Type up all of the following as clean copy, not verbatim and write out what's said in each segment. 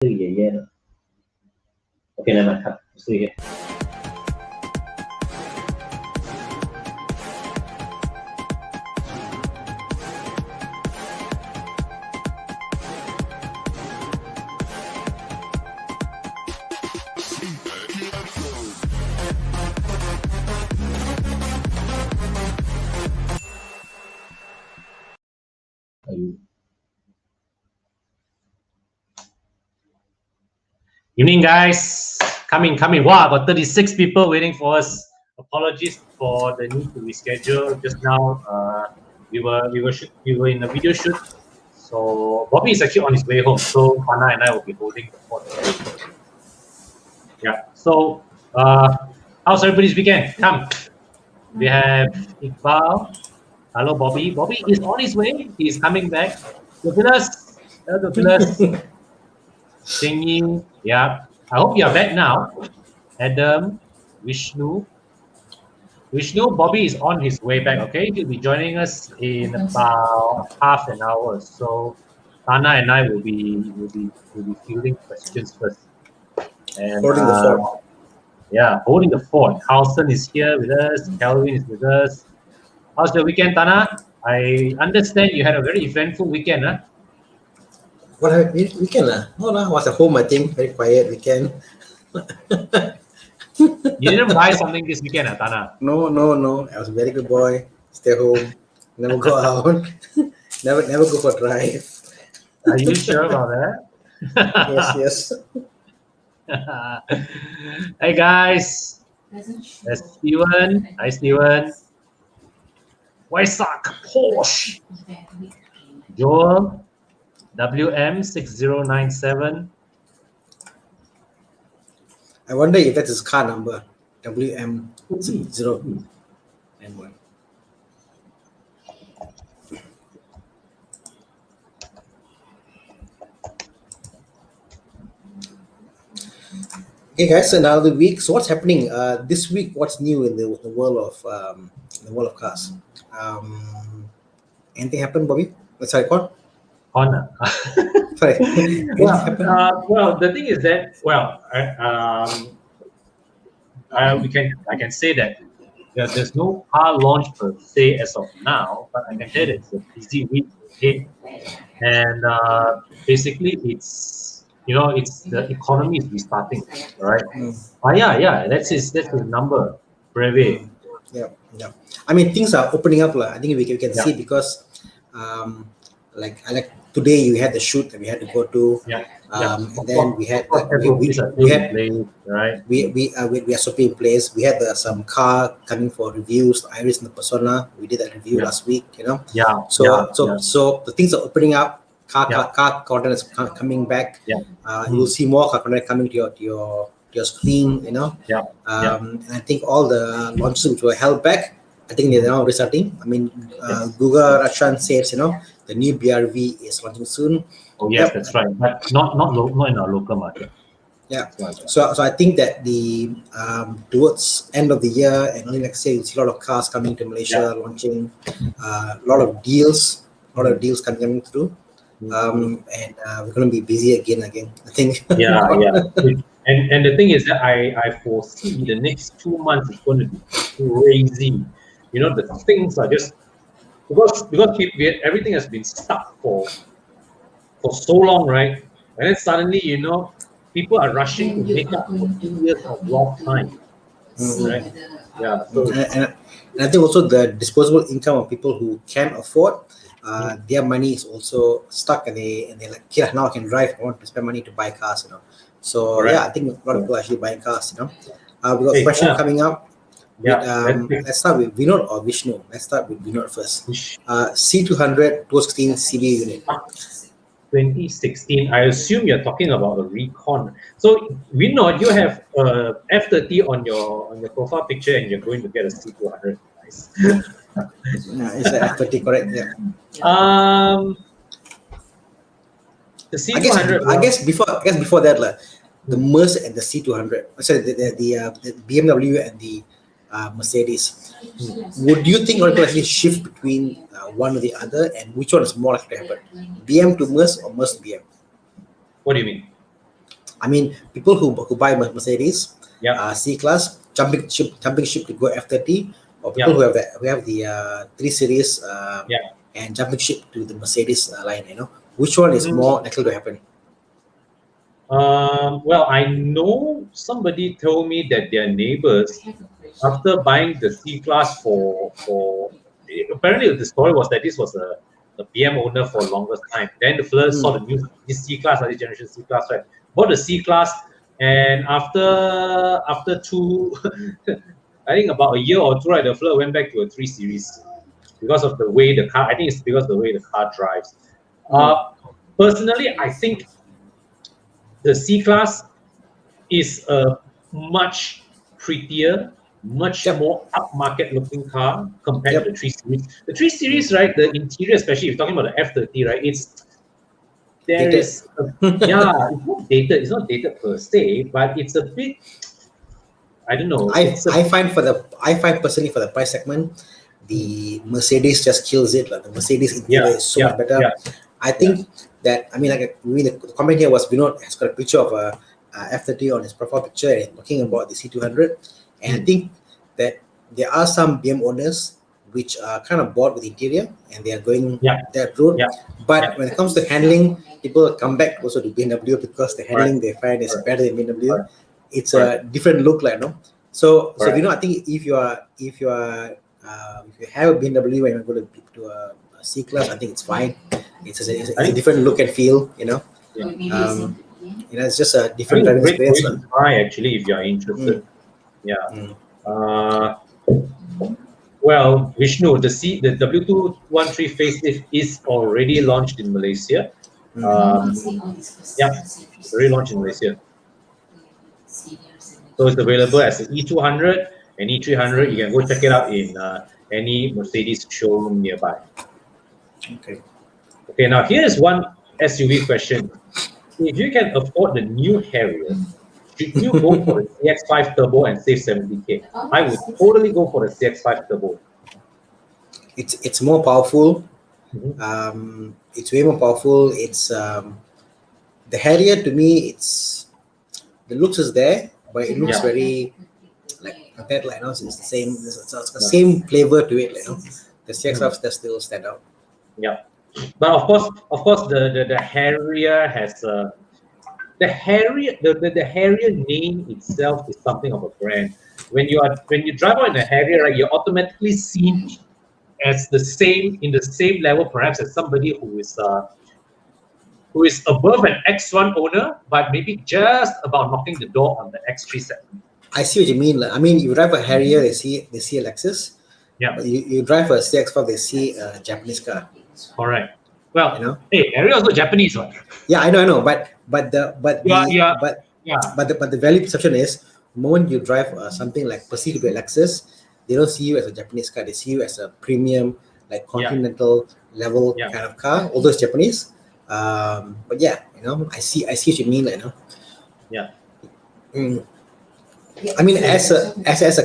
Yeah. Okay, never mind. Cut. See you here. Evening, guys. Coming. Wow, about 36 people waiting for us. Apologies for the need to reschedule. Just now, we were in a video shoot. So Bobby is actually on his way home. So Hannah and I will be holding the fort today. Yeah. So, how's everybody's weekend? Come. We have Iqbal. Hello, Bobby. Bobby is on his way. He's coming back. Douglas. Hello, Douglas. Singing. Yeah. I hope you are back now. Adam, Vishnu. Bobby is on his way back, okay? He'll be joining us in about half an hour. So Tana and I will be fielding questions first. And Holding the fort. Yeah, holding the fort. Carlson is here with us, Calvin is with us. How's the weekend, Tana? I understand you had a very eventful weekend, huh? What happened? Weekend? No, I was at home, I think. Very quiet weekend. You didn't buy something this weekend, Tana? No. I was a very good boy. Stay home. Never go out. never go for a drive. Are you sure about that? Yes. Hey guys, that's Steven. Hi Steven. Waisak Porsche. Joel WM6097. I wonder if that's his car number. WM091. Okay, guys. So now the week. So what's happening this week? What's new in the world of cars? Anything happened, Bobby? Sorry, what? Honor. Sorry. Well, the thing is that I can say that there's no car launch per se as of now, but I can tell that it's a busy week ahead, and basically it's the economy is restarting, right? Yeah, that's his number, Breve. Yeah. I mean, things are opening up. I think we can see because, like today you had the shoot that we had to go to. And then we had we are SOP in place. We had some car coming for reviews. Iris and the Persona. We did that review last week. So the things are opening up. Car content is coming back. You'll see more car content coming to your screen. And I think all the launches which were held back, I think they're now restarting. I mean, Google Rashan says the new BRV is launching soon. Oh yes, that's right. But not in our local market. Yeah. So I think that the towards end of the year and early next year, you'll see a lot of cars coming to Malaysia, launching a lot of deals coming through. And we're going to be busy again. I think. Yeah. And the thing is that I foresee the next 2 months is going to be crazy. The things are just because everything has been stuck for so long, right? And then suddenly, people are rushing to make up for 2 years of lost time, right? Yeah. So and I think also the disposable income of people who can afford, their money is also stuck, and they're like, yeah, now I can drive. I want to spend money to buy cars, So I think a lot of people are actually buying cars, We got a question coming up. Let's start with Vinod or Vishnu. Let's start with Vinod first. C200 2016 CB unit. 2016. I assume you're talking about a Recon. So Vinod, you have F30 on your profile picture, and you're going to get a C200. Nice. It's an F30, correct? Yeah. The C200. I guess before that, the Merc and the C200. Sorry, the BMW and the Mercedes. Would you think we're going to actually shift between one or the other, and which one is more likely to happen? BM to Merc or Merc to BM? What do you mean? I mean, people who buy Mercedes, Yeah. C-Class, jumping ship to go F30, or people Yeah. who have the 3 Series Yeah. and jumping ship to the Mercedes line, which one is more likely to happen? Well, I know somebody told me that their neighbors, after buying the C-Class for apparently the story was that this was a BM owner for the longest time. Then the first saw the new this C-Class, this generation C-Class, right? Bought the C-Class, and after two, I think about a year or two, right, the fella went back to a 3 Series because of the way the car. I think it's because of the way the car drives. Personally, I think the C-Class is a much prettier, much more upmarket looking car compared to the 3 Series. The 3 Series, right, the interior, especially if you're talking about the F30, right, Dated. it's not dated. It's not dated per se, but it's a bit, I don't know. I find personally for the price segment, the Mercedes just kills it. Like the Mercedes interior is so much better. I think that, I mean, the comment here was Vinod has got a picture of a F30 on his profile picture and talking about the C200, and I think that there are some BM owners which are kind of bored with the interior and they are going that route. But when it comes to handling, people come back also to BMW because the handling they find is better than BMW. It's a different look, like, So I think if you have a BMW and you go to a C-Class, I think it's fine. It's a different look and feel, it's just a different driving experience. To try, actually, if you are interested. Well, Vishnu, the W213 facelift is already launched in Malaysia. Already launched in Malaysia. So it's available as an E200 and E300. You can go check it out in any Mercedes showroom nearby. Okay, now here's one SUV question. If you can afford the new Harrier, should you go for the CX-5 Turbo and save 70K? I would totally go for the CX-5 Turbo. It's more powerful. It's way more powerful. It's the Harrier, to me, the looks is there, but it looks very like that. Like, it's the same. It's the same flavor to it. The CX-5 does still stand out. Yeah, but of course, the Harrier has the Harrier name itself is something of a brand. When you drive on a Harrier, right, you're automatically seen as in the same level, perhaps, as somebody who is above an X1 owner, but maybe just about knocking the door on the X3 segment. I see what you mean. I mean, you drive a Harrier, they see a Lexus. Yeah. But you drive a CX-5, they see a Japanese car. Correct. Well, hey, Harrier is also Japanese, right? Yeah, I know. But the value perception is, the moment you drive something like perceived to be a Lexus, they don't see you as a Japanese car. They see you as a premium, like continental level kind of car. Although it's Japanese, but I see what you mean, Yeah. I mean, as a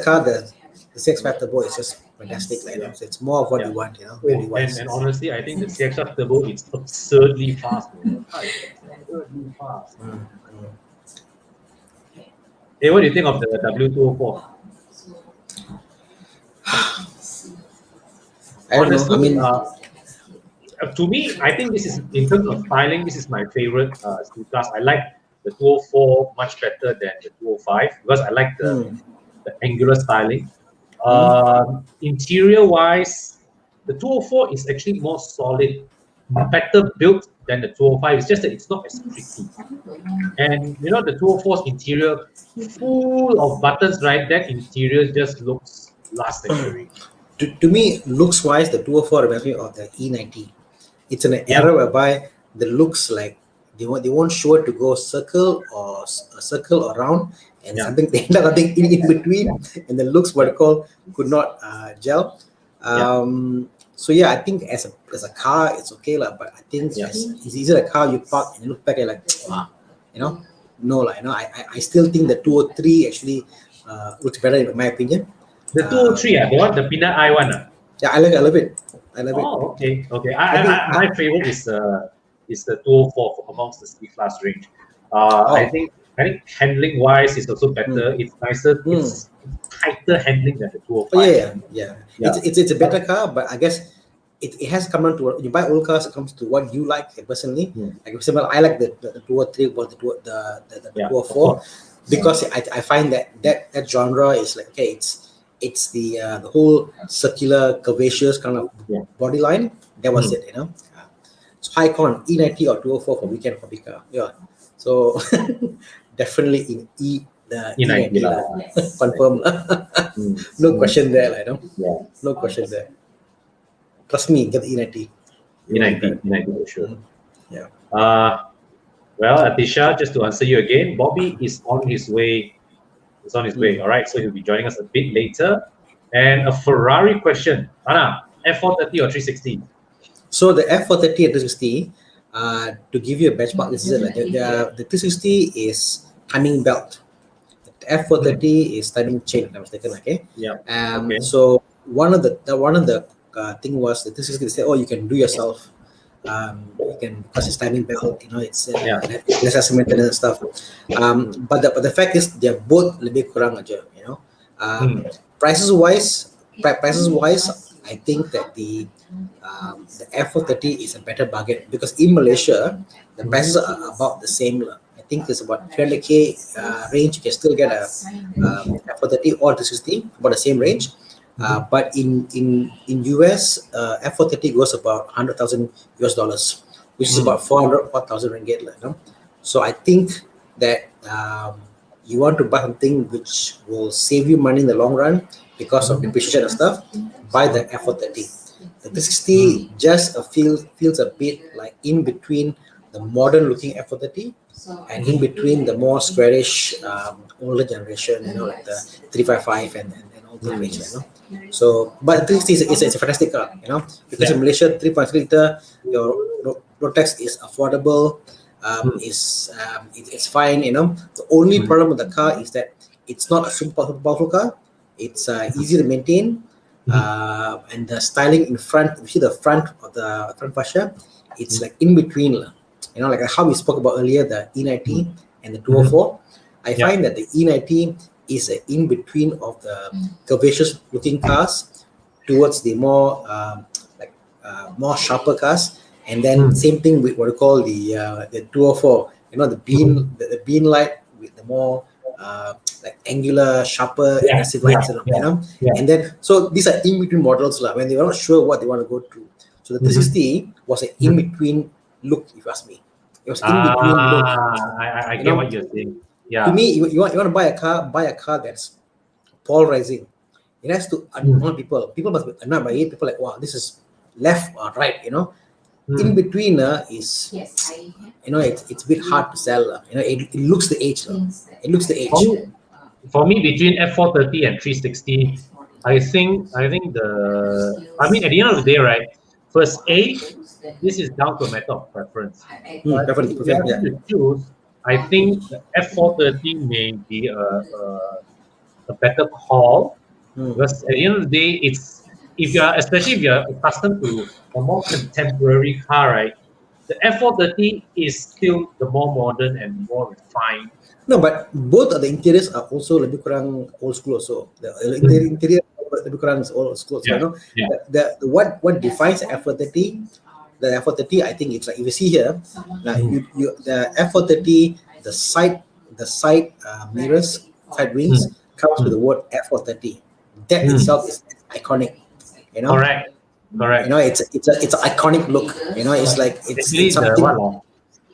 car, the CX-5 Turbo is just fantastic, so it's more of what you want, And honestly, I think the CX-5 Turbo is absurdly fast. Absurdly fast. Hey, what do you think of the W204? Honestly, I mean, to me, I think this is, in terms of styling, this is my favorite C-Class. I like the 204 much better than the 205 because I like the angular styling. Interior-wise, the 204 is actually more solid, better built than the 205. It's just that it's not as pretty. And the 204's interior, full of buttons, right? That interior just looks last century. To me, looks-wise, the 204 reminds me of the E90. It's an era whereby the looks, like, they won't show it to go circle or round, and something they end up nothing in between, and the looks vertical could not gel. So I think as a car it's okay, but I think it's easier a car you park and you look back and wow, I still think the 203 actually looks better in my opinion. The 203, the one, the peanut eye one. Yeah, I love it. Okay. My favorite is the 204 amongst the C-Class range. I think I think handling wise is also better. It's nicer. It's tighter handling than the 205. Yeah. It's a better car, but I guess it has come down to when you buy old cars. It comes to what you like personally. Like for example, I like the 203 or the 204 because I find that genre is like, okay, it's the whole circular curvaceous kind of body line. That was it, So high con E90 or 204 for weekend hobby car. Yeah. So definitely in the E90 confirm. No question there, no question there. Trust me, get the E90. E90 for sure. Yeah. Well, Atisha, just to answer you again, Bobby is on his way. He's on his way. All right, so he'll be joining us a bit later. And a Ferrari question, Anna, F430 or 360? So the F430 and 360, to give you a benchmark, this is it. The 360 is timing belt. The F430 is timing chain. I was taken, okay. Yeah. So one of the thing was the 360. They say, oh, you can do yourself. You can, because it's timing belt. It's less estimate and stuff. But the fact is, they're both lebih kurang aja. Prices wise, I think that the F430 is a better bargain because in Malaysia the prices are about the same. I think it's about 300k range. You can still get a F430 or 360 about the same range. But in US, F430 goes about $100,000 US, which is about 4,000 ringgit. So I think that you want to buy something which will save you money in the long run because of depreciation and stuff, buy the F430. The 360 just feels a bit like in between the modern looking F430 and in between the more squarish older generation, like the 355 and all the range. So, but the 360 is a fantastic car, because in Malaysia, 3.3 liter, your road tax is affordable. It's fine. The only problem with the car is that it's not a super powerful car. It's easy to maintain, and the styling in front. You see the front of the front fascia. It's like in between, like how we spoke about earlier, the E90 and the 204. I find that the E90 is in between of the curvaceous looking cars towards the more more sharper cars. And then same thing with what we call the 204, the beam light with the more like angular, sharper, aggressive lights, And then so these are in between models when they were not sure what they want to go through. So the 360 was an in between look, if you ask me. It was in between look. I get what you're saying. Yeah. To me, you want to buy a car that's polarizing. It has to annoy people. People must be annoyed by it. People like, wow, this is left or right, In between is, it's a bit hard to sell. It looks the age. It looks the age. For me, between F430 and 360, I think at the end of the day, right? First, this is down to a matter of preference. Definitely. If you have to choose, I think the F430 may be a better call because at the end of the day, especially if you're accustomed to a more contemporary car, right? The F430 is still the more modern and more refined. No, but both of the interiors are also lebih kurang old school. Also, the interior lebih kurang is old school. So, what defines F430? The F430, I think it's like if you see here, now the F430, the side mirrors, side wings comes with the word F430. That itself is iconic. Correct. It's an iconic look. It's like it's something.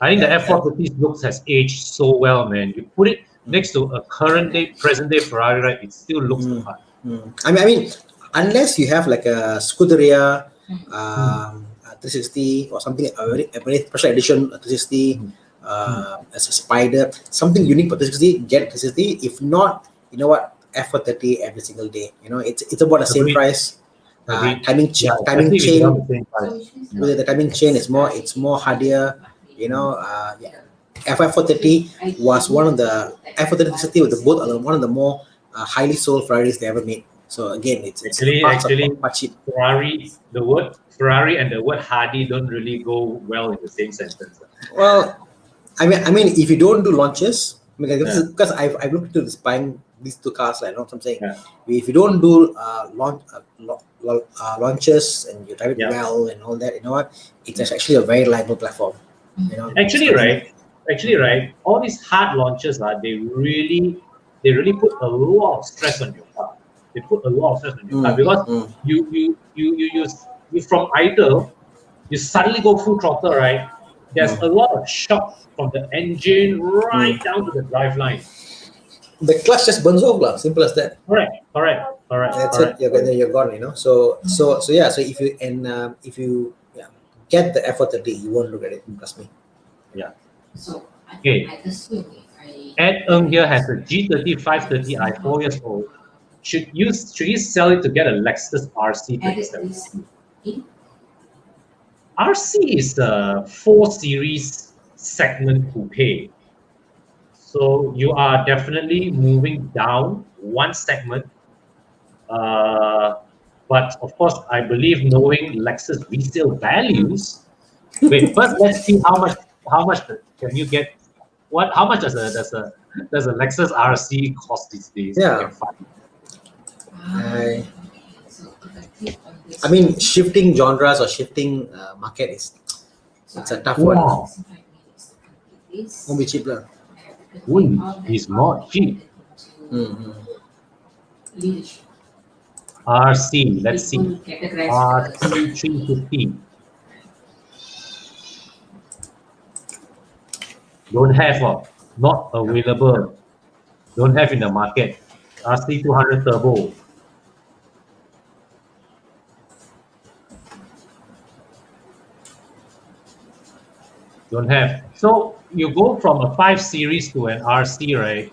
I think the F430's looks has aged so well, man. You put it next to a present day Ferrari, right? It still looks the part. I mean, unless you have like a Scuderia 360 or something, a very special edition 360 as a Spider, something unique for 360, get 360. If not, you know what? F430 every single day. It's about the same price. Timing chain. With the timing chain, it's more hardier. F430 was one of the F430 with the both are one of the more highly sold Ferraris they ever made. So again, it's actually Ferrari. The word Ferrari and the word Hardy don't really go well in the same sentence. Well, I mean, if you don't do launches, Because I've looked into this buying these two cars, like, you know what I'm saying. If you don't do launches and you drive it well and all that, you know what, it's actually a very reliable platform. You know, actually, right. All these hard launches, they really put a lot of stress on your car. They put a lot of stress on your car because you from idle, you suddenly go full throttle, right? There's a lot of shock from the engine right down to the driveline. The clutch just burns off, lah. Simple as that. Correct. That's it. You're gone. You know. So yeah. So if you get the effort today, you won't look at it. Trust me. Yeah. So okay. I assume if Ed Ng here has a G30 530i, 4 years old. Should he sell it to get a Lexus RC 27? RC is a 4 Series segment coupe. So you are definitely moving down one segment. But of course, I believe knowing Lexus resale values. Wait, first let's see how much can you get. How much does a Lexus RC cost these days? Yeah. I mean, shifting genres or shifting market it's a tough one. Won't be cheap, lah. It's not cheap. RC, let's see. RC 350. Don't have, not available. Don't have in the market. RC 200 turbo. Don't have. So you go from a 5 Series to an RC, right?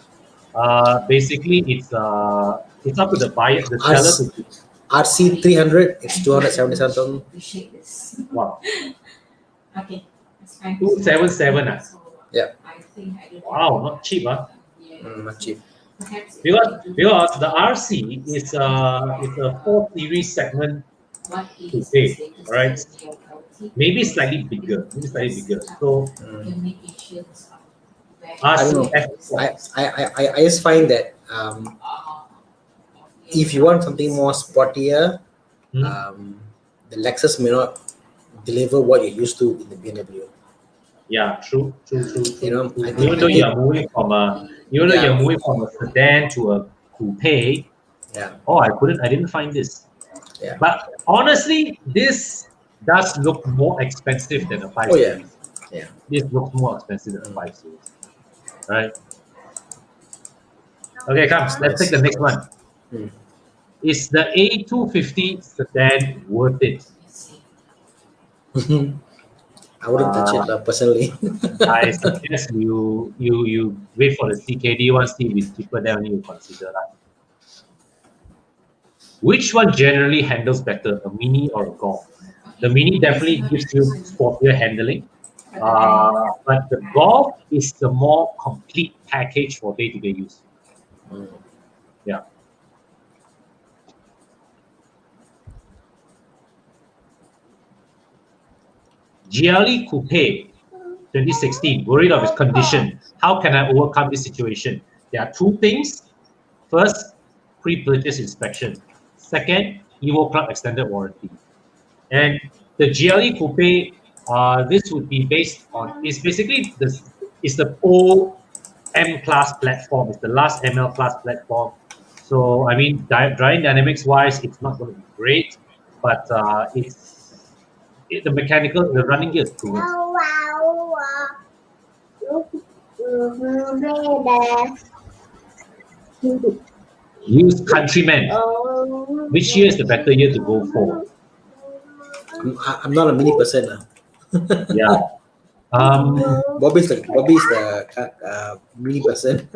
Basically, it's up to the buyer, the seller. RC 300, it's 277,000. Wow. Okay, that's fine. 277. Yeah. Wow, not cheap, huh? Not cheap. Because the RC is a 4 Series segment coupe, right? Maybe slightly bigger. So I don't know. I just find that if you want something more sportier, the Lexus may not deliver what you're used to in the BMW. Yeah, true. You know, even though you're moving from a sedan to a coupe. Yeah. Oh, I didn't find this. Yeah. But honestly, this does look more expensive than a 5 Oh, yeah. Series. Yeah. This looks more expensive than a 5 Series. Right? Okay, come. Let's take the next one. Is the A250 sedan worth it? I wouldn't touch it personally. I suggest you wait for the CKD one, see if it's cheaper, then only you consider that. Which one generally handles better, a Mini or a Golf? The Mini definitely gives you sportier handling, but the Golf is the more complete package for day-to-day use. Yeah. GLE Coupe 2016, worried of its condition. How can I overcome this situation? There are two things. First, pre-purchase inspection. Second, Evo Club extended warranty. And the GLE Coupe, this would be based on, it's basically the old M-Class platform. It's the last ML Class platform. So, I mean, driving dynamics-wise, it's not going to be great, but the running gear is proven. Use Countryman. Which year is the better year to go for? I'm not a Mini person. Yeah. Bobby's the Mini person.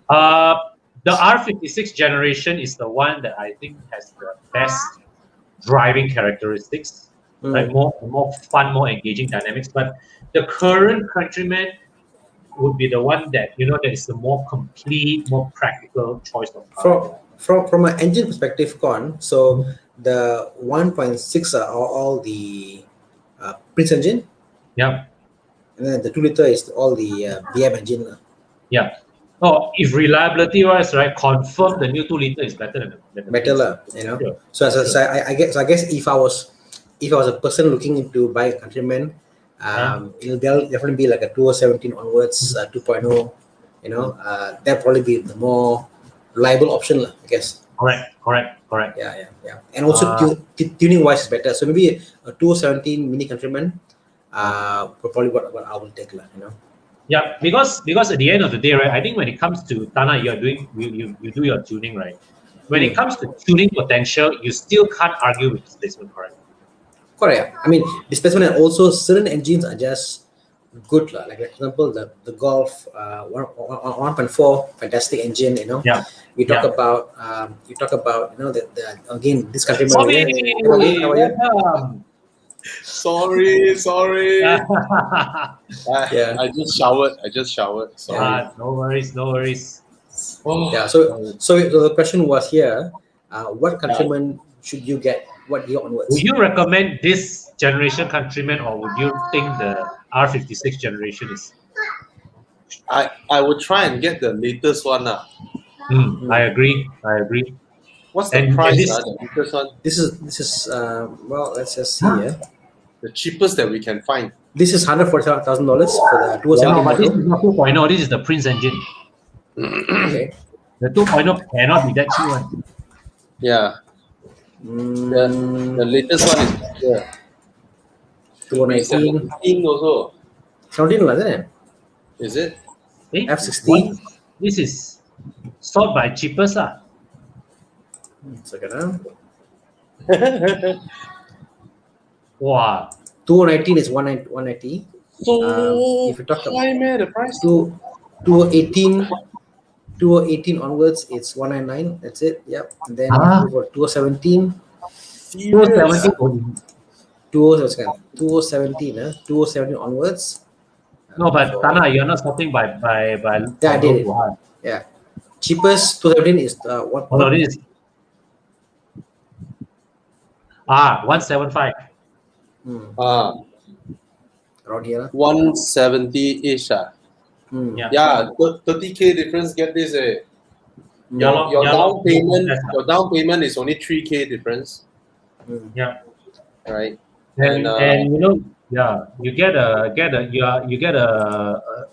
The R56 generation is the one that I think has the best driving characteristics. Right? More fun, more engaging dynamics. But the current Countryman would be the one that that is the more complete, more practical choice of car. From an engine perspective, so the 1.6 are all the Prince engine. Yeah. And then the 2 liter is all the BM engine. Yeah. Oh, if reliability wise, right, confirm the new 2 liter is better than the better diesel. lah, you know. Sure. So I guess if I was a person looking into buy a Countryman, it'll definitely be like a 2017 onwards, 2.0, you know. That'll probably be the more reliable option lah, I guess. Correct. Yeah. And also tuning wise is better. So maybe a 2017 Mini Countryman, probably what I will take lah, you know. Yeah, because at the end of the day, right, I think when it comes to Tana, you do your tuning, right? When it comes to tuning potential, you still can't argue with displacement, correct? Correct. I mean, displacement and also certain engines are just good lah. Like for example, the Golf 1.4, fantastic engine. You know. Yeah. You talk about you know the again this Countryman. Sorry. How are you? Sorry. Yeah. I just showered. Sorry. No worries. Oh, Yeah. So the question was here, what Countryman should you get? What year onwards? Would you recommend this generation Countryman, or would you think the R56 generation is? I would try and get the latest one. I agree. What's the And price? this- The latest one? This is well, let's just see here. The cheapest that we can find. This is $147,000 for the 207 No, but this is model. not 2.0. This is the Prince engine. Okay. The 2.0 cannot be that cheap one. Yeah. The latest one is here. 219, 17 also. 17 lah, isn't it? Is it? F60. What? This is sold by cheapest lah. Second, Wow. 219 is 190. So If you talk about high, man, the price. 218 onwards, it's 199. That's it. Yep. And then for 2017, 270. 2017 onwards. No, but Tana, you're not starting by Yeah, I did it. Wow. Yeah. Cheapest 2017 is what? Oh, no, this is 175. Around here. 170-ish. Yeah. 30K difference, get this. Yeah, Your down payment is only 3K difference. Yeah. Right. And you know, yeah, you get a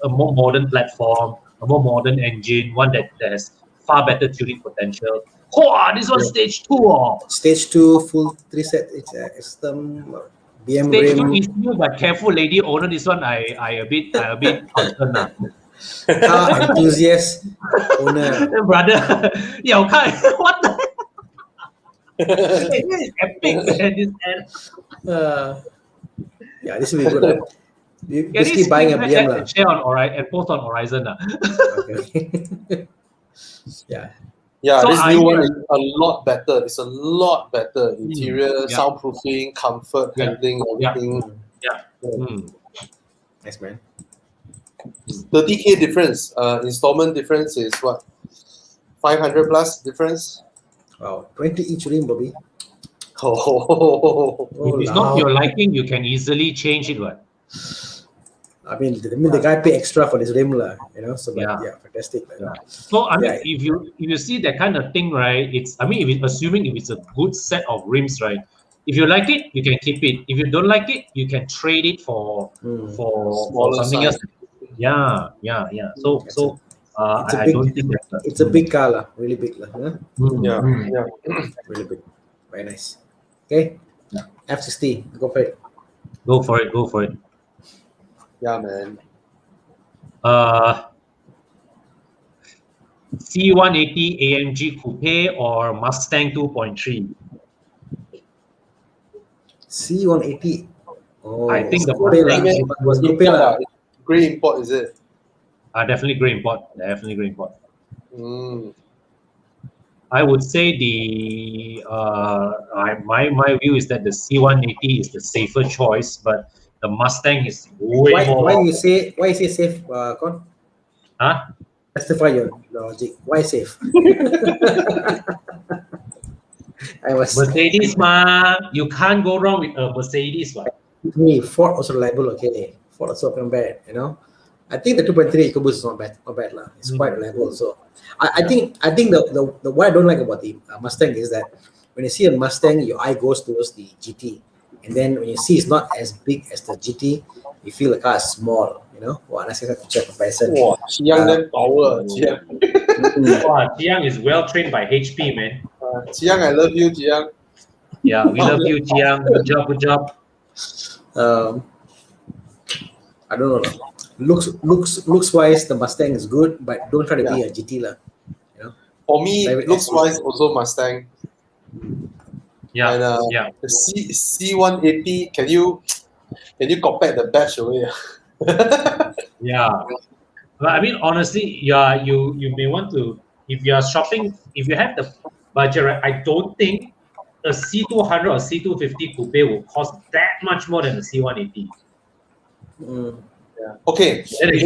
more modern platform, a more modern engine, one that has far better tuning potential. Oh, this one stage 2. Stage 2 full 3-set. It's the BM Stage 2 rim. is new, but careful, lady owner. This one I a bit concerned now. Car enthusiast owner. Brother, yeah, okay. What the? This is epic, man. This end. Yeah, this will be good. You Can basically you buying a BM lah. share on and post on Horizon? Okay. Yeah. Yeah, So this I- new one is a lot better. It's a lot better. Interior, Yeah. soundproofing, comfort, Yeah. handling, Yeah. everything. Nice, man. 30K difference. Installment difference is what? 500 plus difference? Wow. 20 each rim, Bobby. Oh, If it's not your liking, you can easily change it. What? I mean, the guy pay extra for this rim lah, you know. So, but Yeah. yeah, fantastic. Yeah. So I mean, Yeah. if you see that kind of thing, right? Assuming if it's a good set of rims, right? If you like it, you can keep it. If you don't like it, you can trade it for Smaller something size. else. Yeah. So It's a I big- don't think that's It's a big car lah, really big lah. Huh? yeah. Really big. Very nice. Okay. Yeah. F60, go for it. Go for it. Yeah, man. C180 AMG Coupe or Mustang 2.3? C180. Oh, I think the coupe lah. Mustang It was coupe lah. Grey import, is it? definitely grey import. Definitely grey import. Mm. I would say my view is that the C180 is the safer choice, but the Mustang is way more. Why you say safe, Con? Huh? Justify your logic. Why safe? I was Mercedes, you can't go wrong with a Mercedes, me. Ford also reliable, okay. Ford also come bad, you know. I think the 2.3 EcoBoost is not bad lah. It's quite reliable. So I think the what I don't like about the Mustang is that when you see a Mustang, your eye goes towards the GT, and then when you see it's not as big as the GT, you feel the car is small. You know, let's check comparison. Wow, Chiang then power. Chiang. Wow, Jiang is well trained by HP, man. Chiang, I love you, Chiang. Yeah, we love you, Jiang. Good job, good job. I don't know. Looks wise, the Mustang is good, but don't try to be a GT lah. You know. For me, looks wise, also Mustang. Yeah, And yeah. the C180, can you compare the batch away? Yeah. But I mean, honestly, you may want to, if you are shopping, if you have the budget, right, I don't think a C200 or C250 coupe will cost that much more than a C180. Okay, if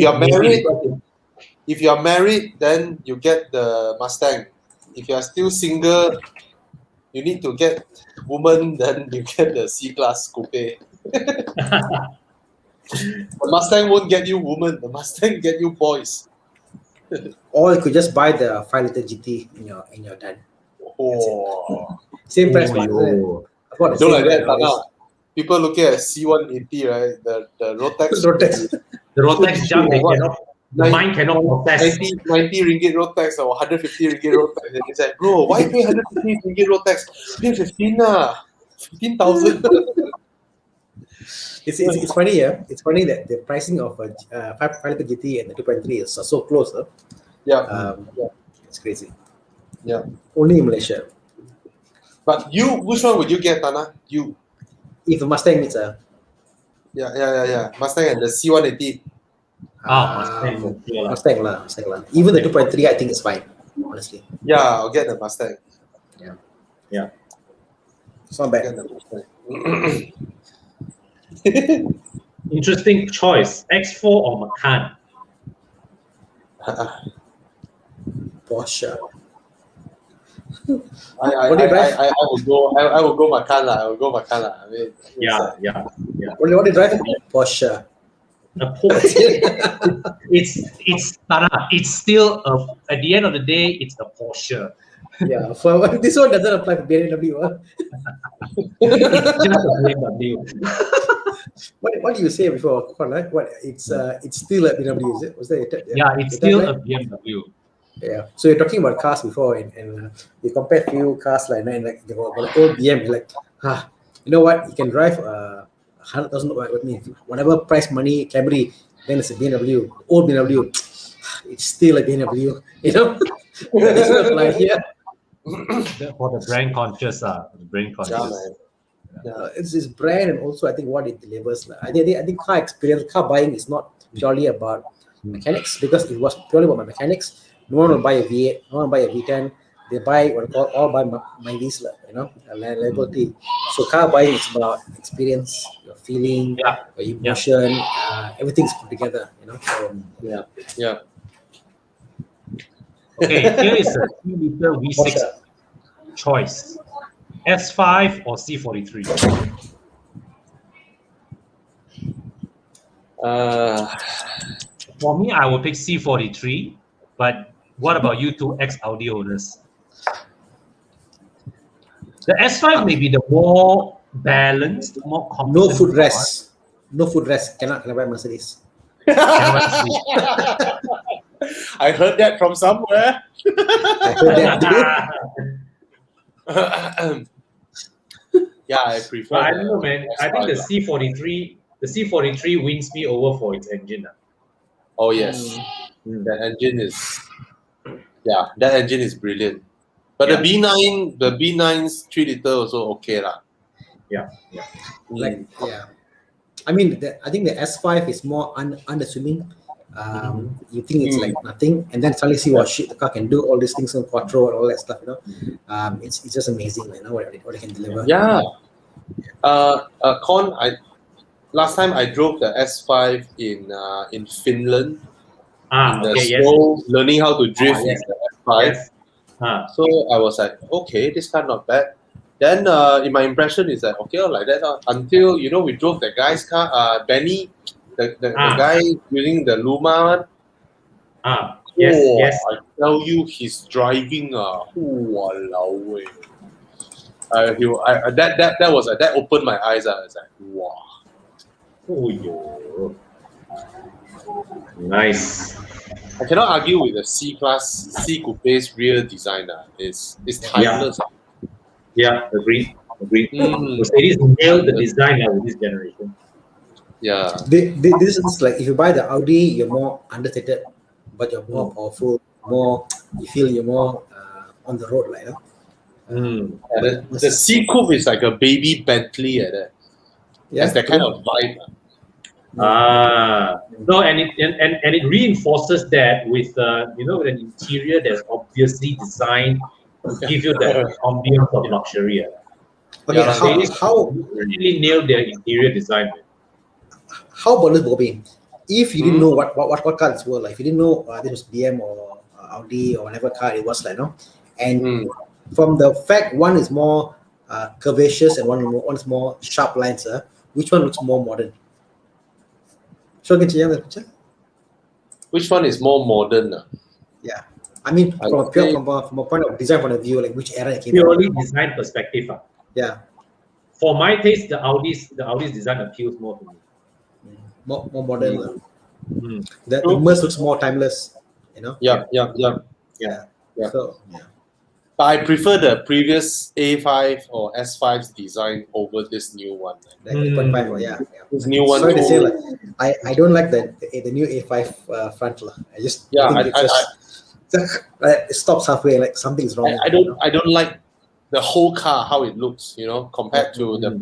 you are married, then you get the Mustang. If you are still single, you need to get woman, then you get the C-Class coupe. The Mustang won't get you woman. The Mustang get you boys. Or you could just buy the 5-liter GT in your dad. Oh, Same price. Oh. Don't don't like that, Tana. People looking at C180, right? The Rotex. The Rotex jump, they cannot, the mind cannot process. 90 ringgit Rotex or 150 ringgit Rotex. And it's like, bro, why pay 150 ringgit Rotex? Pay 15,000. It's funny, yeah. It's funny that the pricing of a 5-liter GT and the 2.3 is so close. Huh? Yeah. It's crazy. Yeah. Only in Malaysia. But which one would you get, Tana? You. If a Mustang needs a Yeah. Mustang and the C180. Mustang lah. Even the 2.3, I think is fine, honestly. Yeah, I'll get the Mustang. Yeah. It's not bad. Get the Mustang. Interesting choice. X4 or Macan? Porsche. I will go Macan lah. I mean, Yeah. What do you drive? Porsche. A Porsche. it's still at the end of the day, it's a Porsche. Yeah. For this one doesn't apply for BMW. Huh? It's just a BMW. What do you say before? What it's still a BMW, is it? Was that It's still a BMW. Yeah. So you're talking about cars before, and you compare few cars like the old BM. Like, you know what? You can drive 100,000 with me, whatever price money Camry. Then it's a BMW, old BMW. It's still a BMW. You know, that doesn't apply here. For the brand conscious, It's brand, and also I think what it delivers. I think car buying is not purely about mechanics, because if it was purely about mechanics, no one will buy a V8, no one will buy a V10. They buy all buy my diesel, liability. So car buying is about experience, your feeling, your emotion, everything's put together. So, yeah. Okay, here is a 2-liter V6 choice: S5 or C43. For me, I will pick C43. But what about you two ex-Audi owners? The S5 may be the more balanced, more competent. No footrest. Cannot buy Mercedes. I heard that from somewhere. I heard that too. Yeah, I prefer. I don't know, man. I think the C43 wins me over for its engine. Oh yes, that engine is brilliant. But the B9's 3-liter also okay lah. Yeah. I mean, I think the S5 is more unassuming. You think it's like nothing, and then suddenly see what shit the car can do, all these things on quattro and all that stuff. It's just amazing, what it can deliver. Yeah. Last time I drove the S5 in Finland. Learning how to drift with the S5. Yes. So I was like, okay, this car not bad. Then in my impression is that okay, like that until we drove the guy's car, Benny. the guy using the Luma one. Yes, Oh, yes. I tell you, he's driving. Walao way. That opened my eyes. I was like, wow. Oh, yo. Nice. I cannot argue with the C Coupe's rear design. It's timeless. Yeah, agreed. Mm. Mercedes nailed the design with this generation. Yeah. This is like if you buy the Audi, you're more understated, but you're more powerful. You feel you're more on the road, like. The C Coupe is like a baby Bentley, Yeah, has that kind of vibe. No, and it reinforces that with with an interior that's obviously designed to give you that ambience of luxury. Okay, how really nailed their interior design. How about this, Bobby? If you didn't know what car this was, like if you didn't know this was BM or Audi or whatever car it was, like, and from the fact one is more curvaceous and one is more sharp lines, which one looks more modern? So can you the picture? Which one is more modern? Yeah, I mean from a point of design point of view, like which era it came purely design perspective. Yeah. For my taste, the Audi's design appeals more to me. More modern. The Merc looks more timeless, Yeah. So but I prefer the previous A5 or S5's design over this new one. The 8.5, yeah. This new one. Sorry to say, like, I don't like the new A5 front. I just think it stops halfway, like something's wrong. I don't like the whole car, how it looks, compared to the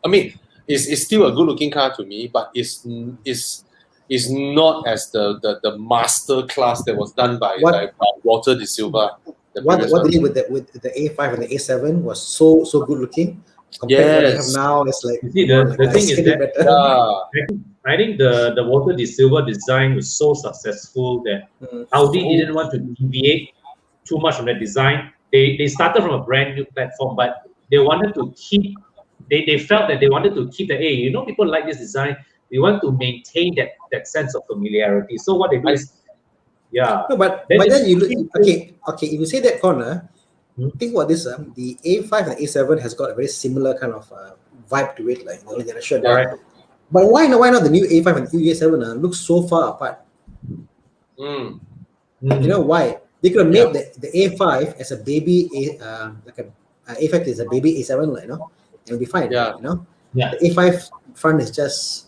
I mean, it's still a good looking car to me, but it's not as the master class that was done by Walter De Silva. What they did with the A5 and the A7 was so good looking. Compared to what they have now, it's like you see, the thing is that I think the Walter De Silva design was so successful that Audi didn't want to deviate too much from that design. They started from a brand new platform, but they wanted to keep. They felt that they wanted to keep the people like this design. We want to maintain that sense of familiarity. So what they do is, no, but then you look, okay. If you say that corner, think about this. The A5 and A7 has got a very similar kind of vibe to it, like the early generation. Right. But why not the new A5 and the new A7 look so far apart? You know why? They could have made the A5 as a baby, like a A5 is a baby A7, it'll be fine. The A5 front is just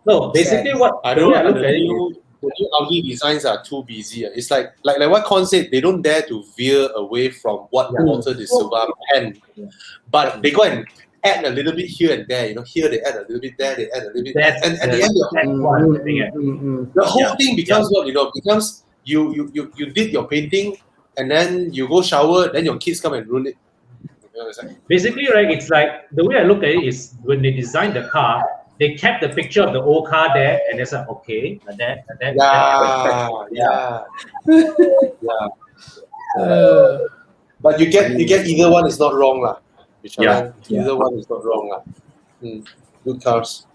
No, basically sad. what I don't look at you. The new Audi designs are too busy. It's like what Con said, they don't dare to veer away from what Walter De Silva penned. But they go and add a little bit here and there. Here they add a little bit, there they add a little bit. And at the end, the whole thing becomes what becomes you did your painting and then you go shower, then your kids come and ruin it. Basically, right, it's like the way I look at it is when they designed the car, they kept the picture of the old car there, and it's like, okay, like that. But you get either one is not wrong, lah. Either one is not wrong, lah. Good cars.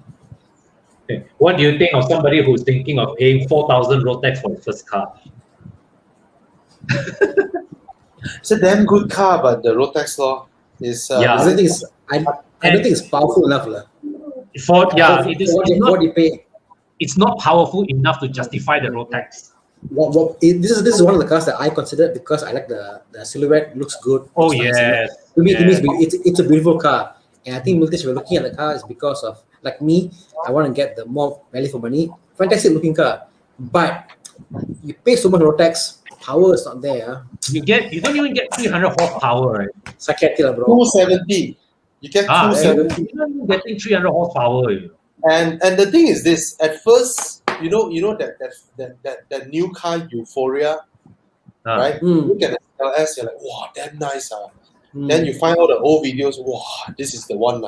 Okay. What do you think of somebody who's thinking of paying 4,000 road tax for the first car? It's a damn good car, but the road tax law is. I don't think it's powerful enough, lah. What you pay. It's not powerful enough to justify the road tax. This is one of the cars that I consider because I like the silhouette, looks good. Oh yes. To me, it's a beautiful car, and I think Miltish, we're looking at the car is because of, like me, I want to get the more value for money. Fantastic looking car, but you pay so much road tax, power is not there. You don't even get 300 horsepower, right? Sakit, bro. 270. You get 270. You're not even getting 300 horsepower. And the thing is this: at first, that new car euphoria, right? Look at the LS, you're like, wow, damn nice, Then you find all the old videos, wow, this is the one,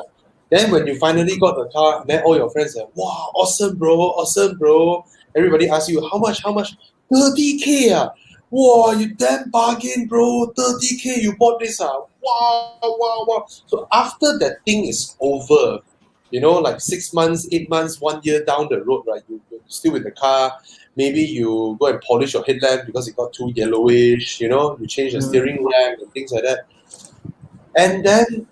Then when you finally got the car, then all your friends say, wow, awesome, bro. Everybody asks you, how much? 30K, Wow, you damn bargain, bro. 30K, you bought this, Wow. So after that thing is over, like 6 months, 8 months, 1 year down the road, right? You're still in the car. Maybe you go and polish your headlamp because it got too yellowish. You change the steering lamp and things like that. And then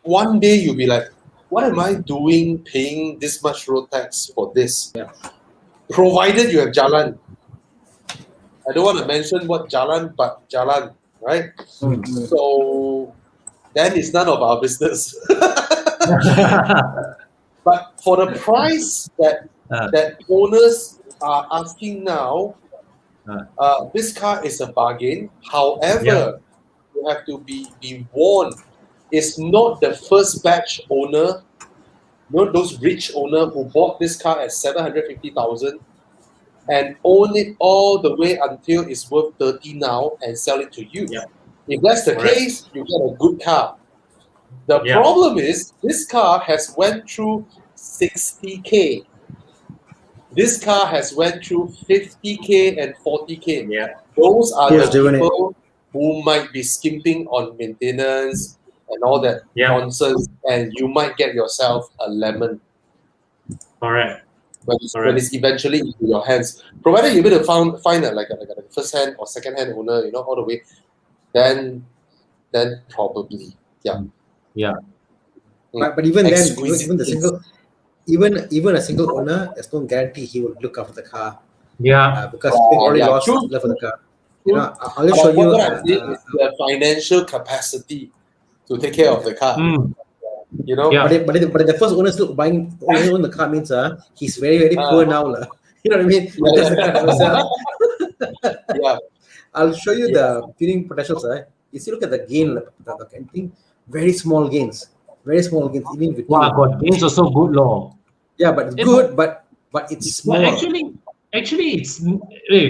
one day you'll be like, what am I doing paying this much road tax for this? Yeah. Provided you have jalan. I don't want to mention what jalan, but jalan, right? So then it's none of our business. But for the price that owners are asking now, this car is a bargain. However, you have to be warned. It's not the first batch owner, those rich owner who bought this car at 750,000 and own it all the way until it's worth 30 now and sell it to you. Yeah. If that's the case, you get a good car. The problem is this car has went through 60K. This car has went through 50K and 40K. Yeah. Those are Yes, the people who might be skimping on maintenance and all that nonsense, and you might get yourself a lemon. Correct. When it's eventually into your hands. Provided you're able to find a first hand or second hand owner, all the way, then probably. Yeah. But even then, even a single owner, there's no guarantee he will look after the car. Yeah. Because they already lost love for the car. I'll show you. What I did is the financial capacity to take care of the car. But the first owner still buying own the car means he's very, very poor now. You know what I mean? Because the car never sell. I'll show you the tuning potentials. You see, look at the gain. I think very small gains. Very small gains. Even with God, gains are so good, law. Yeah, but it's good, but it's small. Actually, it's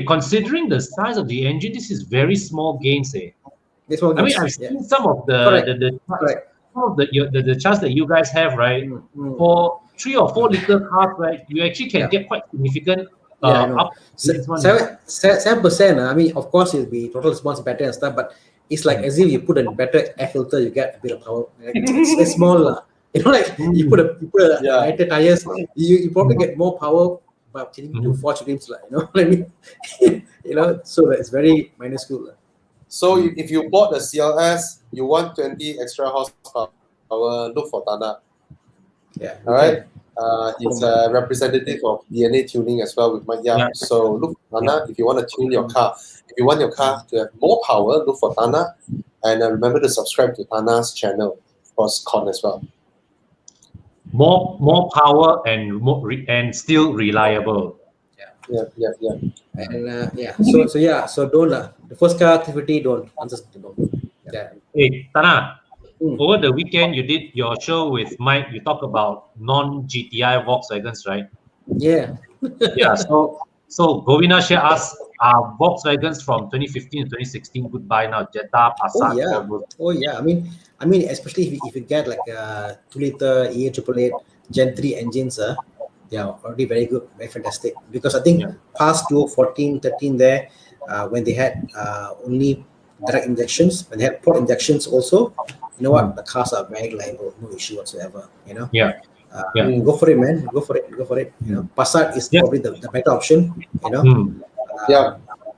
considering the size of the engine, this is very small gains. I mean, I've seen some of the charts that you guys have, right? For 3 or 4 liter cars, right? You actually can get quite significant. Up 7%. I mean, of course, it'll be total response better and stuff, but it's like as if you put a better air filter, you get a bit of power. It's small, you put a lighter tires, you probably get more power by changing to 4 streams, you know what I mean? So it's very minuscule. So if you bought the CLS, you want 20 extra horsepower, look for Tana. Yeah. All right. It's a representative of DNA tuning as well with my So look for Tana if you want to tune your car. If you want your car to have more power, look for Tana. And remember to subscribe to Tana's channel, of course, Con as well. More power and still reliable. Yeah. And so don't the first car activity don't. Yeah. Hey, Tana, over the weekend you did your show with Mike. You talk about non-GTI Volkswagens, right? Yeah. Yeah. So Govina Share asked, are Volkswagens from 2015 to 2016 goodbye now? Jetta, Passat. Oh yeah. I mean, especially if you get like a 2-liter E888 Gen 3 engines, they are already very good, very fantastic. Because I think past 2014, 13 there, when they had only direct injections, when they had port injections also, you know what? The cars are very reliable, no issue whatsoever. Go for it, man. Go for it. Passat is probably the better option. You know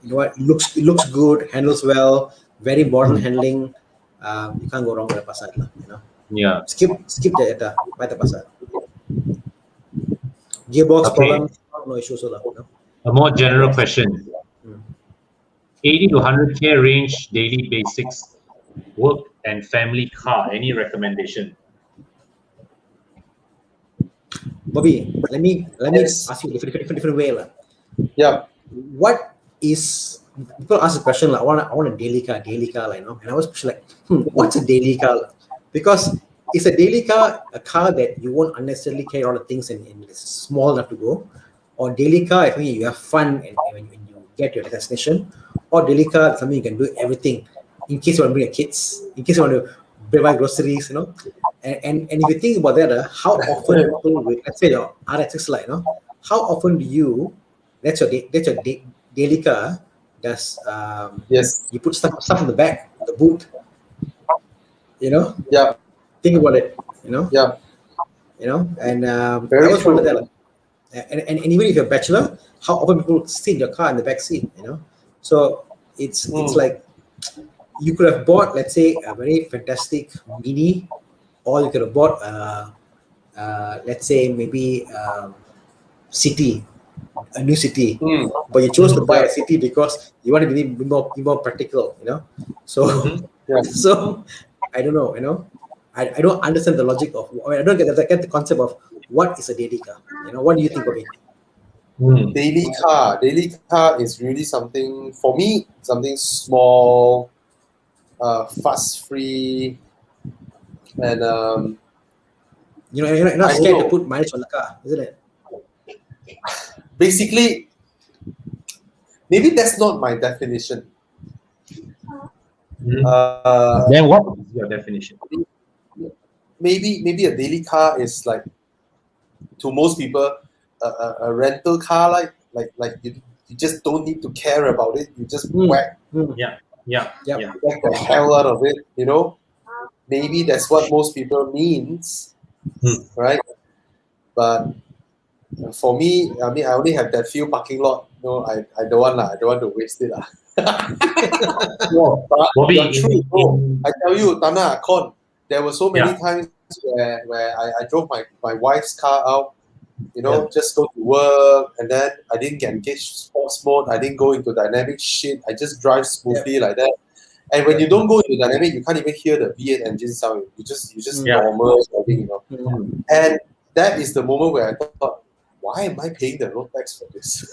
what? It looks good, handles well, very modern handling. You can't go wrong with a Passat, Yeah. Skip the Jetta, buy the Passat. Gearbox problem, no issues. A more general question. 80 to 100K range, daily basics, work and family car. Any recommendation? Bobby, let me ask you a different way. Yeah. What is, people ask the question like, I want a daily car, and I was like, what's a daily car? Because it's a daily car, a car that you won't unnecessarily carry all the things and it's small enough to go. Or daily car, if you have fun and when you get to your destination. Or daily car, something you can do everything. In case you want to bring your kids, in case you want to buy groceries, And if you think about that, how often people with, let's say your RX6, how often do you, that's your daily car, does you put stuff in the back, the boot, Yeah. Think about it, Yeah. you know. And I Very was true. wondering that, and even if you're a bachelor, how often people sit in your car in the back seat, you know? So it's like you could have bought, let's say, a very fantastic Mini, or you could have bought, let's say, maybe City, a new City, but you chose to buy a City because you want to be more practical, you know. So so I don't know, you know. I don't understand the logic of. I don't get the concept of what is a daily car. You know, what do you think of it? Daily car is really something for me. Something small, fuss-free, and You're not I don't scared to know. put mileage on the car, isn't it? Basically, maybe that's not my definition. Then what is your definition? Maybe a daily car is like, to most people, a rental car, like you just don't need to care about it. You just whack the hell out of it, you know. Maybe that's what most people means, right? But for me, I mean, I only have that few parking lot. No, I don't want I don't want to waste it. But Bobby, you're true, bro. I tell you, Tana, Con, there were so many times where I drove my wife's car out, you know, just go to work, and then I didn't get engaged sports mode. I didn't go into dynamic shit. I just drive smoothly like that. And when you don't go into dynamic, you can't even hear the V8 engine sound. You just normal driving, you know. And that is the moment where I thought, why am I paying the road tax for this?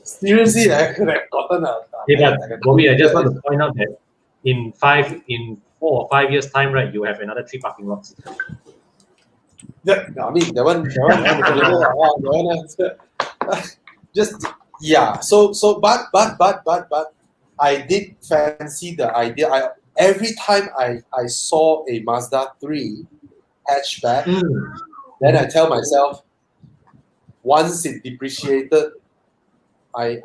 Seriously, I could have gotten a. Bobby, I just want to point out that in 4 or 5 years' time, right, you have another 3 parking lots. Yeah, I mean that one just but I did fancy the idea. Every time I saw a Mazda 3 hatchback, then I tell myself, once it depreciated, I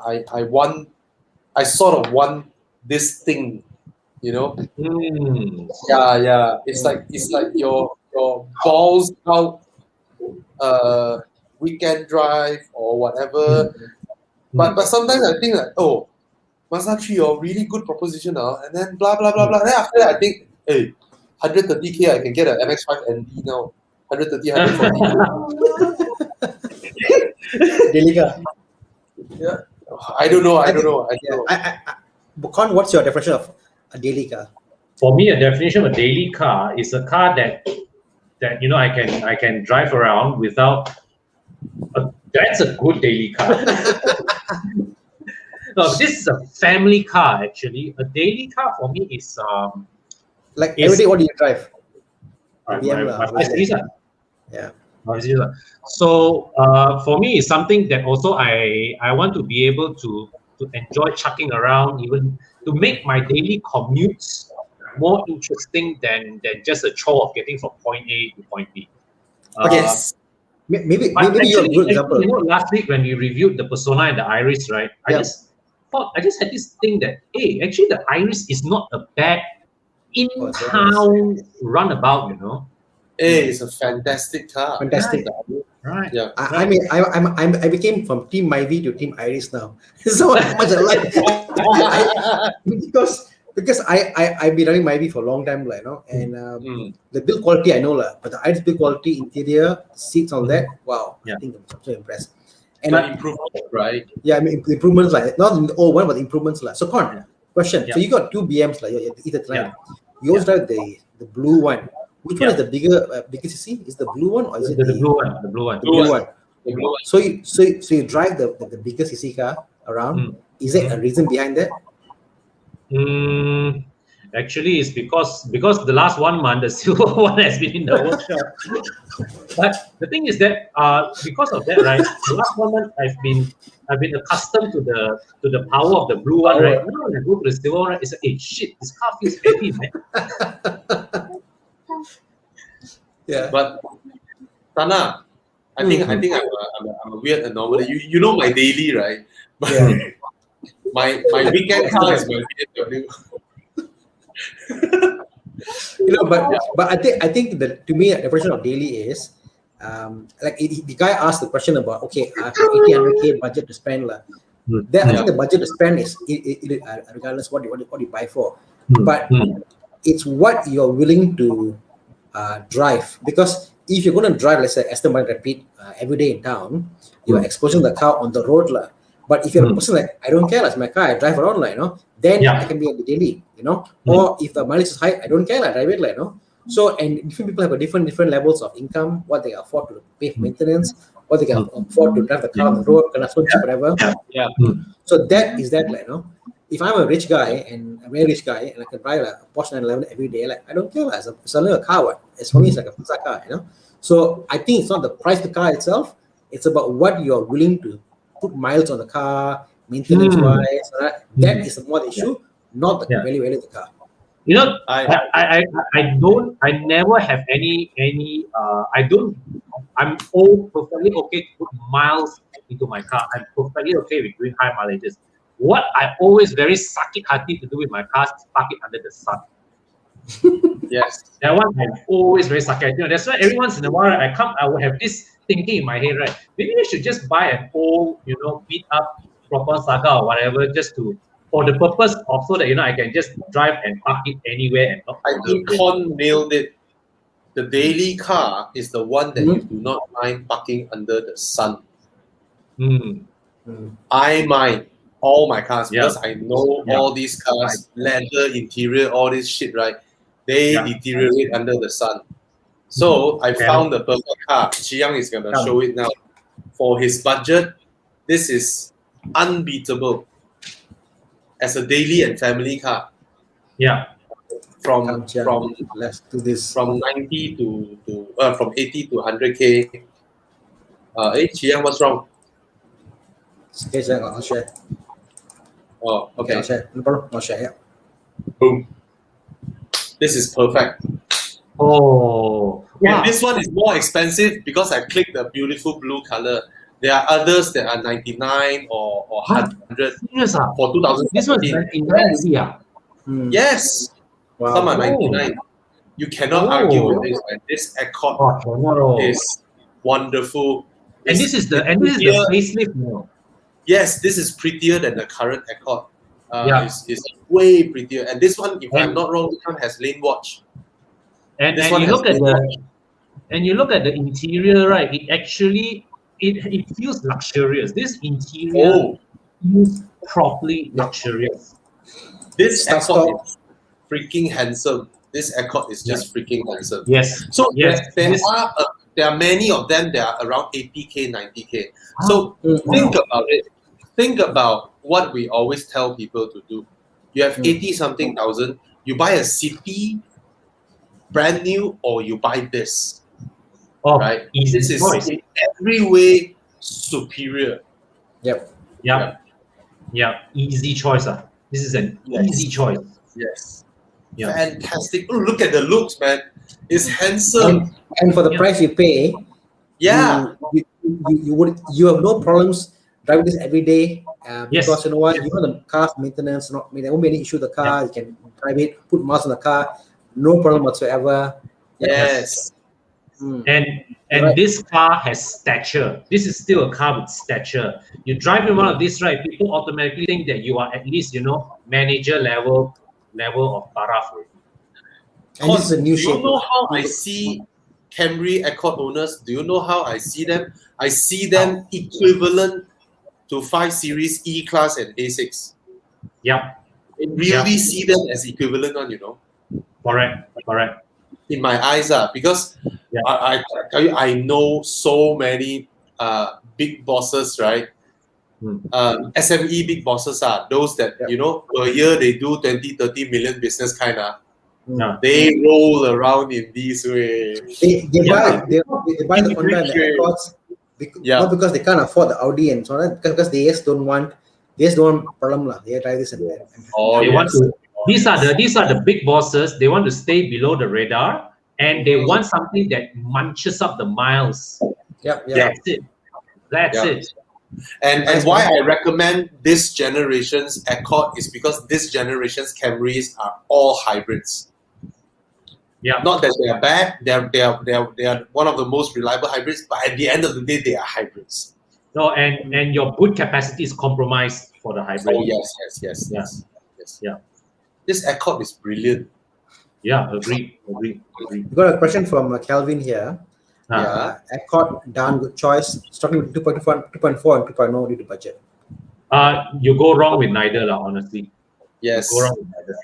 sort of want this thing, you know. It's like your balls out weekend drive or whatever. But sometimes I think like, oh, Mazda 3, really good proposition now, and then blah blah blah blah. Then after that I think, hey, 130K I can get an MX-5 ND now. 130, 140. Daily car. Yeah. I don't know. Con, what's your definition of a daily car? For me, a definition of a daily car is a car that you know I can drive around without. That's a good daily car. No, this is a family car actually. A daily car for me is like every day. What do you drive? My Sedan. Yeah. So for me, it's something that also I want to be able to enjoy chucking around, even to make my daily commutes more interesting than just a chore of getting from point A to point B. Okay. Maybe you're a good example. You know, last week when we reviewed the Persona and the Iris, right? I just had this thing that, hey, actually the Iris is not a bad in-town runabout, you know. Hey, it's a fantastic car. Fantastic. Right. Yeah. I mean, I became from Team Myvi to Team Iris now. So much alike. because I've been running Myvi for a long time, you know, and the build quality I know, but the Iris build quality, interior, seats, all that, wow. I think I'm so impressed. And improvement, right? Yeah, I mean improvements like not in the old one, but improvements like. So Con, question. Yeah. So you got 2 BMs like either time. You also drive the blue one. Which one is the bigger CC? Is the blue one or is it the blue one? The blue one. The blue one. The blue one. So you drive the bigger CC car around. Is there a reason behind that? Actually, it's because the last 1 month the silver one has been in the workshop. But the thing is that because of that, right? The last 1 month I've been accustomed to the power of the blue one, right? Now when I go to the silver one, it's like, hey, shit, this car feels heavy, man. Yeah. But Tana, I think I'm a weird anomaly. You know my daily, right? My weekend car is my BMW. But I think that to me the definition of daily is the guy asked the question about okay, I have 100K budget to spend lah. Then I think the budget to spend is regardless what you buy for, but it's what you're willing to drive. Because if you're going to drive, let's say Aston Martin Rapid every day in town, you're exposing the car on the road lah. But if you're a person like I don't care, it's my car, I drive around like then I can be a daily, or if the mileage is high, I don't care, I drive it like So and different people have a different levels of income, what they afford to pay for maintenance, what they can afford to drive the car on the road, whatever. So that is that like if I'm a rich guy and a very rich guy and I can drive a Porsche 911 every day, like I don't care, it's only a car. It's for me, it's like a Mazda car, So I think it's not the price of the car itself; it's about what you're willing to put miles on the car, maintenance wise. That is the more the issue, not the value of the car. I never have I'm perfectly okay to put miles into my car. I'm perfectly okay with doing high mileages. What I always very sucky-hearty to do with my cars is park it under the sun. Yes. That one I'm always very sucky. That's why every once in a while I will have this thinking in my head, right? Maybe I should just buy an old, beat up proper Saga or whatever, just for the purpose of so that I can just drive and park it anywhere and not. I think Con nailed it. The daily car is the one that you do not mind parking under the sun. I mind all my cars because I know all these cars, leather interior, all this shit, right? They deteriorate under the sun. So I found the perfect car. Chiang is gonna show it now. For his budget, this is unbeatable as a daily and family car. From let's do this. From 90 from 80 to 100K. Chiang, what's wrong? Okay, I'll share. Oh, okay. I'll share. No problem. I'll share. Boom. This is perfect. Oh, wow. This one is more expensive because I clicked the beautiful blue color. There are others that are 99 or 100 for 2000. This one is 99. Yes. Wow. Some are 99. You cannot argue with this. Man. This Accord is wonderful. And this is the facelift now. Yes, this is prettier than the current Accord. It's way prettier. And this one, if I'm not wrong, this one has lane watch. And you look at the interior, right? It actually it feels luxurious. This interior feels properly luxurious. This Accord is freaking handsome. This Accord is just freaking handsome. Yes. So there are many of them that are around 80K, 90K. So think about it. Think about what we always tell people to do. You have 80-something thousand. You buy a city, brand new, or you buy this. Right? This is in every way superior. Yep. Easy choice. This is an easy choice. Yes. Fantastic. Oh, look at the looks, man. It's handsome. And for the price you pay, you have no problems driving this every day. Because you know what, the car's maintenance, there won't be any issue with the car. You can drive it, put miles on the car, no problem whatsoever. Yes. And this car has stature. This is still a car with stature. You drive in one of these, right? People automatically think that you are at least, manager level of paraf. And this is a new shape. Do you know how I see Camry Accord owners? Do you know how I see them? I see them equivalent to 5 Series E-Class and A6. Yeah. I really see them as equivalent one, Correct. In my eyes, because I tell you, I know so many big bosses, right? SME big bosses are those that, per year they do 20-30 million business kind of. They roll around in this way. They buy the Honda and the Accords not because they can't afford the Audi and so on, because they just don't want problem. They drive this and that. These are the big bosses. They want to stay below the radar, and they want something that munches up the miles. That's it. And why I recommend this generation's Accord is because this generation's Camrys are all hybrids. Yeah. Not that they are bad. They are one of the most reliable hybrids. But at the end of the day, they are hybrids. No, and your boot capacity is compromised for the hybrid. Oh yes. Yeah. This Accord is brilliant. Yeah, agree. We got a question from Calvin here. Accord, done, good choice. Starting with 2.4 and 2.0 due to budget. You go wrong with neither, honestly. Yes. You go wrong with neither.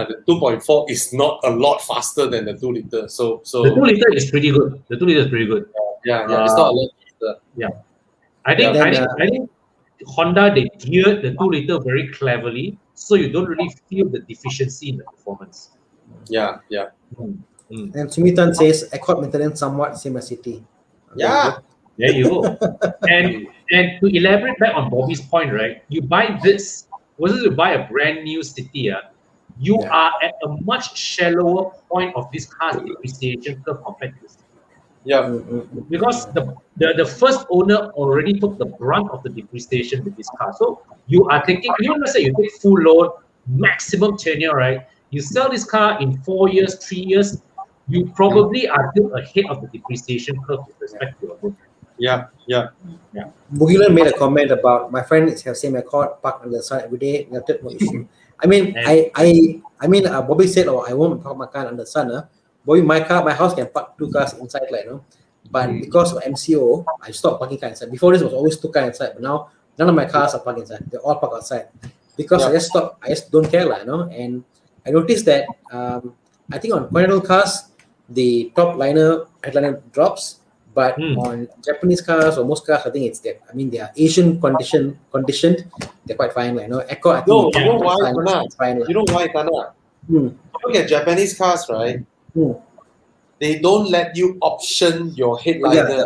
The 2.4 is not a lot faster than the 2 liter. So the 2 liter is pretty good. The 2 liter is pretty good. Yeah, it's not a lot faster. Yeah. I think Honda, they geared the 2 liter very cleverly, so you don't really feel the deficiency in the performance. Yeah. And Sumitan says Accord maintenance somewhat same as CT. Yeah. There you go. and to elaborate back on Bobby's point, right? You buy this, versus you buy a brand new City, you are at a much shallower point of this car's depreciation curve compared to this. Yeah. Because the first owner already took the brunt of the depreciation with this car. So you are taking, let's say you take full load, maximum tenure, right? You sell this car in 4 years, 3 years, you probably are still ahead of the depreciation curve with respect to your book. Yeah. Bugilan made a comment about my friend have same Accord parked on the side every day. No issue. I mean, Bobby said, I won't park my car on the sun. Bobby, my house can park 2 cars inside, but because of MCO, I stopped parking cars inside. Before this was always 2 cars inside, but now none of my cars are parked inside. They all park outside because I just don't care, And I noticed that I think on Continental cars, the top headliner drops. But on Japanese cars or most cars, I think it's that. I mean, they are Asian conditioned. They're quite fine, Accord, I think you know why, Tana? It's fine, You know why, Tana? Look at Japanese cars, right? They don't let you option your headliner.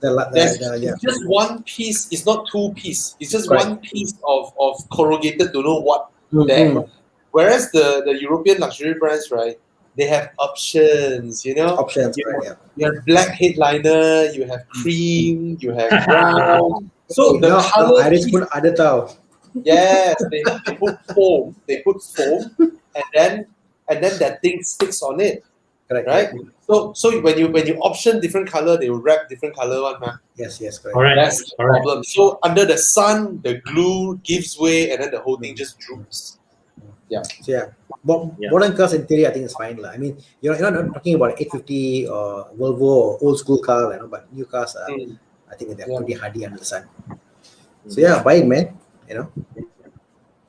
It's just one piece. It's not 2 pieces. It's just one piece of corrugated. Don't know what there. Whereas the European luxury brands, right? They have options, Options, You have black headliner, you have cream, you have brown. So the color. I just put other towel. Yes, they put foam. They put foam, and then that thing sticks on it. Correct. Right. So when you option different color, they will wrap different color one, man. Yes, correct. All right. That's the problem. So under the sun, the glue gives way, and then the whole thing just droops. Yeah. So modern cars in theory, I think it's fine. I mean, you're not talking about 850 or Volvo or old school car, but new cars are, I think they're pretty hardy under the sun. So buy it, man.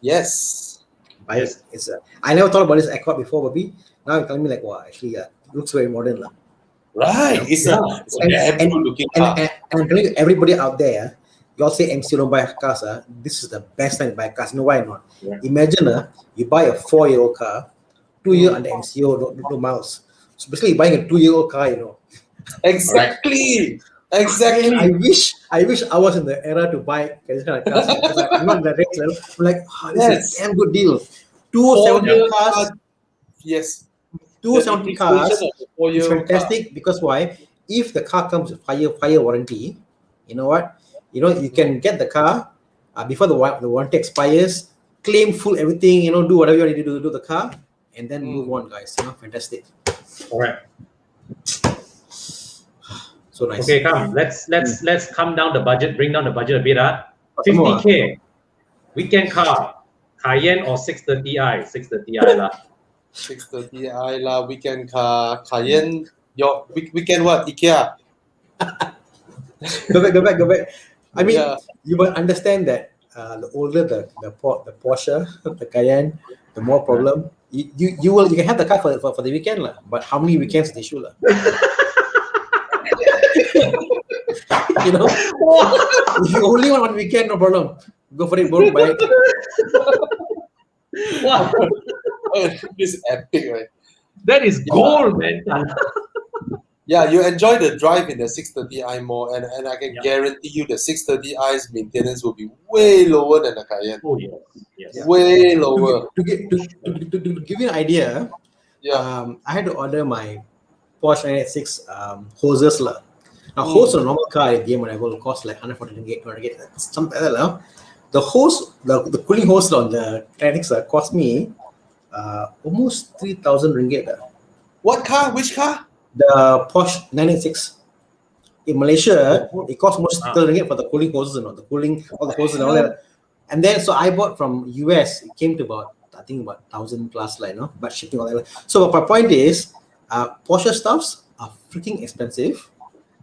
Yes. Buy it. It's I never thought about this Accord before, Bobby. Now you're telling me actually, it looks very modern, Right. It's a damn good looking car. And I'm telling you, everybody out there, you all say MC don't buy cars. This is the best time to buy cars. You know why not? Yeah. Imagine you buy a 4-year-old car, 2 year under MCO, no miles. So basically, you're buying a 2-year-old car. Exactly. Exactly. I wish I was in the era to buy this kind of cars. Because I'm not in the race level. I'm like, this is a damn good deal. 270 cars. Yes. 270 cars is fantastic because why? If the car comes with fire warranty, you know what? You can get the car before the warranty expires, claim full everything, do whatever you need to do to the car, and then move on, guys. Fantastic. All right. So nice. Okay, come. Let's come down the budget. Bring down the budget a bit. 50K. Weekend car. Cayenne or 630i? 630i lah. 630i lah. Weekend car. Cayenne. Your weekend what? IKEA. Go back. I mean, you must understand that the older the Porsche, the Cayenne, the more problem. You can have the car for the weekend lah. But how many weekends they show lah? If you only want one weekend, no problem. Go for it, bro. Buy it. Wow. This is epic, right? That is gold, man. Yeah, you enjoy the drive in the 630i more, and I can guarantee you the 630i's maintenance will be way lower than the Cayenne. Oh yes. Way lower. To give you an idea, I had to order my Porsche 986 hoses lah. Now hose on a normal car at game whatever will cost like 140 ringgit, something like that. The hose, the cooling hose on the 986 cost me almost 3,000 ringgit. What car? Which car? The Porsche 986. In Malaysia, it costs almost 6 ringgit for the cooling hoses and all the cooling, all the hoses and all that. And then, so I bought from US. It came to about, I think about 1,000 plus, like, but shipping all that. So my point is, Porsche stuffs are freaking expensive.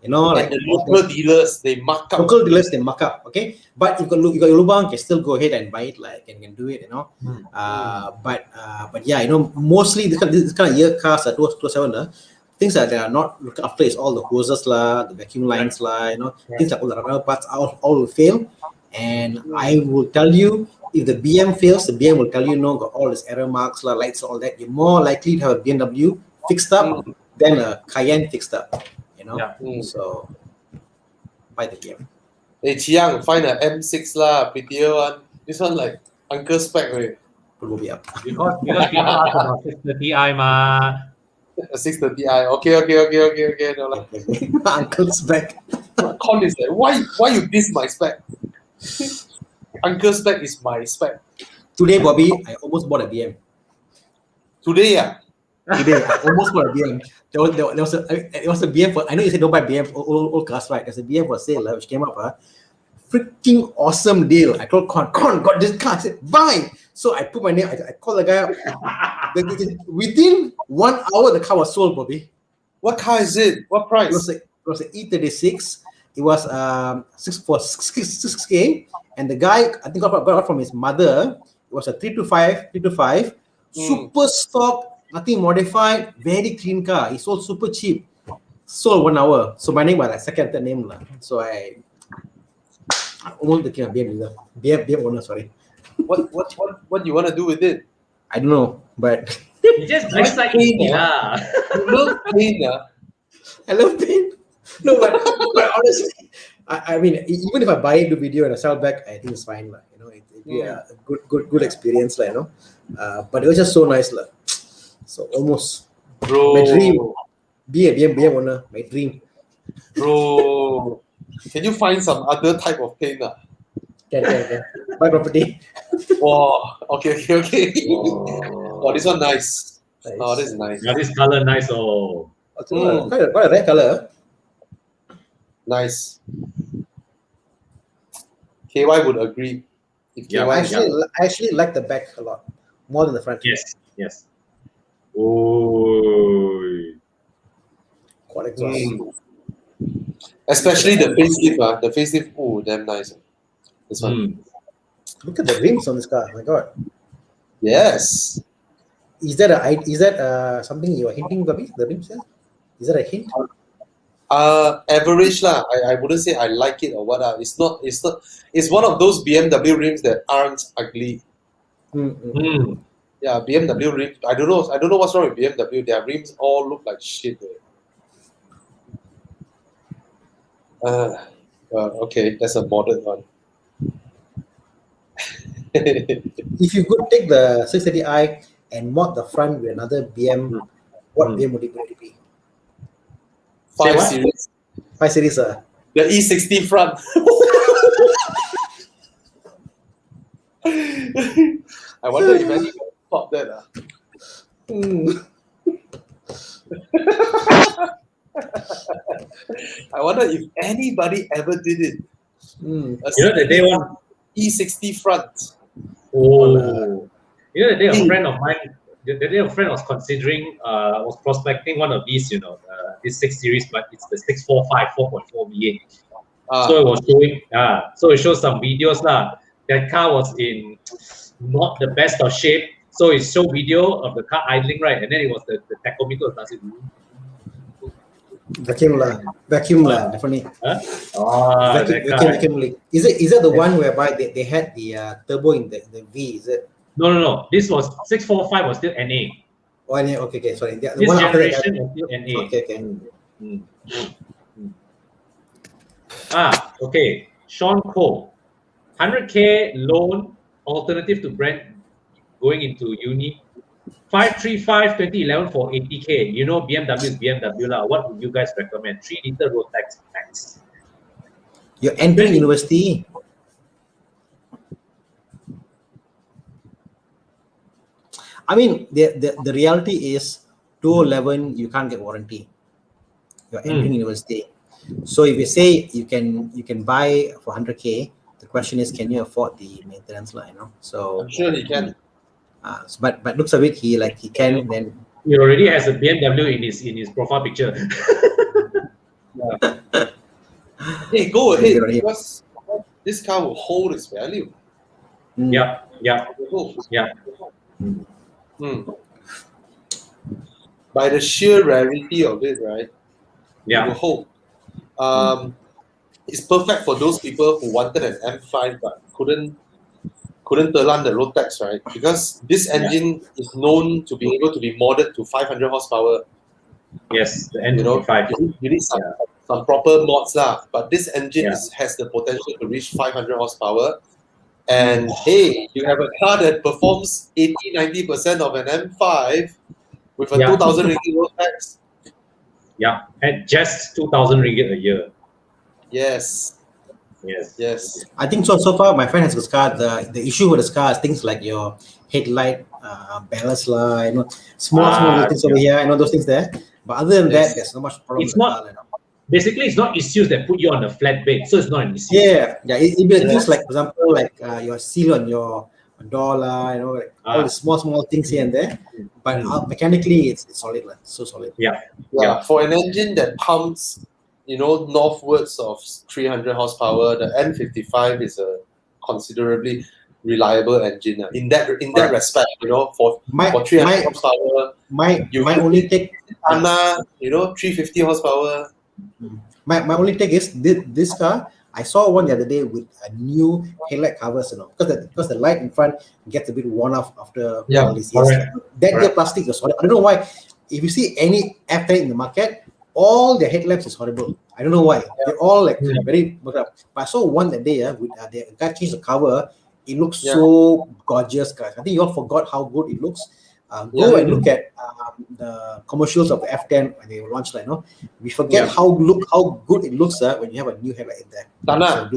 Like the local dealers, they mark up. Local dealers, they mark up, okay? But you got your lubang, you can still go ahead and buy it, like, and can do it, But yeah, mostly this kind of year cars are 207, things that they are not looked after is all the hoses lah, the vacuum lines lah, things like all the rubber parts all will fail. And I will tell you, if the BM fails, the BM will tell you, got all these error marks lah, lights, all that. You're more likely to have a BMW fixed up than a Cayenne fixed up. So buy the BM. Hey Chiang, find a M6 lah, prettier one. This one like Uncle Spec, right? Will be up. Because people ask about 630i ma. A 630i. Okay. No, like, Uncle Spec. Con is like, why you diss my spec? Uncle Spec is my spec. Today, Bobby, I almost bought a BM. Today, yeah. Today, I almost bought a BM. There was a BM for, I know you said don't buy BM old cars, right? There's a BM for sale, which came up. Freaking awesome deal. I told Con, got this car. I said, buy. So I put my name, I called the guy up. Within 1 hour, the car was sold, Bobby. What car is it? What price? It was an E36. It was 6K. And the guy, I think, got it from his mother. It was a 325, super stock, nothing modified, very clean car. He sold super cheap. Sold 1 hour. So my name was like second, third name. So I almost became a BM owner, sorry. What do you want to do with it? I don't know, but You just dress like me lah. You love paint, I love paint. No, but honestly, I mean, even if I buy it, do video and I sell back, I think it's fine, it'd be a good experience, but it was just so nice, So almost, bro. My dream, be a BM owner, my dream. Bro, can you find some other type of paint? Can. Buy property. Oh, okay. Oh, this one nice. Oh, this is nice. Yeah, this color nice. Oh, Quite a rare color. Nice. KY would agree. If Yeah, KY I actually like the back a lot, more than the front. Yes. Oh. Quite exhaust. Especially the facelift. The facelift, oh, damn nice. This one. Look at the rims on this car. My God. Yes. Is that something you are hinting, Bobby? The rims? Yeah? Is that a hint? Average lah. I wouldn't say I like it or what. It's not. It's one of those BMW rims that aren't ugly. Yeah, BMW rims. I don't know what's wrong with BMW. Their rims all look like shit. Okay, that's a modern one. If you could take the 630i and mod the front with another BM, what BM would it be? 5 Series. 5 Series, The E60 front. I wonder if anyone thought that. I wonder if anybody ever did it. The day one E60 front. Oh, the day a friend of mine, the day a friend was considering, was prospecting one of these, this 6 Series, but it's the 645 4.4 V8. So it was showing, so it shows some videos lah. That car was in not the best of shape. So it showed video of the car idling, right? And then it was the tachometer was dancing. Vacuum lah, definitely. Huh? Vacuum leak. Is that the one whereby they had the turbo in the V? Is it? No. This was 645 was still NA. Oh, NA. Okay. Sorry. The This one after generation that, was still NA. Okay. Okay. Sean Cole, 100K loan alternative to Brent going into uni. 535 2011 for 80K. BMW is BMW lah. What would you guys recommend? 3-liter road tax max. You're entering university. I mean, the reality is, 211 you can't get warranty. You're entering university. So if you say you can buy for 100K, the question is, can you afford the maintenance line? So I'm sure he can. But looks of it, he can. Then he already has a BMW in his profile picture. Hey, go ahead, because this car will hold its value. Yeah. By the sheer rarity of it, right? Yeah. It will hold. It's perfect for those people who wanted an M5 but couldn't telan the road tax, right? Because this engine is known to be able to be modded to 500 horsepower. Yes, the N55. You need some proper mods lah. But this engine has the potential to reach 500 horsepower. And hey, you have a car that performs 80-90% of an M5 with a 2,000 ringgit road tax. Yeah, at just 2,000 ringgit a year. Yes. I think so far my friend has this car. The issue with this car is things like your headlight, ballast light, small things over here. I know those things there. But other than that, there's not much problem. It's not. Basically, it's not issues that put you on a flat bed, so it's not an issue. Yeah. It be things like, for example, like your seal on your door, all the small things here and there. But mechanically, it's solid, so solid. Yeah. For an engine that pumps, northwards of 300 horsepower, the N55 is a considerably reliable engine. In that respect, for 300 horsepower, my only take, 350 horsepower. My only take is this car. I saw one the other day with a new headlight covers, because the light in front gets a bit worn off after all these years. That plastic is solid. I don't know why. If you see any F10 in the market, all their headlamps is horrible. I don't know why. They're all very. But I saw one that day. The guy changed the cover. It looks so gorgeous, guys. I think you all forgot how good it looks. Go and look at the commercials of the F10 when they launched. We forget how good it looks when you have a new headlight in there. Tana,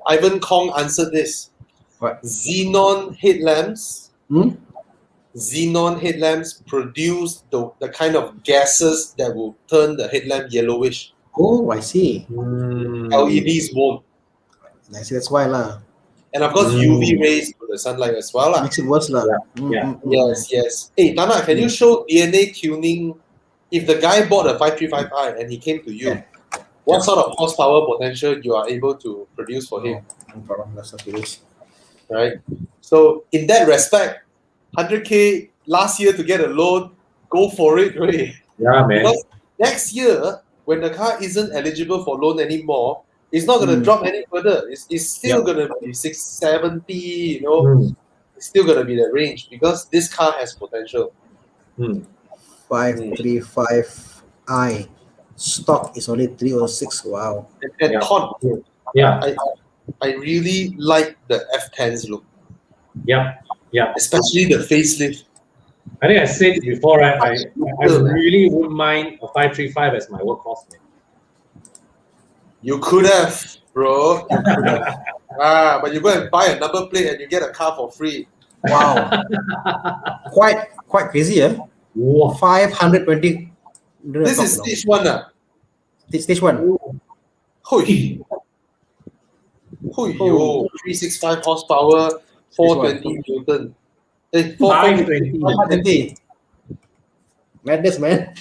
Ivan Kong answered this. What? Xenon headlamps. Xenon headlamps produce the kind of gases that will turn the headlamp yellowish. Oh, I see. LEDs won't. I see. That's why lah. And of course, UV rays to the sunlight as well lah. Makes it worse lah. Yes. Hey, Tana, can you show DNA tuning? If the guy bought a 535i and he came to you, what sort of horsepower potential you are able to produce for him? No problem. That's what it is. Right. So in that respect, 100K last year to get a loan, go for it, really. Yeah, man. Because next year, when the car isn't eligible for loan anymore, it's not going to drop any further. It's still going to be 670, It's still going to be the range because this car has potential. 535i. Stock is only 306. Wow. And Todd, I really like the F10's look. Yeah. Especially the facelift. I think I said it before, right? I really wouldn't mind a 535 as my workhorse. You could have, bro. You could have. But you go and buy a number plate and you get a car for free. Wow. quite crazy, eh? Wow. 520. This is stage one. Stage one. Hoi. 365 horsepower, 420 Newton. 420. Madness, man.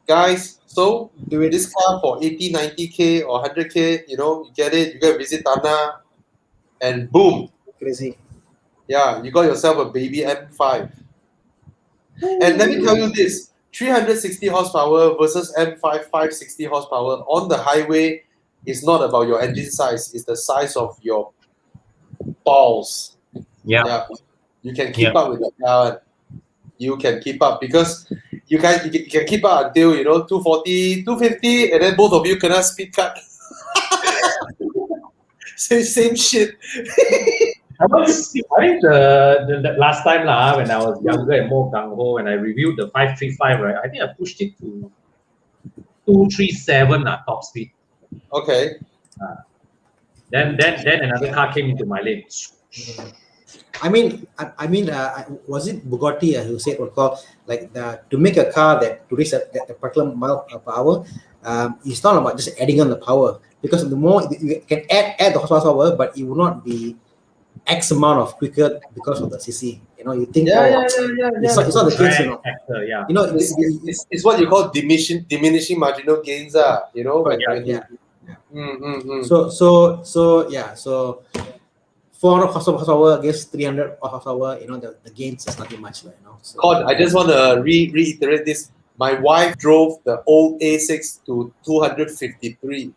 Guys, so this car for 80, 90K or 100K, you get it, you go visit Tana, and boom. Crazy. Yeah, you got yourself a baby M5. And let me tell you this, 360 horsepower versus M5 560 horsepower on the highway is not about your engine size, it's the size of your balls. Yeah. You can keep up with the car. You can keep up because you can keep up until 240, 250, and then both of you cannot speed cut. same shit. I think the last time when I was younger and more gung-ho, when I reviewed the 535, right, I think I pushed it to 237 top speed. Okay. Then another car came into my lane. Was it Bugatti who said what called like to make a car that to reach that particular mile per hour, it's not about just adding on the power, because the more you can add the horsepower, but it will not be X amount of quicker because of the CC. You think it's not the case. Factor, yeah. It's what you call diminishing marginal gains. So 400 horsepower against 300 horsepower, the gains is nothing much, So, I just want to reiterate this. My wife drove the old A6 to 253.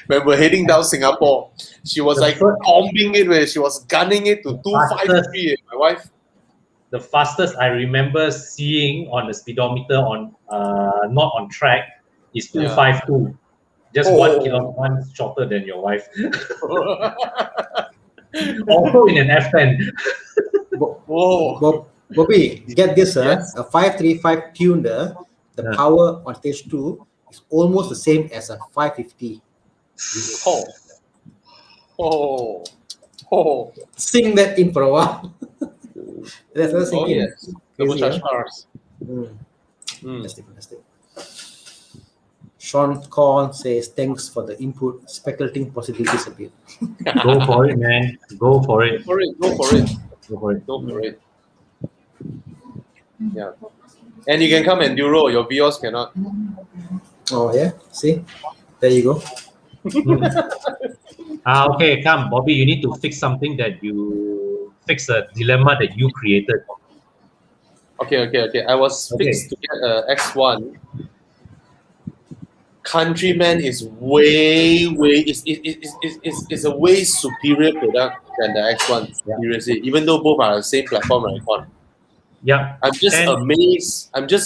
When we're heading down Singapore, she was bombing it where she was gunning it to 253. My wife. The fastest I remember seeing on the speedometer not on track is 252. Just 1 kilometer shorter than your wife. Also in an F10. Bobby, get this, a 535 tuner, the power on stage 2 is almost the same as a 550. Sing that in for a while. That's not singing. Yes. Turbocharged cars. Fantastic. Sean Korn says, thanks for the input. Speculating possibilities a bit. Go for it, man. Go for it. Go for it. Yeah. And you can come enduro. Your Vios cannot. Oh, yeah? See? There you go. Okay, come. Bobby, you need to fix something that you... Fix a dilemma that you created. Okay. I was fixed to get a X1. Countryman is is a way superior product than the X1. Seriously, even though both are the same platform icon. Yeah. I'm just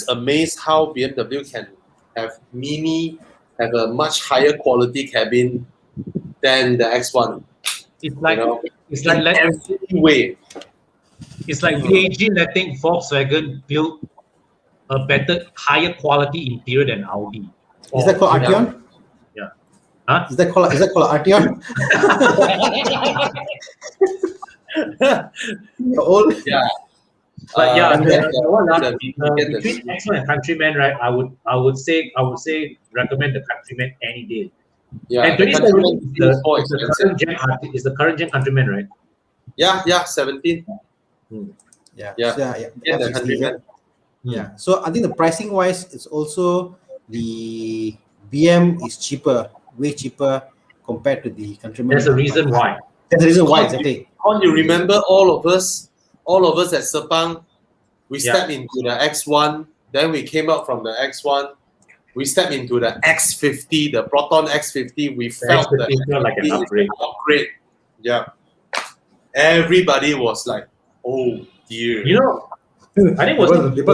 amazed how BMW can have a much higher quality cabin than the X1. It's like every way. It's like VAG letting Volkswagen build a better, higher quality interior than Audi. Is that called Arteon? Yeah. Huh? Is that called Arteon? Yeah. But between X1 and Countryman, right? I would say recommend the Countryman any day. Yeah. And 27 is the current gen Countryman, right? Yeah, 17. Yeah. The Countryman. Yeah. So I think the pricing wise, it's also the BM is cheaper, way cheaper compared to the Countryman. There's a reason why. There's a reason why, exactly. Can't you remember all of us at Sepang, we stepped into the X1, then we came out from the X1, we stepped into the X50, the Proton X50, we felt like an upgrade. Yeah. Everybody was like, oh dear. I think it was you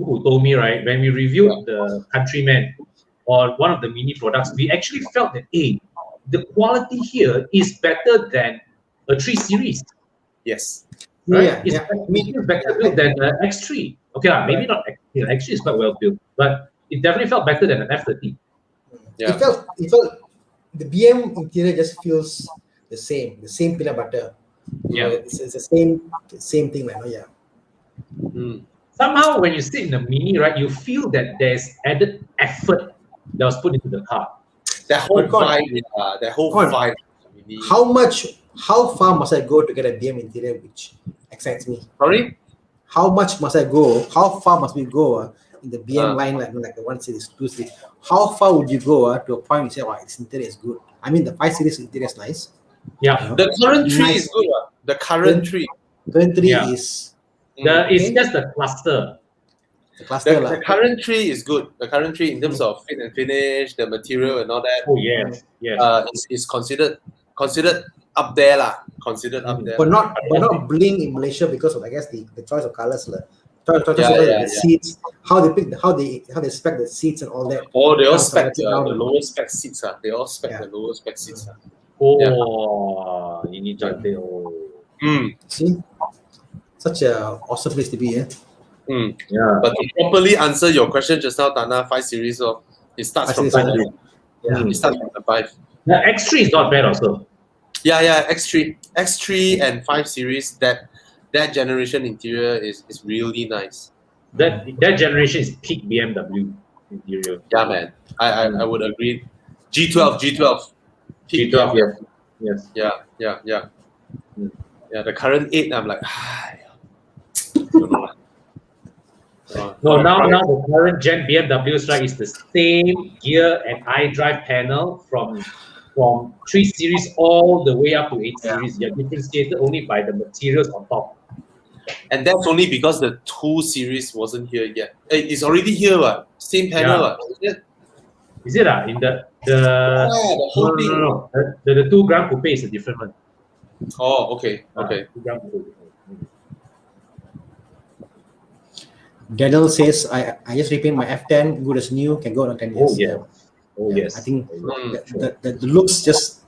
who told me, right, when we reviewed the Countryman or one of the mini products, we actually felt that, the quality here is better than a 3 Series. Yes. Right? It's better built than the X3. Okay, maybe not X3. X3 is quite well built, but it definitely felt better than an F30. Yeah. It felt the BM interior just feels the same peanut butter. Yeah, it's the same thing, man. Yeah. Somehow, when you sit in a Mini, right, you feel that there's added effort that was put into the car. That whole vibe. How far must I go to get a BM interior which excites me? Sorry? How much must I go? How far must we go in the BM line, like the 1 Series, 2 Series? How far would you go to a point where you say, this interior is good? I mean, the 5 Series interior is nice. Yeah. The current tree is good. The current tree. Current tree is... It's just the cluster. The current tree is good. The current tree in terms of fit and finish, the material and all that. Oh yes. Is considered up there lah. Considered up there. But not bling in Malaysia because of, I guess, the choice of colors lah. The seats, how they spec the seats and all that. Oh, they all spec the lower spec seats. They all spec the lower spec seats. Ini cantik. See, such a awesome place to be. Yeah. But to properly answer your question just now, Tana, 5 Series, it starts from 5. It starts from the 5. The X3 is not bad also. Yeah, X3 and 5 Series, that generation interior is really nice. That generation is peak BMW interior. Yeah, man. I would agree. G12. Peak G12, BMW. yes. Yeah. Mm. Yeah, the current 8, I'm like, don't know. No, now the current gen BMWs, right, is the same gear and iDrive panel from 3 Series all the way up to 8 Series. They're differentiated only by the materials on top. And that's only because the 2 Series wasn't here yet. It's already here, what? Same panel, Yeah. is it? Is it in the whole thing. No. The 2 Grand Coupe is a different one. Oh, okay. 2 Grand Coupe. Daniel says, I just repaint my F10, good as new, can go on 10 years. Oh, yes. I think the looks just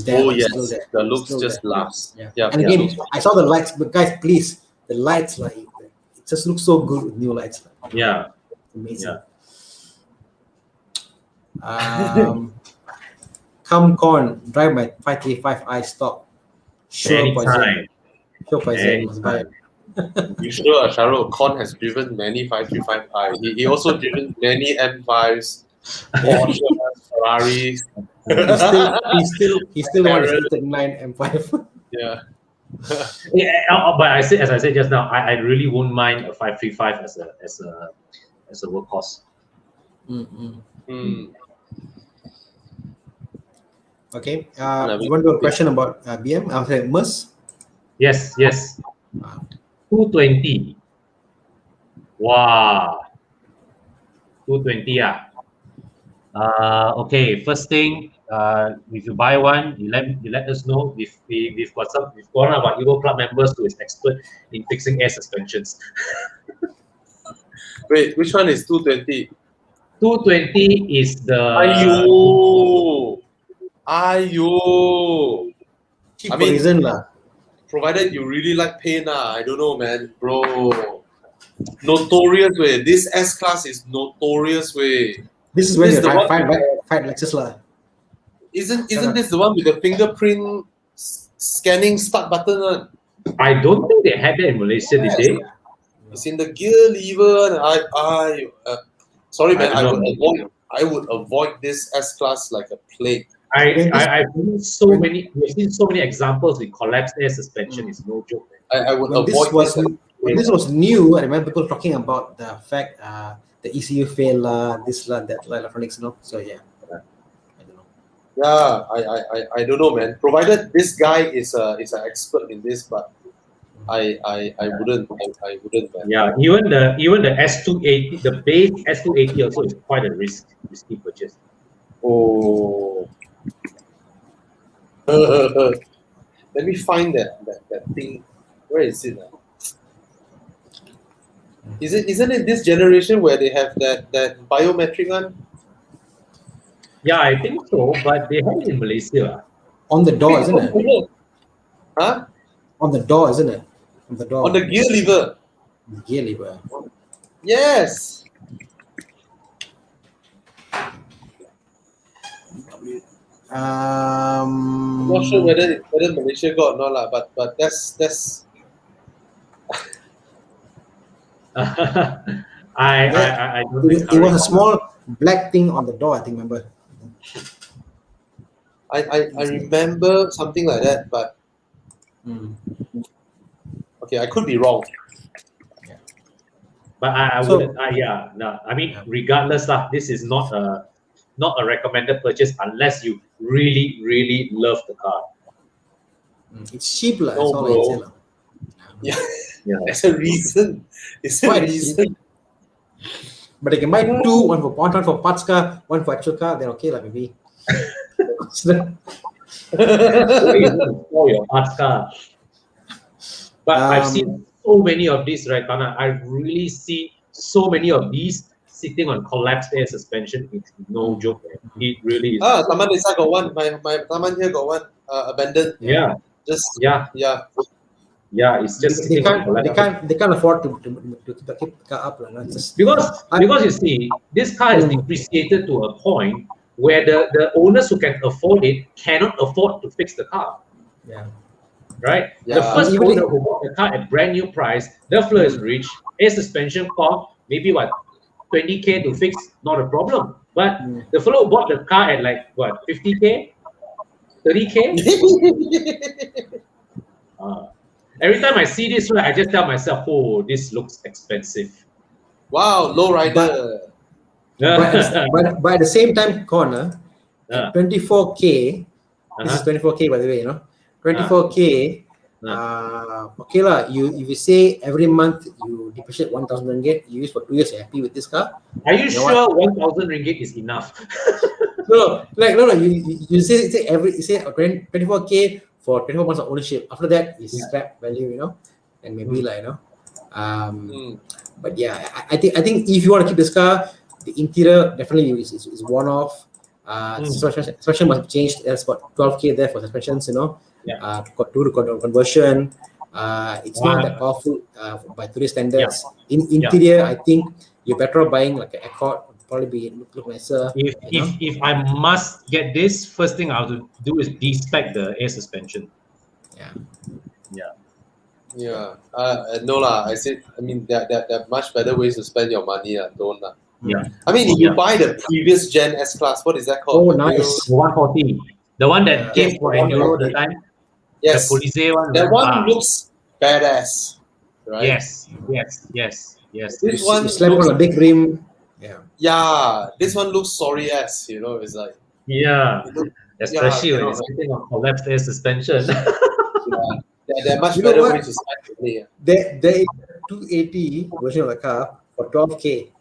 there. Oh, yes. Still there. The looks Still just there. last. Yeah. And again, I saw the lights, but guys, please, the lights, like, it just looks so good with new lights. Yeah. Amazing. Come corn, drive my 535i stock. Sure, Anytime. Poison. Must buy it. You sure, Sharo? Con has driven many 535i. He also driven many M5s, Porsche, Ferraris. He still wants a 39 M5. Yeah. But as I said just now, I really won't mind a 535 as a workhorse. Okay. You want to do a question about BM? I'll say Merc. Yes. 220. Wow. 220. Okay. First thing, if you buy one, you let us know. We've got one of our Evo Club members who is expert in fixing air suspensions. Wait, which one is 220? 220 is the. Ayo. I mean, provided you really like pain, I don't know, man, bro. Notorious way. This S class is notorious way. This is when you fight Lexus lah. Isn't this the one with the fingerprint scanning start button? I don't think they had that in Malaysia, did they? It's in the gear lever. Sorry, man. I would avoid this S class like a plague. I've seen so many. We've seen so many examples with collapsed air suspension. It's no joke. I would avoid this. When this was new, I remember people talking about the fact the ECU fail this that electronics, So yeah, I don't know. Yeah, I don't know, man. Provided this guy is an expert in this, but I wouldn't. I wouldn't. Man. Yeah, even the S280, the base S280 also is quite a risky purchase. Oh. Let me find that thing. Where is it? Isn't it this generation where they have that biometric one? Yeah, I think so, but they have it in Malaysia. On the door, isn't it? Huh? On the door, isn't it? On the door. On the gear lever. Gear lever. Yes. I'm not sure whether Malaysia got or not, but that's. I don't think it was a small black thing on the door, I think. Remember? I remember something like that, but okay, I could be wrong. But I wouldn't. No. I mean, regardless, this is not a recommended purchase unless you really, really love the car. It's cheap, lah. No, bro. Yeah, that's a reason. It's a reason. But they can buy two, one for parts car, one for actual car. Then okay, lah, maybe. For your parts car. But I've seen so many of these, right, Tana? I really see so many of these sitting on collapsed air suspension. It's no joke, man. It really is. Taman Desa got one. My Taman here got one abandoned. Yeah. Yeah, it's just they can't afford to keep the car up, because you see, this car is depreciated to a point where the owners who can afford it cannot afford to fix the car. Yeah. Right? Yeah. The first Even owner who bought the car at brand new price, the floor is rich, air suspension cost, maybe what, 20K to fix, not a problem. But the fellow who bought the car at like what, 50K, 30K? Every time I see this, right, I just tell myself, oh, this looks expensive. Wow, low rider. But at the same time, corner, at 24K, this is 24K by the way, 24K. Okay lah. If you say every month you depreciate 1,000 ringgit, you use for 2 years, you're happy with this car. Are you sure 1,000 ringgit is enough? No. You say 24K for 24 months of ownership. After that is scrap value, and maybe But yeah, I think if you want to keep this car, the interior definitely is one off. Suspension must be changed. There's about 12K there for suspensions, got to do conversion. It's not that powerful by today's standards. In interior, I think you're better off buying like an Accord. Probably look nicer. If I must get this, first thing I'll do is de-spec the air suspension. Yeah. No lah. I mean, there are much better ways to spend your money. Don't lah. Yeah. I mean, if you buy the previous gen S class, what is that called? Oh, nice. The 140, the one that came for Enduro the time. Yes. The Police one. That one looks badass, right? Yes. This one you slap on a big rim. Yeah. This one looks sorry ass. It's like. Yeah. Especially when it's sitting on collapsed air suspension. There are much better ways to spend money. There is a 280 version of the car for 12K.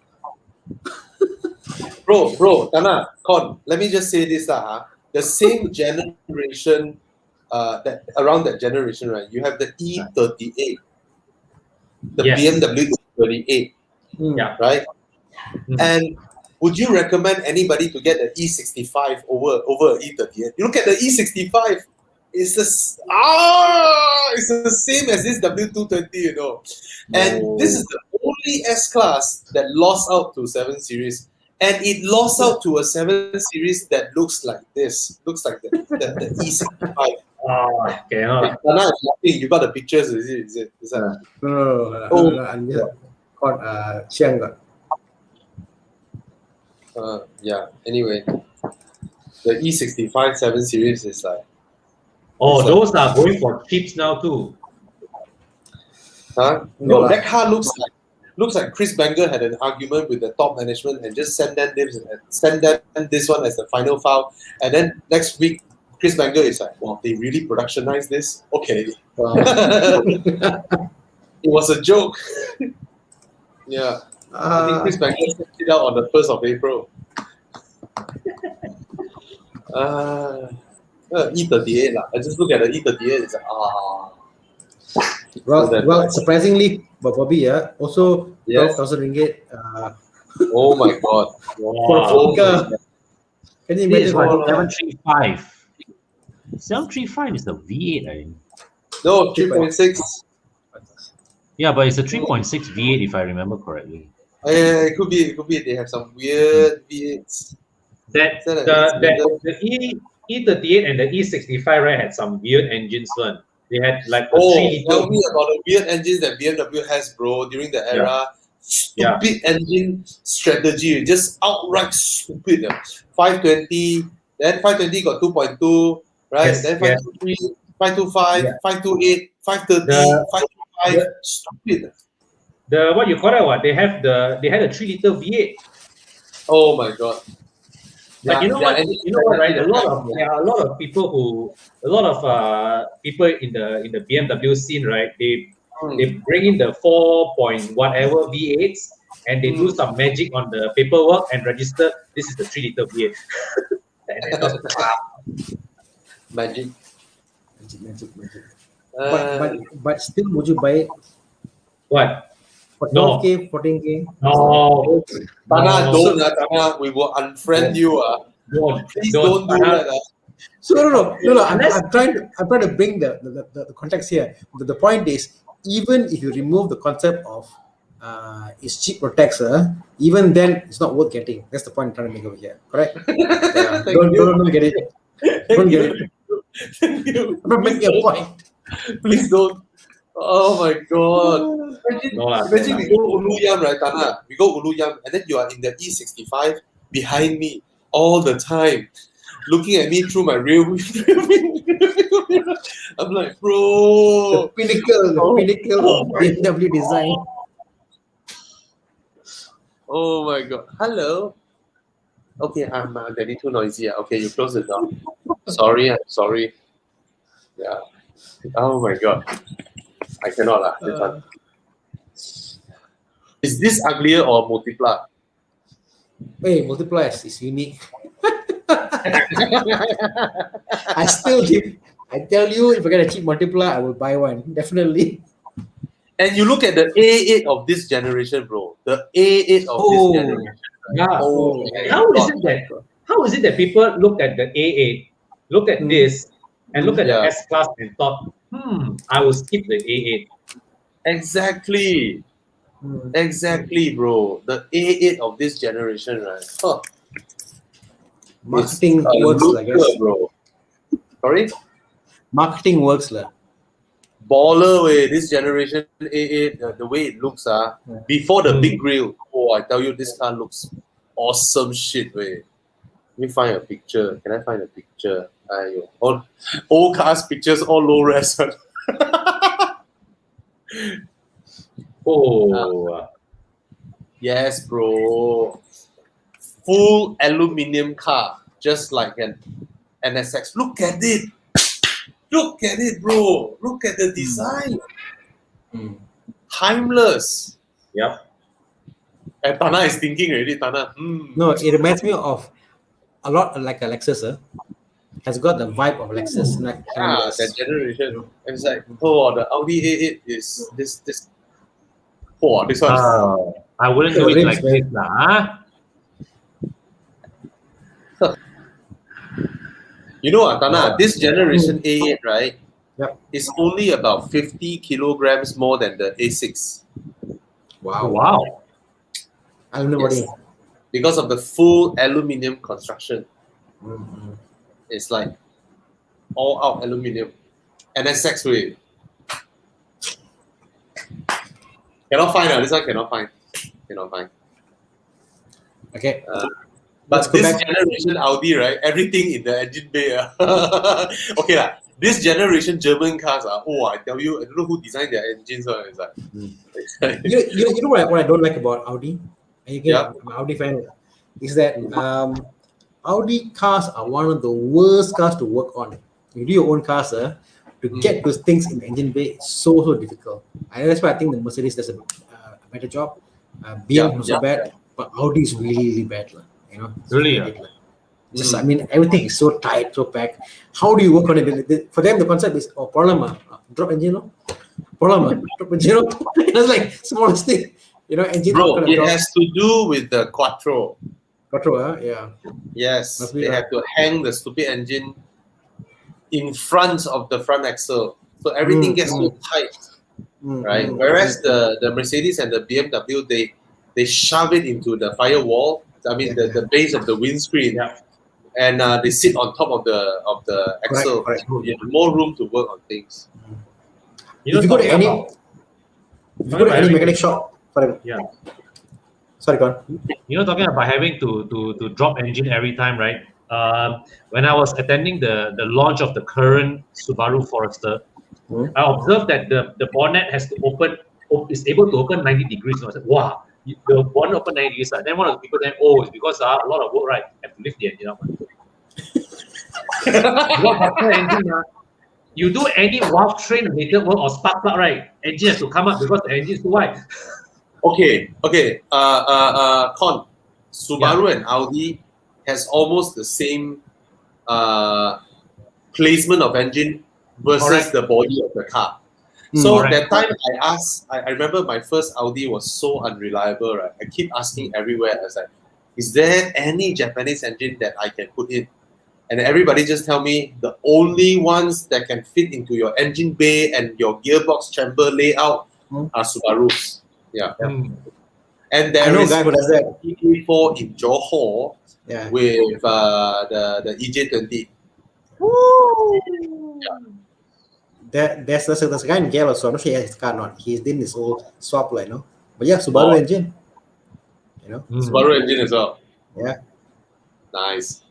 Bro, Tana, Con, let me just say this. The same generation, that around that generation, right? You have the E38, the BMW E38, right? And would you recommend anybody to get the E65 over E38? You look at the E65. It's the same as this W220, And this is the only S-Class that lost out to 7 Series. And it lost out to a 7 Series that looks like this. Looks like the E65. Okay. You got the pictures, is it? Is that? No. Chiang got. Yeah, anyway. The E65 7 Series is like. Those are going for chips now too. Huh? No, that car looks like Chris Banger had an argument with the top management and just send them this one as the final file. And then next week, Chris Banger is like, "Wow, they really productionized this? Okay." Wow. It was a joke. Yeah. I think Chris Banger sent it out on the 1st of April. E38 lah. I just look at the E38. It's like Well, surprisingly, Bobby, also 12,000 ringgit. Oh my god! For a full car. Can you imagine? 735. 735 is the V8, I think. No, 3.6. Yeah, but it's a 3.6 V8 if I remember correctly. It could be. They have some weird V8s. The E38 and the E65 right had some weird engines one. They had like a 3 tell me about the weird engines that BMW has, bro, during the era. Stupid engine strategy, just outright stupid. 520, then 520 got 2.2, right? Yes, then 523, 525, 528, 530, 525. Stupid. The what you call that? What they had a 3-liter V8. Oh my god. But you know what, right? There are a lot of people in the BMW scene, right? They bring in the 4 point whatever V8s and they do some magic on the paperwork and register this is the 3-liter V8. Magic. But still, would you buy it? What? For 12K, 14K? No. Tana, we will unfriend you. Please don't do that. So no. I'm trying to bring the context here. The point is, even if you remove the concept of is cheap protector, even then it's not worth getting. That's the point I'm trying to make over here. Correct? Yeah. Don't get it. Don't get it. Thank you. I'm not making a point. Please don't. Oh my god. Imagine we go Uluyam, right, Tana? We go Uluyam, and then you are in the E65 behind me all the time, looking at me through my rear mirror. I'm like, bro. The pinnacle of BMW design. Oh my god. Hello. Okay, I'm getting too noisy. Okay, you close the door. Sorry, I'm sorry. Yeah. Oh my god. I cannot this one. Is this uglier or Multipla? Hey, Multipla is unique. I tell you, if I get a cheap Multipla, I will buy one. Definitely. And you look at the A8 of this generation, bro. The A8 of this generation. Yeah. Oh, How is it that people look at the A8, look at this, and look at the S Class and thought, I will skip the A8. Exactly. Exactly, bro. The A8 of this generation, right? Huh. Marketing works, I guess. Bro. Sorry? Marketing works, lah. Baller way. This generation A8, the way it looks, before the big grill. Oh, I tell you, this car looks awesome shit way. Let me find a picture. Can I find a picture? All old cars pictures, all low res. Yes, bro. Full aluminium car, just like an NSX. Look at it. Look at it, bro. Look at the design. Timeless. Yep. And Tana is thinking already, Tana. No, it reminds me of a lot like a Lexus. Has got the vibe of Lexus. Like, that generation. And it's like, the Audi A8 is this. Oh, this one. I wouldn't do it like this, lah. You know, Tana, this generation A8, right? Yep. Is only about 50 kilograms more than the A6. Wow. Aluminum. Because of the full aluminium construction. It's like all out aluminium. NSX way. Cannot find, this one cannot find. Okay. But this generation Audi, right? Everything in the engine bay. Okay lah. This generation German cars I tell you, I don't know who designed their engines. It's like, you know what I don't like about Audi? And again, I'm an Audi fan. Is that Audi cars are one of the worst cars to work on. You do your own cars, to get those things in the engine bay is so difficult. And that's why I think the Mercedes does a better job. BMW not so bad, but Audi is really bad. You know, really. Just, I mean, everything is so tight, so packed. How do you work on it? For them, the concept is problem, drop engine, problem, drop engine. It's like smallest thing, engine. Bro, it has to do with the quattro. Quattro, yeah. Yes, they have to hang the stupid engine in front of the front axle, so everything gets so tight, right? Whereas the Mercedes and the BMW, they shove it into the firewall. I mean, the base of the windscreen, and they sit on top of the axle. Correct. So you have more room to work on things. If you go to any mechanic shop, sorry, go on. Talking about having to drop engine every time, right? When I was attending the launch of the current Subaru Forester, I observed that the bonnet has to is able to open 90 degrees. I was like, wow. The bonnet open 90 degrees. Then one of the people then, it's because a lot of work, right? Have to lift the engine up. You do any valve train related work or spark plug, right? Engine has to come up because the engine is too wide. Okay. Con, Subaru and Audi has almost the same placement of engine versus the body of the car. So that time I remember my first Audi was so unreliable, right? I keep asking everywhere. I was like, is there any Japanese engine that I can put in? And everybody just tell me the only ones that can fit into your engine bay and your gearbox chamber layout are Subarus. Yeah. Mm. And I there know a is guy who does that. E4 in Johor Yeah. with the EJ20. There's a guy in KL also. I'm not sure he has his car or not. He's doing this whole swap, like, But yeah, Subaru engine. Subaru engine as well. Yeah. Nice.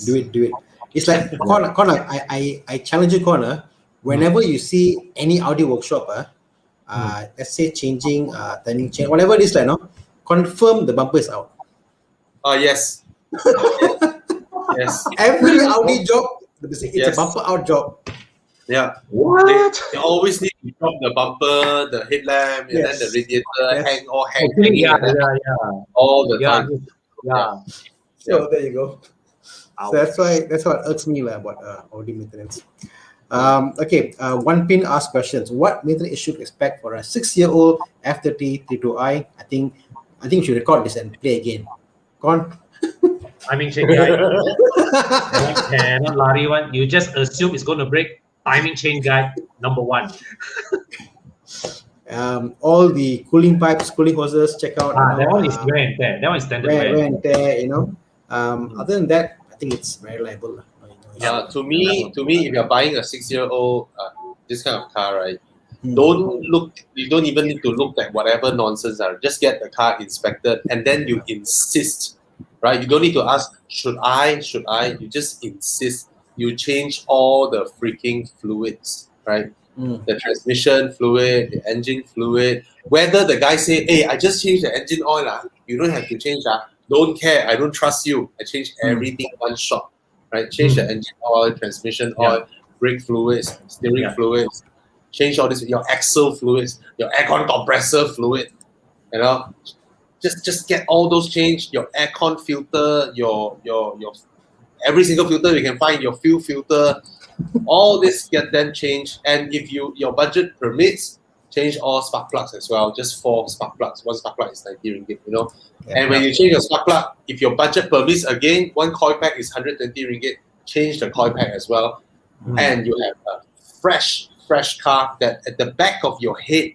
Do it. It's like Connor. I challenge you, Connor. Whenever you see any Audi workshop, let's say changing, turning chain, whatever it is, like, confirm the bumper is out. Yes. Yes. Every Audi job, it's Yes. a bumper out job. Yeah. What? They always need to drop the bumper, the headlamp, and then the radiator hanging Yeah, like that all the time. Yeah. So there you go. Ouch. So that's what irks me about Audi maintenance. Okay, one pin asked questions. What maintenance issue to expect for a 6-year-old F30 32i? I think we should record this and play again. Go on. Timing chain guide. Cannot lari one. You just assume it's going to break. Timing chain guide number 1. All the cooling pipes, cooling hoses, check out. That one is wear and tear. That one is standard wear and tear. Other than that, I think it's very reliable. To me, if you're buying a 6-year-old this kind of car, right? You don't even need to look at whatever nonsense are. Just get the car inspected and then you insist, right? You don't need to ask, should I? You just insist. You change all the freaking fluids, right? The transmission fluid, the engine fluid. Whether the guy say, hey, I just changed the engine oil, you don't have to change that. Don't care, I don't trust you. I changed everything one shot, right? Change the engine oil, transmission oil, brake fluids, steering fluids. Change all this, your axle fluids, your aircon compressor fluid, Just get all those changed. Your aircon filter, your every single filter you can find, your fuel filter, all this get then changed. And if your budget permits, change all spark plugs as well. Just 4 spark plugs. One spark plug is 90 ringgit, And when you change your spark plug, if your budget permits, again, one coil pack is 120 ringgit. Change the coil pack as well, and you have a fresh car that at the back of your head,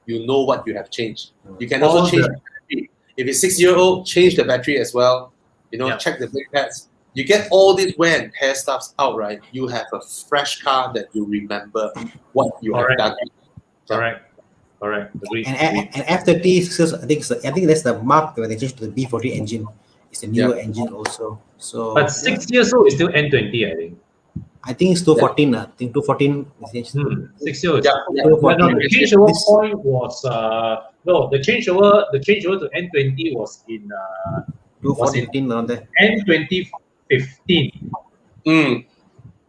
you know what you have changed. You can also change the battery. If it's 6-year-old, change the battery as well. Check the brake pads. You get all these wear and tear stuffs out, right? You have a fresh car that you remember what you have done. Correct. Agreed. And F30, I think that's the mark when they change to the B40 engine. It's a newer engine also. So, but 6 years old is still N20, I think. I think it's 214. I think 214 is changed. 6 years. Yeah. The changeover point was the changeover to N20 was in 214 around there. End 2015.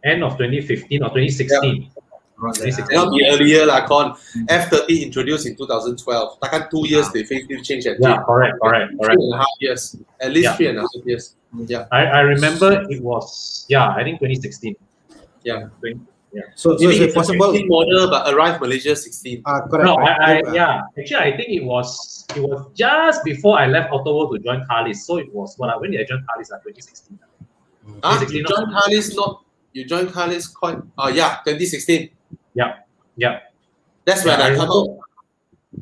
End of 2015 or 2016. Cannot be earlier, Con. F30 introduced in 2012. Like 2 years, they facelift change engine. Yeah, correct. 3.5 years. At least 3.5 years. Yeah. I remember it was, I think 2016. Yeah. So it's possible model, but arrived Malaysia 16. Correct. No, actually, I think it was just before I left Auto World to join Carlis. So it was when did I join Carlis? 2016. You joined Carlis you joined Carlis quite 2016. Yeah. That's when I come out.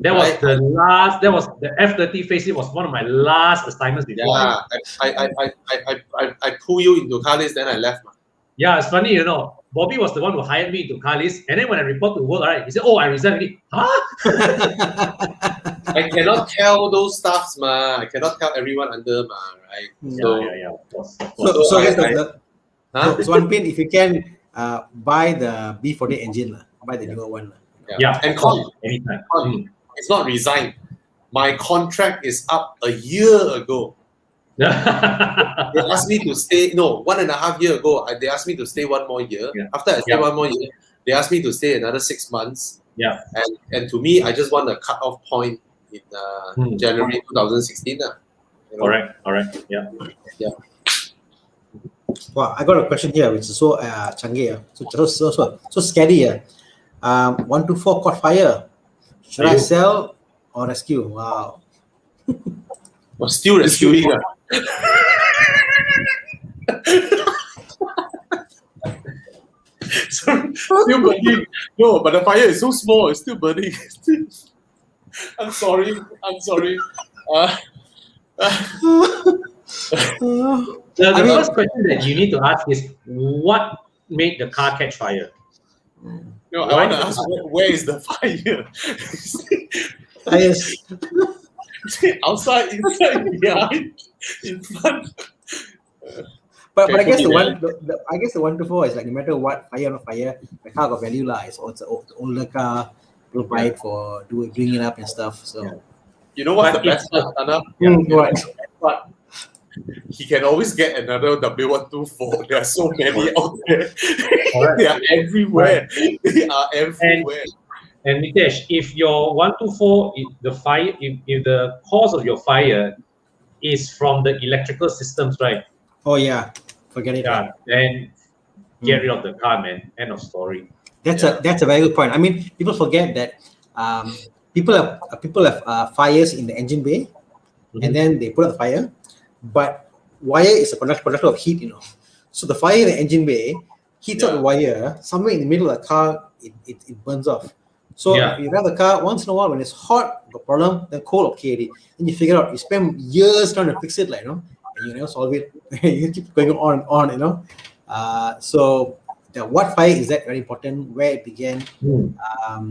That was the last. That was the F30 facelift was one of my last assignments before. Yeah, I pull you into Carlis, then I left. Yeah, it's funny, Bobby was the one who hired me into Carlis, and then when I report to work, right, he said, "Oh, I resigned already." Huh? I cannot tell those staffs, I cannot tell everyone under, right? Yeah, of course. So one pin, if you can buy the B40 engine, buy the newer one. Yeah, and anytime. It's not resigned. My contract is up a year ago. They asked me to stay. 1.5 years ago. They asked me to stay 1 more year. Yeah. After I stay 1 more year, they asked me to stay another 6 months. Yeah. And to me, I just want a cut-off point in January 2016. Alright. Yeah. Wow, I got a question here, which is so changi, so scary. 124 caught fire. Should I sell or rescue? Wow. Well, still rescuing. Still burning. No, but the fire is so small, it's still burning. I'm sorry. The first question that you need to ask is what made the car catch fire? No, I Why want to did ask where is the fire? Tires. Outside, inside, behind, in front. But I guess Okay, I guess the wonderful is like no matter what, fire or no fire, the car got value lah. It's an older car. People buy it for doing it up and stuff. So You know what's But the best part, Anna? what? But he can always get another W124. There are so many out there. They are everywhere. They are everywhere. And Nitesh, if your 124, the fire, if the cause of your fire is from the electrical systems, right? Oh yeah, forget it. Yeah, then get rid of the car, man. End of story. That's a very good point. I mean, people forget that people have fires in the engine bay, and then they put out the fire. But wire is a conductor of heat, you know. So the fire in the engine bay heats out the wire. Somewhere in the middle of the car, it burns off. So if you have the car, once in a while when it's hot, got problem, then cold, okay. Then you figure out, you spend years trying to fix it, like, you know, and you never solve it. You keep going on and on, you know. So what fire is that very important? Where it began? Are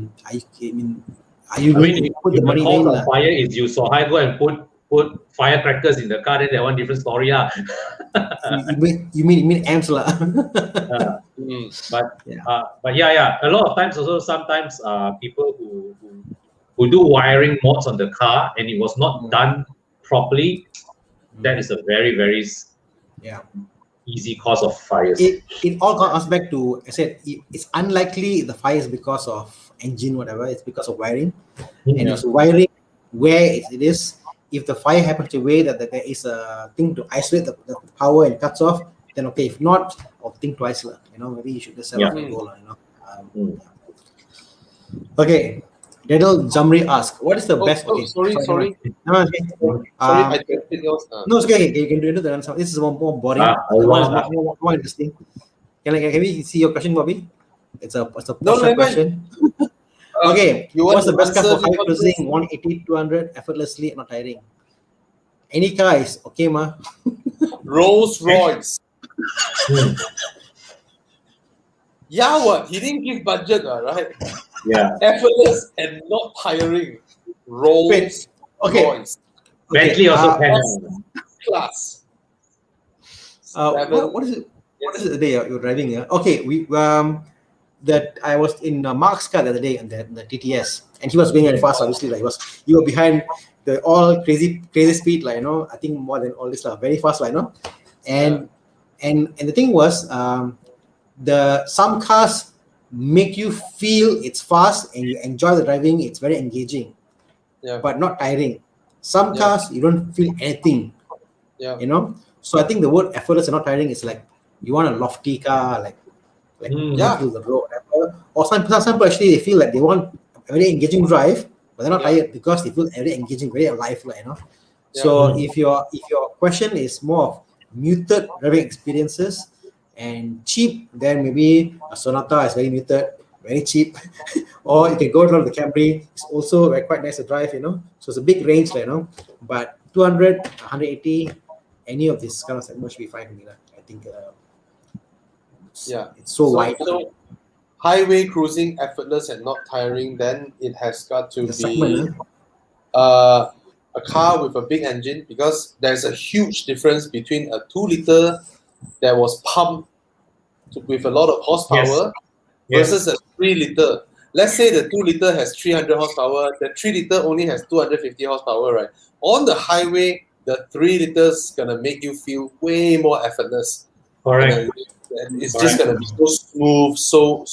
you going to put the money in? The fire is you so I go and put firecrackers in the car, then that one different story. You mean amps lah. But yeah. A lot of times also sometimes people who do wiring mods on the car and it was not done properly, that is a very, very easy cause of fires. It all comes back to, I said, it's unlikely the fire is because of engine, whatever. It's because of wiring. And it's wiring where it is. If the fire happens in a way that there is a thing to isolate the power and cuts off, then okay. If not, I'll think twice. You know, maybe you should just set off and go. You know. Okay. Daniel Zamri asks, what is the best? Okay, sorry. No, okay. I did yours. No, it's okay. You can do it. This is more boring. More interesting. Can we see your question, Bobby? It's a question. Okay, what's the best car for high cruising, 180, 200, effortlessly, not tiring? Any car is okay, ma. Rolls Royce. Yeah, what? He didn't give budget, right? Yeah. Effortless and not tiring. Rolls Royce. Bentley also can. Class. What is it? What is it the day you're driving? Yeah. Okay, that I was in Mark's car the other day on the TTS, and he was going very fast. Obviously, like you were behind the all crazy speed, like, you know. I think more than all this stuff, very fast, like, you know. And the thing was, some cars make you feel it's fast and you enjoy the driving. It's very engaging, but not tiring. Some cars you don't feel anything, you know. So I think the word effortless and not tiring is like you want a lofty car, like feel the road, or some people actually they feel like they want a very engaging drive, but they're not tired because they feel very engaging, very alive, like, you know. So if your question is more of muted driving experiences and cheap, then maybe a Sonata is very muted, very cheap. Or you can go down the Camry, it's also quite nice to drive, you know. So it's a big range, like, you know. But 200, 180, any of this kind of segment should be fine for me, I think. It's so wide. So highway cruising, effortless and not tiring, then it has got to be a car with a big engine, because there's a huge difference between a 2-liter that was pumped with a lot of horsepower versus a 3-liter. Let's say the 2-liter has 300 horsepower, the 3-liter only has 250 horsepower, right? On the highway, the 3-liter's gonna make you feel way more effortless. Correct. It's just gonna be so smooth, so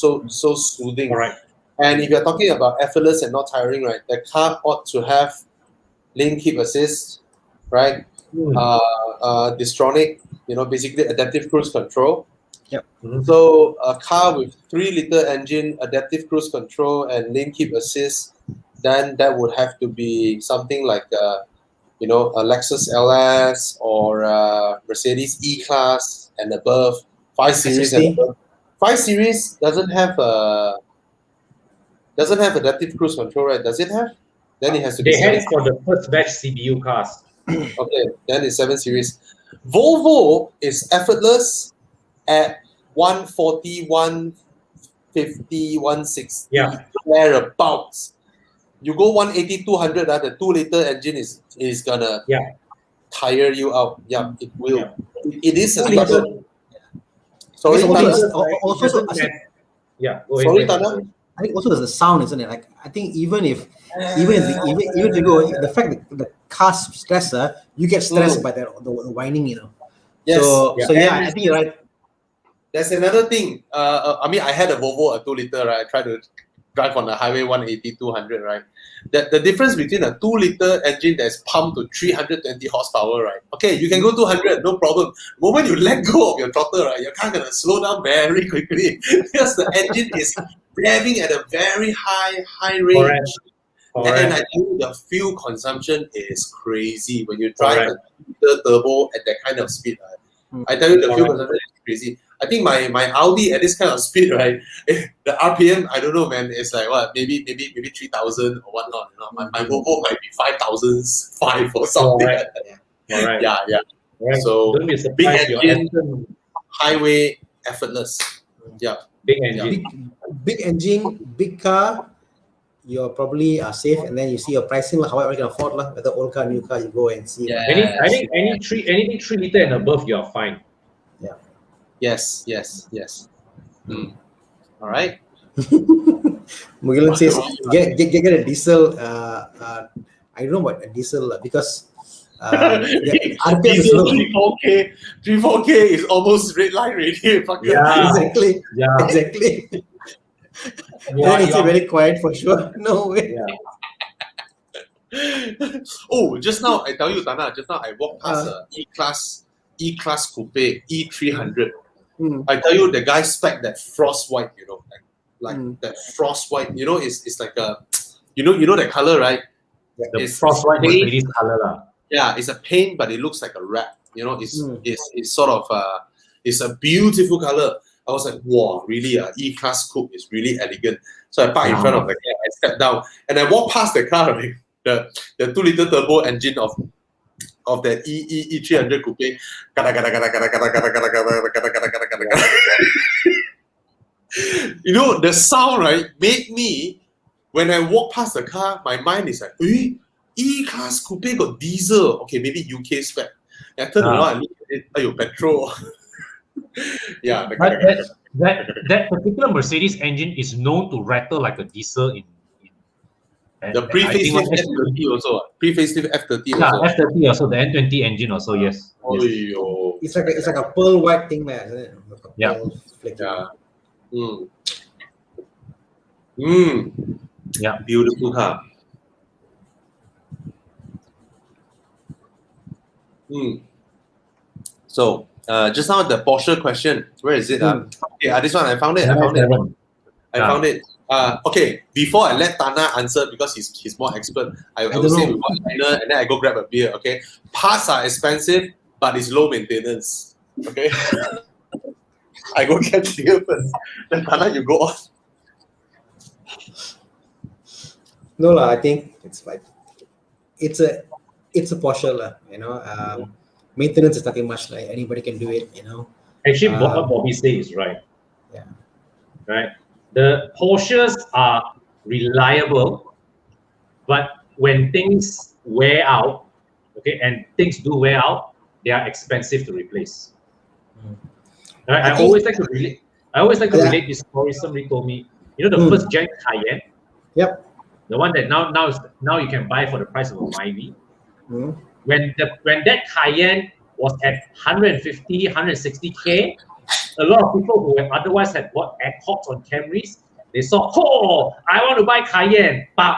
soothing. Correct. And if you're talking about effortless and not tiring, right, the car ought to have lane keep assist, right? Distronic, you know, basically adaptive cruise control. So a car with 3-liter engine, adaptive cruise control, and lane keep assist, then that would have to be something like a Lexus LS or Mercedes E-Class and above, 5 Series and above. 5 Series doesn't have adaptive cruise control, right? Does it have? Then it has to be They had 7 it for the first batch CBU cars. Okay, then it's 7 Series. Volvo is effortless at 140, 150, 160, Yeah. thereabouts. You go 180, 200, the 2-liter engine is gonna tire you out. Yeah, it will. Yeah. It is a 2 liter. struggle. Sorry, also, Tana. Sorry, Tana. I think also there's the sound, isn't it? Like I think even if you go, the fact that the car stressor, you get stressed by the whining, you know. Yes. So I think you're right. There's another thing. I mean, I had a Volvo, a 2-liter, right? I tried to drive on the highway 180, 200, right? The difference between a 2-liter engine that's pumped to 320 horsepower, right? Okay, you can go 200, no problem. The moment you let go of your throttle, right, your car gonna slow down very quickly because the engine is revving at a very high range. Correct. And I think the fuel consumption is crazy when you drive a 2-liter turbo at that kind of speed. Right? I tell you, the fuel consumption is crazy. I think my Audi at this kind of speed, right? The RPM, I don't know, man. It's like what, maybe 3,000 or whatnot. You know, my Volvo might be 5,005 or something. Right. Yeah. Right. So Don't be big surprised engine, highway, effortless. Yeah. Big engine. Big engine, big car. You're probably safe, and then you see your pricing, like how you can afford, whether old car, new car, you go and see. Yeah. I think anything 3-liter and above, you're fine. Yeah. Yes. All right. Mugilan says get a diesel. I don't know what a diesel because RPM is Diesel low. 3-4K is almost red line already. Yeah. Exactly. Yeah. Exactly. Then it's very quiet for sure. No way. Yeah. Oh, just now I tell you, Tana. Just now I walked past a E-Class Coupe E300. I tell you, the guy spec that frost white, you know, like that frost white, you know, it's like a, you know that color, right? Yeah, the frost white Mercedes color, lah. Yeah, it's a paint, but it looks like a wrap. You know, it's sort of it's a beautiful color. I was like, wow, really? E-Class Coupe is really elegant. So I parked in front of the car, I stepped down, and I walked past the car, right? The 2-liter turbo engine of the E300 Coupe. You know, the sound, right, made me, when I walk past the car, my mind is like, E-Class Coupe got diesel. Okay, maybe UK spec. I turn around and look at it, petrol. Yeah. But that particular Mercedes engine is known to rattle like a diesel in the pre-facelift F30 also. Pre-facelift F30 yeah, also. F30 also, the N20 engine also, yes. It's like a pearl white thing, man, isn't it? Yeah. Yeah. Beautiful car. So just now the Porsche question, where is it? Okay, this one I found it. I found it. Okay, before I let Tana answer because he's more expert, I will say we want dinner and then I go grab a beer. Okay, parts are expensive, but it's low maintenance. Okay, I go get beer first. Then Tana, you go on. No, I think it's fine. It's a Porsche, you know. Maintenance is nothing much. Like anybody can do it, you know. Actually, what Bobby says is right. Yeah. Right. The Porsches are reliable, but when things wear out, okay, and things do wear out, they are expensive to replace. Right? I always like to relate this story. Somebody told me, you know, the first gen Cayenne. Yep. The one that now you can buy for the price of a Myvi. When that Cayenne was at 150, 160K, a lot of people who otherwise had bought Accords on Camrys, they saw, I want to buy Cayenne, but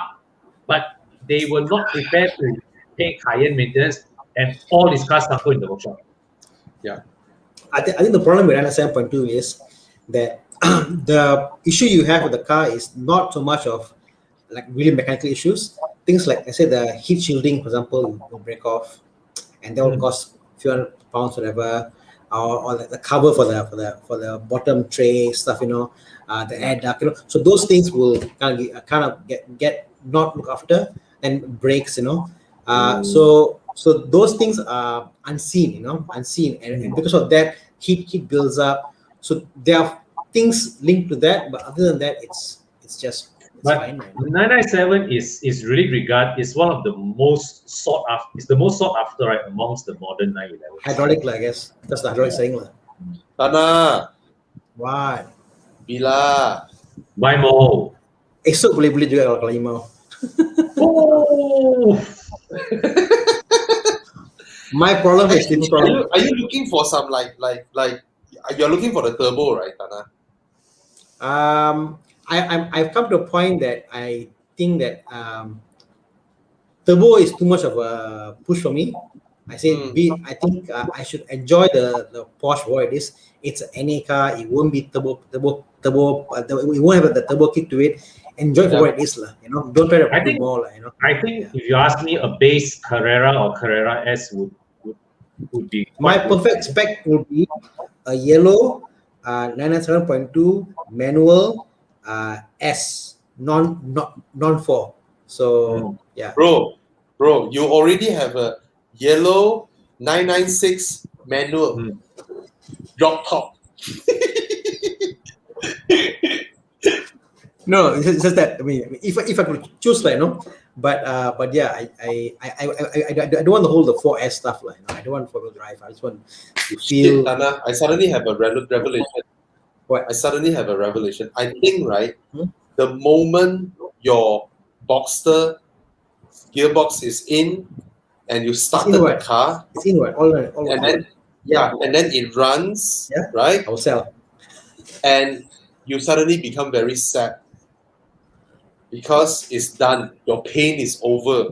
they were not prepared to pay Cayenne maintenance, and all these cars suffer in the workshop. Yeah, I think the problem with NS 7.2 is that the issue you have with the car is not so much of like really mechanical issues. Things like I said, the heat shielding, for example, will break off, and that will cost a few hundred pounds, whatever, or the cover for the bottom tray stuff, you know, the air duct, you know. So those things will kind of get not looked after, and brakes, so those things are unseen, and because of that, heat builds up. So there are things linked to that, but other than that, it's But fine. 997 is really is one of the most sought after. It's the most sought after, right, amongst the modern 911. Hydraulic, I guess. That's the hydraulic setting. Tana, What? bila. Buy more. Esok boleh beli juga kalau email. Oh! My problem is different problem. Are you looking for some like you're looking for the turbo, right, Tana? I've come to a point that I think that turbo is too much of a push for me. I say, I think I should enjoy the Porsche what it is. It's an NA car. It won't be turbo. It won't have the turbo kick to it. Enjoy for what it is, Don't try to do more, I think if you ask me, a base Carrera or Carrera S would be my perfect spec would be a yellow 997.2 manual S non 4. So yeah, bro, you already have a yellow 996 manual drop top. No, it's just that. I mean, if I could choose, but yeah, I don't want to hold the 4S stuff, I don't want 4-wheel drive. I just want to feel. Tana, I suddenly have a revelation. What? I suddenly have a revelation. I think, right, the moment your Boxster gearbox is in and you started the car, it's inward, all and then and then it runs, right? I'll sell. And you suddenly become very sad because it's done. Your pain is over,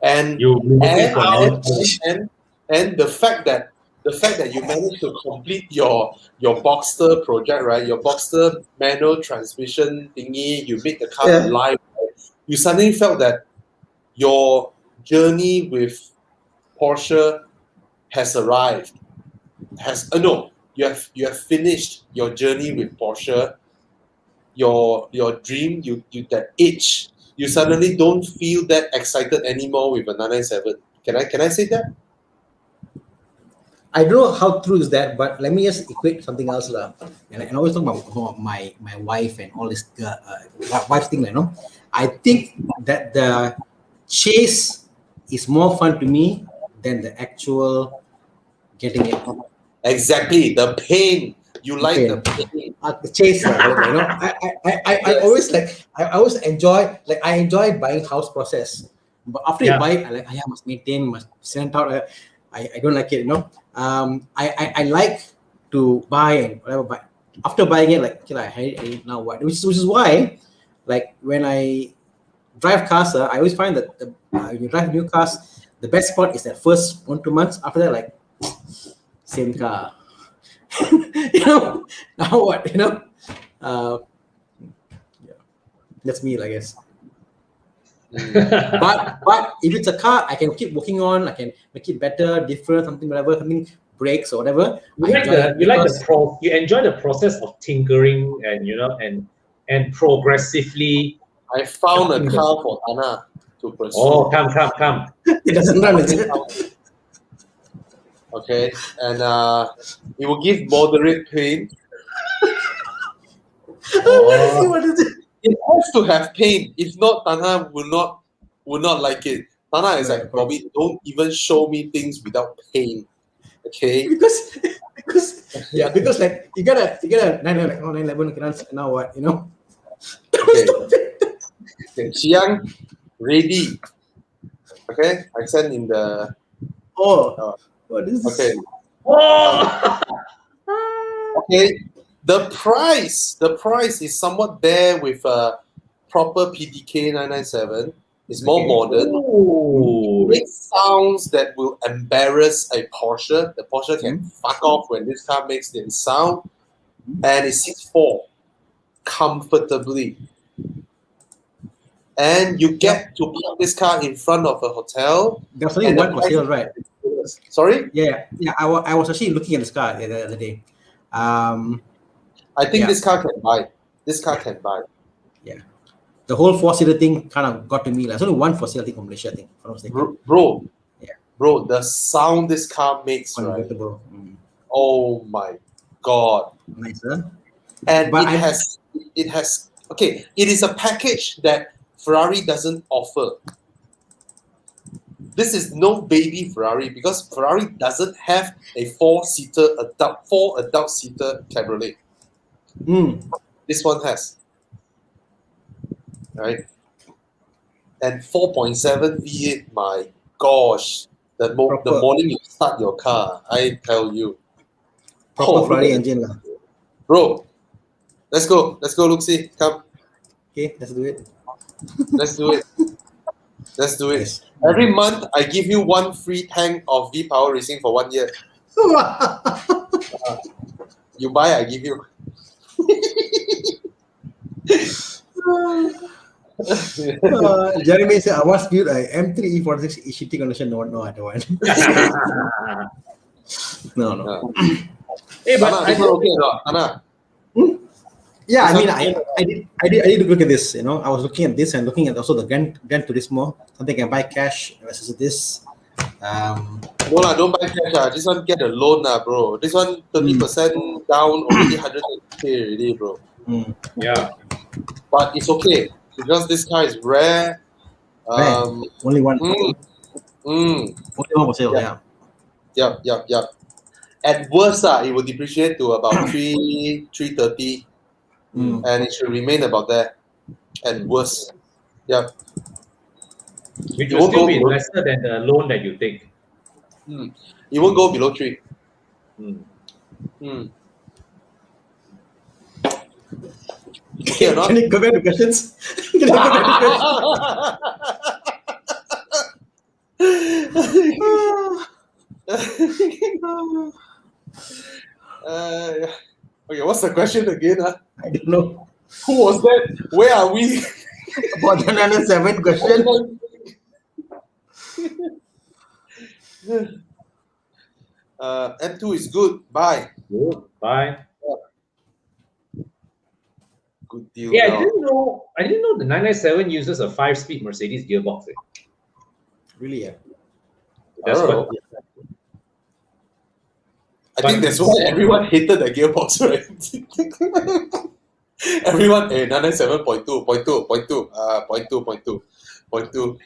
and the fact that you managed to complete your Boxster project, right? Your Boxster manual transmission thingy, you made the car alive. Right? You suddenly felt that your journey with Porsche has arrived. You have finished your journey with Porsche. Your dream, you that itch. You suddenly don't feel that excited anymore with a 997. Can I say that? I don't know how true is that, but let me just equate something else, and I always talk about my wife and all this wife thing, I think that the chase is more fun to me than the actual getting it. Exactly, the pain. You like the pain. The chase, I always I always enjoy I enjoy buying house process, but after you buy it, I must maintain, must send out. I don't like it, I like to buy and whatever, but after buying it, I hate it now. What? Which is why, when I drive cars, I always find that when you drive new cars, the best part is that first 1-2 months. After that, same car. Now what? That's me, I guess. but if it's a car, I can keep working on. I can make it better, different, something breaks or whatever. You enjoy the process of tinkering and progressively. I found a car for Tana to pursue. Oh, come. It doesn't run, is it? Okay, and it will give moderate pain. What is it? It has to have pain. If not, Tana will not like it. Tana is like, Bobby, don't even show me things without pain. Okay? Because you gotta 911 now what, Okay, Chiang, ready. Okay, I sent in the. What is this? Okay. Okay. The price is somewhat there with a proper PDK 997. It's more modern. Ooh. It sounds that will embarrass a Porsche. The Porsche can fuck off when this car makes the sound, and it sits 4 comfortably. And you get to park this car in front of a hotel. There's only one for sale, right? Sorry? Yeah. I was actually looking at this car the other day. I think this car can buy. This car can buy. Yeah. the whole 4-seater thing kind of got to me. There's only one 4-seater thing from Malaysia, I think. If I'm not mistaken. Bro, Yeah. bro, the sound this car makes, right? Convertible. Oh my god! Nice, huh? And But it has. Okay, it is a package that Ferrari doesn't offer. This is no baby Ferrari because Ferrari doesn't have a 4 adult seater cabriolet. This one has, right? And 4.7 V8. My gosh, the morning you start your car, I tell you, proper Ferrari engine, lah. Bro. Let's go, Luxi. Come. Okay, let's do it. Let's do it. Yes. Every month, I give you 1 free tank of V-Power Racing for 1 year. You buy, I give you. Jeremy said, I want to build a M3 E46 ECT condition. No, I don't want. No. Hey, but Anna, okay, no, Anna. Yeah, I mean, I did look at this. I was looking at this and looking at also the Gran Turismo. Something I can buy cash versus this. No lah, don't buy cash. This one get a loan bro. This one 30% down already 100k already, bro. Yeah. But it's okay because this car is rare. Only one. Only one for sale. Yeah. Yep. At worst, it will depreciate to about 330. And it should remain about there. And worse. Yep. Which will still be lesser than the loan that you take. It won't go below 3. Okay, Can you go back to questions? Okay, what's the question again? I don't know. Who was that? Where are we? About the 97 question. M2 is good. Bye. Good. Bye. Good deal. Yeah, I didn't know the 997 uses a 5-speed Mercedes gearbox. Really, yeah. That's what. I think that's why everyone hated the gearbox, right? Everyone, 997.2.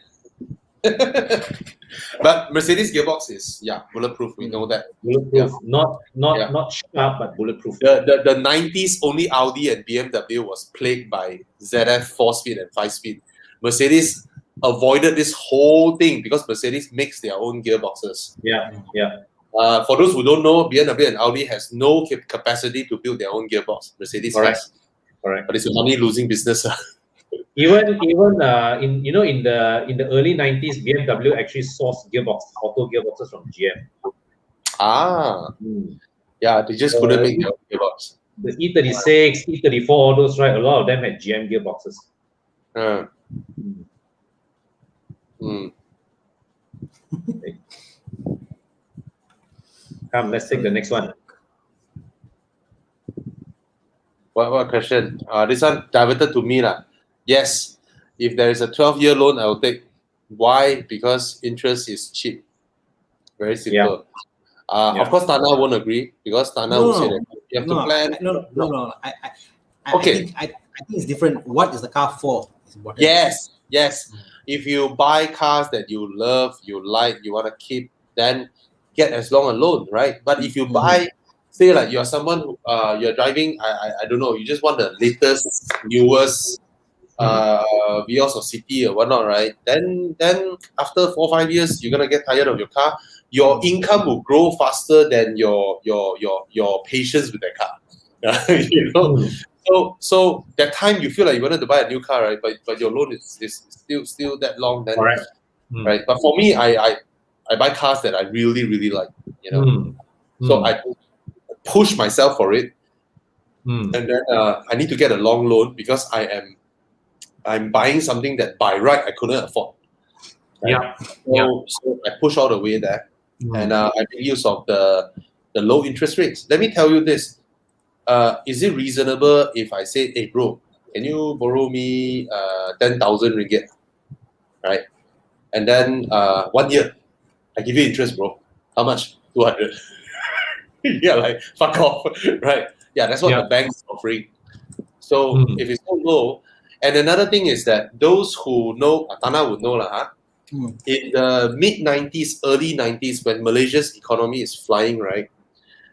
But Mercedes gearbox is bulletproof. We know that. Bulletproof, not sharp, but bulletproof. The 90s only Audi and BMW was plagued by ZF 4-speed and 5-speed. Mercedes avoided this whole thing because Mercedes makes their own gearboxes. Yeah. For those who don't know, BMW and Audi has no capacity to build their own gearbox. Mercedes has. Correct. But it's a money-losing business. Even in the early 90s, BMW actually sourced auto gearboxes from GM. Yeah, they just couldn't make their own gearbox. The E36, E34, all those, right? A lot of them had GM gearboxes. Come, let's take the next one. What question? This one diverted to me. Yes, if there is a 12-year loan, I will take. Why? Because interest is cheap. Very simple. Of course, Tana won't agree because Tana will say that you have to plan. No. I Okay. I think it's different. What is the car for? Is important. Yes. If you buy cars that you love, you like, you want to keep, then get as long a loan, right? But if you buy, say like you're someone who, you're driving, I don't know, you just want the latest, newest Vios or City or whatnot, right? Then after 4 or 5 years, you're gonna get tired of your car. Your income will grow faster than your patience with that car. You know. So that time you feel like you wanted to buy a new car, right? But your loan is still that long. Then, right? But for me, I buy cars that I really like. You know. So I push myself for it, and then I need to get a long loan because I'm buying something that by right I couldn't afford. Right? So I push all the way there, and I make use of the low interest rates. Let me tell you this: is it reasonable if I say, "Hey, bro, can you borrow me 10,000 ringgit, right? And then 1 year, I give you interest, bro. How much? 200. Yeah, like fuck off, right? Yeah, that's what the bank is offering. So if it's so low, and another thing is that those who know, Tana would know lah. In the mid-90s, early 90s, when Malaysia's economy is flying, right?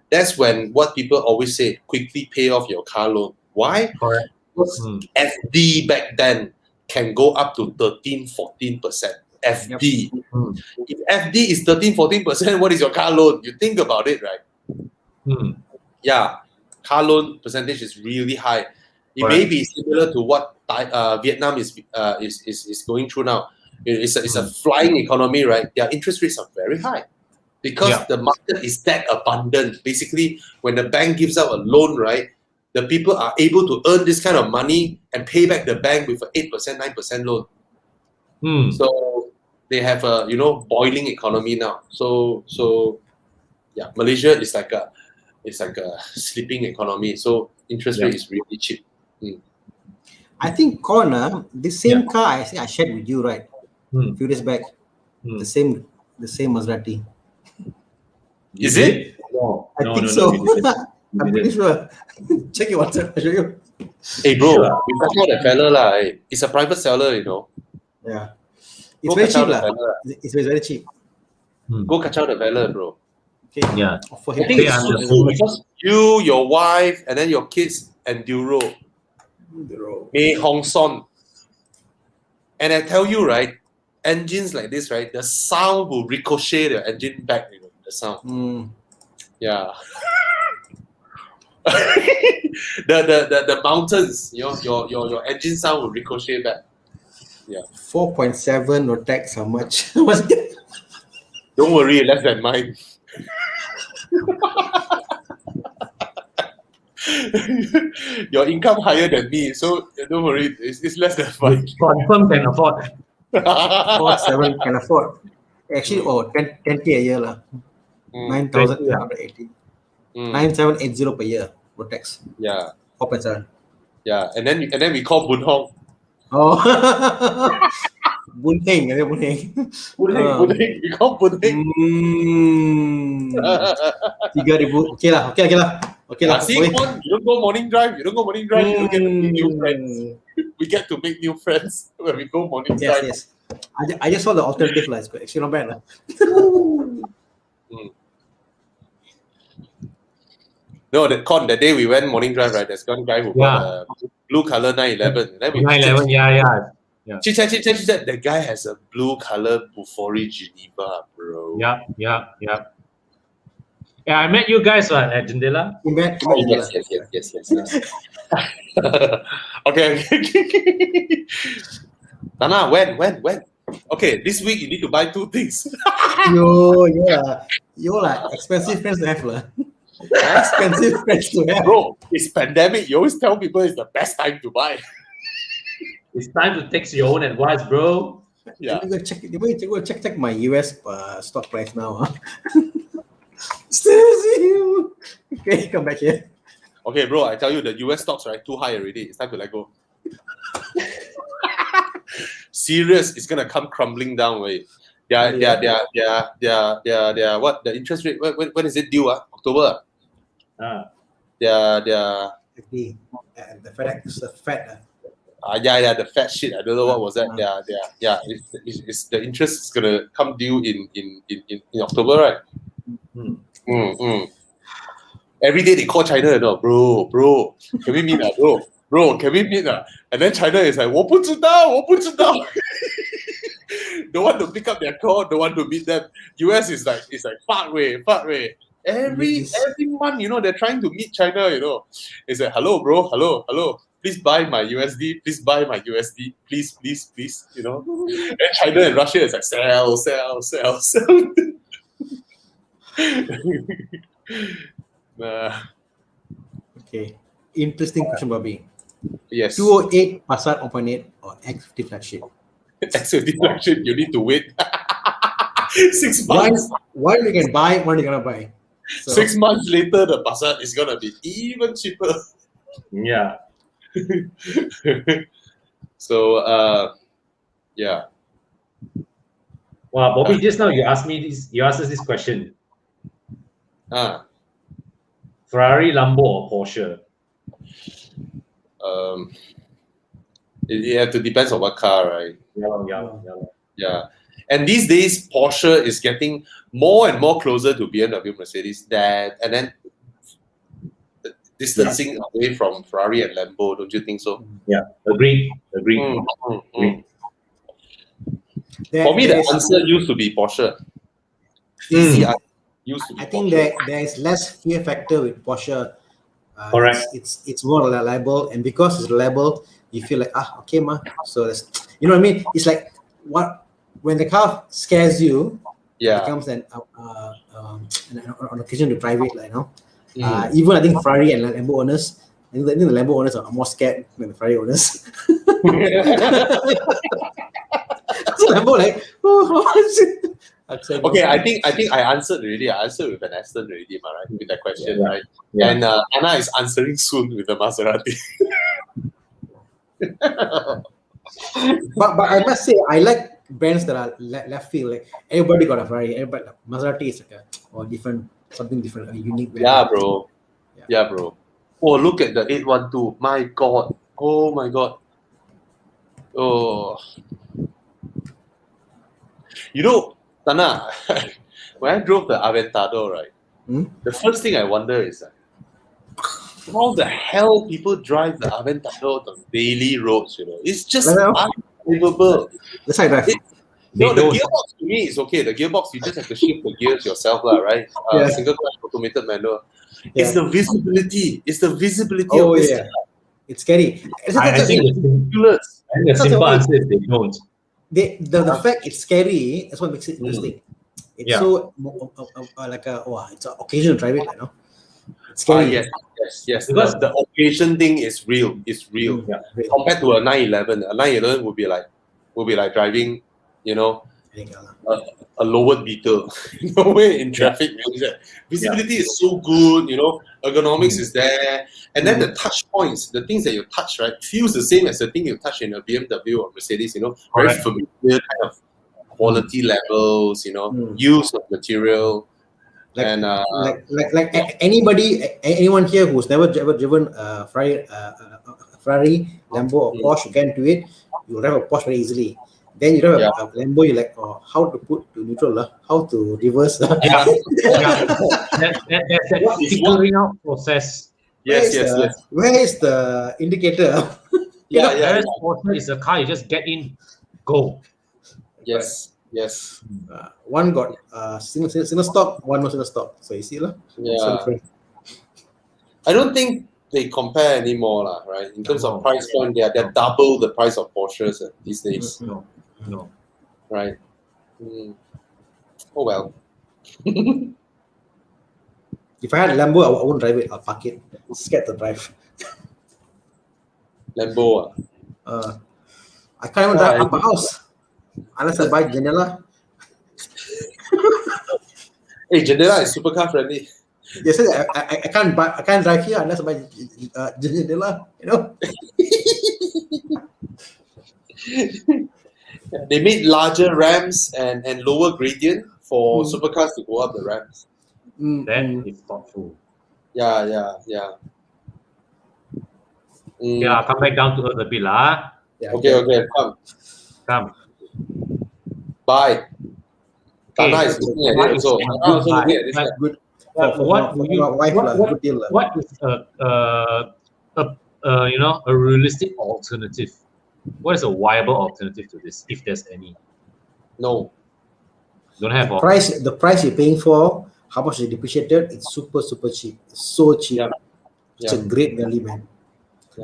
That's when what people always say, quickly pay off your car loan. Why? Correct. Because FD back then can go up to 13-14%. FD. If FD is 13-14%, what is your car loan? You think about it, right? Yeah, car loan percentage is really high. It may be similar to what Vietnam is going through now. It's a flying economy, right? Their interest rates are very high because the market is that abundant. Basically, when the bank gives out a loan, right, the people are able to earn this kind of money and pay back the bank with an 8%, 9% loan. So they have a boiling economy now. So yeah, Malaysia is like a sleeping economy. So interest rate is really cheap. I think corner the same car I think I shared with you, right? A few days back. The same Maserati. Is it? No, I think so. I'm pretty sure. Check your WhatsApp, I'll show you. Hey bro, we got that fella lah. It's a private seller, Yeah. It's very cheap lah. It's very cheap. Go catch out the fella, bro. Okay. Yeah. For him. I think it's so cool because you, your wife, and then your kids and Duro. May Hong Son. And I tell you, right, engines like this, right, the sound will ricochet the engine back, the sound. Yeah. the mountains, your engine sound will ricochet back. Yeah. 4.7 Rotex, how much? Don't worry, less than mine. Your income higher than me, so don't worry, it's less than mine. Confirm can afford. 4.7 can afford. Actually, 10K a year lah. 9,880. 9,780 per year. Rotex. Yeah. 4.7. Yeah, and then we call Boon Hong. Oh. Boon Heng. Boon Heng. We call Boon Heng. 3,000. Okay lah. See, you don't go morning drive. You don't get to meet new friends. We get to make new friends when we go morning drive. Yes. I just saw the alternative lah. It's actually not bad lah. No, the day we went morning drive, right? There's one guy who got a blue color 911. 911, yeah. Chit chat. The guy has a blue color Bufori Geneva, bro. Yeah. Yeah, I met you guys at Jendela. Yes. Okay. Nana, when? Okay, this week you need to buy 2 things. You're like expensive friends to have lah. Expensive friends to have. Bro, it's pandemic. You always tell people it's the best time to buy. It's time to take your own advice, bro. Yeah. You go check my US stock price now. Okay, come back here. Okay, bro, I tell you, the US stocks, right, too high already. It's time to let go. Serious, it's gonna come crumbling down, right? What the interest rate? When is it due? October. The FedEx, the Fed. The Fed shit. I don't know what was that. It's the interest is gonna come due in October, right? Every day they call China, bro, can we meet bro, can we meet and then China is like, 我不知道 don't want to pick up their call, don't want to meet them. US is like far away. Every month, they're trying to meet China, It's like, hello, bro, hello. Please buy my USD. Please, And China and Russia is like, sell. Okay. Interesting question, Bobby. Yes. 208 Passat 1.8 or X50 flagship? X50 flagship, you need to wait 6 months. One you can buy, one you're gonna buy. So, 6 months later, the Passat is gonna be even cheaper. Yeah. So yeah. Wow, Bobby, just now you asked me this. You asked us this question: Ferrari, Lambo, or Porsche? It have to depends on what car, right? Yeah. Yeah. And these days, Porsche is getting more and more closer to BMW, Mercedes, and then distancing away from Ferrari and Lambo. Don't you think so? Yeah, agreed. For me, the answer used to be Porsche. Easy answer used to be I think Porsche. there is less fear factor with Porsche. Correct. It's more reliable, and because it's reliable, you feel like okay, ma. So that's, you know what I mean. It's like when the car scares you, it becomes an occasion to drive it, like, you know. Even I think Ferrari and Lambo owners, I think the Lambo owners are more scared than the Ferrari owners. So Lambo like, okay, I think I answered already. I answered with an Aston already, right? With that question, right? Yeah. And Anna is answering soon with the Maserati. but I must say, I like brands that are left field. Like everybody got a Ferrari. Everybody, Maserati is like something different, a unique brand. Yeah, bro. Yeah, bro. Oh, look at the 812. My God. Oh my God. Oh. You know, Tana, when I drove the Aventador, right? The first thing I wonder is how the hell people drive the Aventador on daily roads, you know? It's just unbelievable. That's how I drive. The gearbox to me is okay. The gearbox, you just have to shift the gears yourself, right? Single clutch automated manual. It's the visibility. It's the visibility of this car. It's scary. I think it's ridiculous. And the simple answer is they don't. The fact it's scary, that's what makes it interesting. It's so like it's an occasion to drive it, you know. It's scary. Yes. Because the occasion thing is real. It's real. Compared to a 911, a 911 would be like driving, you know, a lowered Beetle. No way in traffic. Visibility is so good, you know. Ergonomics is there, and then the touch points, the things that you touch, right, feels the same as the thing you touch in a BMW or Mercedes. You know, very familiar kind of quality levels. You know, use of material. Like, and like anyone here who's never ever driven Ferrari, Lambo, or Porsche, get into it, you'll drive a Porsche very easily. Then you drive a Lambo, you're like, how to put to neutral, how to reverse. There's that figuring out process. Yes. Where is the indicator? Porsche is a car you just get in, go. Yes. One got single stock, one no single stock. So you see, I don't think they compare anymore, right? In terms of price point, they're double the price of Porsches these days. No. Right. Oh well. If I had a Lambo, I wouldn't drive it. I'll park it. I'm scared to drive. Lambo. I can't even drive up a house unless I buy Janela. Hey, Janela is supercar friendly. They said I can't drive here unless I buy Janela. You know. They made larger ramps and lower gradient for supercars to go up the ramps. That is thoughtful. Yeah. Yeah, come back down to earth a bit, lah. Yeah, okay, come. Bye. Tana is looking at it also. Good. What is a realistic alternative? What is a viable alternative to this, if there's any? No. Don't have the price you're paying for, how much is depreciated? It's super cheap. It's so cheap. It's a great value, man.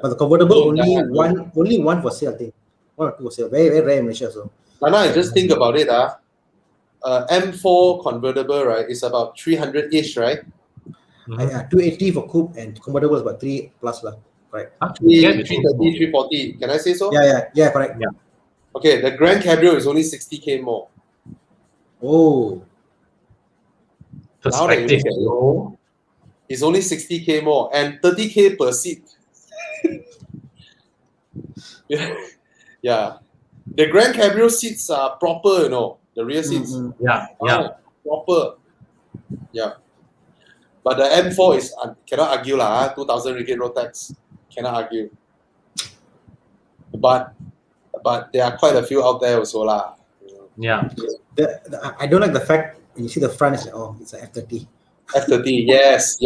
But the convertible only one for sale, I think. One or two for sale. Very, very rare in Malaysia. So. Nana, just think about it. M4 convertible, right, is about 300-ish, right? 280 for coupe, and convertible is about 3 plus, right? 330, 340. Can I say so? Yeah, correct. Yeah. Okay, the Grand Cabrio is only 60K more. Oh. Perspective. It's only 60K more and 30K per seat. Yeah. The Grand Cabrio seats are proper, the rear seats. Yeah. Proper. Yeah. But the M4 is, cannot argue lah, 2,000 ringgit road tax. Cannot argue. But there are quite a few out there also lah. Yeah. I don't like the fact when you see the front, it's like, oh, it's an F30. F30, yes.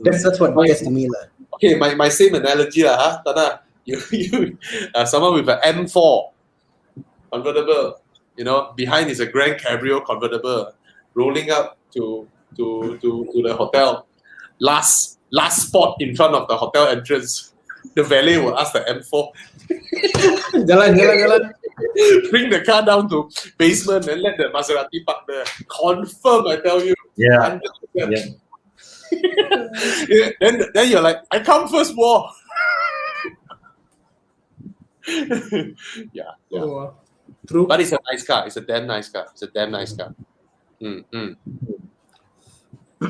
That's what gets to me lah. Okay, my same analogy lah, Tana. You someone with an M4 convertible, behind is a Grand Cabrio convertible, rolling up to the hotel. Last spot in front of the hotel entrance. The valet will ask the M4. Jalan. Bring the car down to basement and let the Maserati park there. Confirm, I tell you. Yeah. 100%. Then you're like, I come first, war. Yeah. Oh, true. But it's a nice car. It's a damn nice car.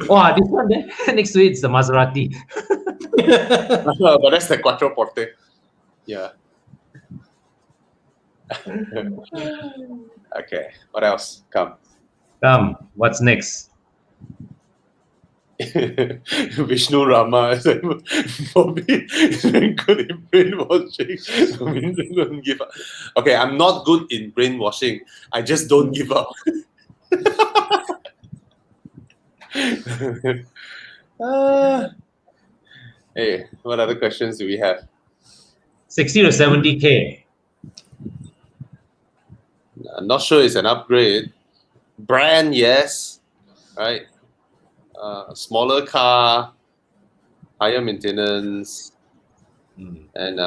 Wow, this one there next to it is the Maserati. But that's the Quattroporte. Yeah. Okay. What else? Come. What's next? Vishnu Rama for me is very good in brainwashing. Don't give up. Okay, I'm not good in brainwashing. I just don't give up. Hey, what other questions do we have? 60 to 70K. I'm not sure it's an upgrade. Brand, yes. Right? Smaller car, higher maintenance, and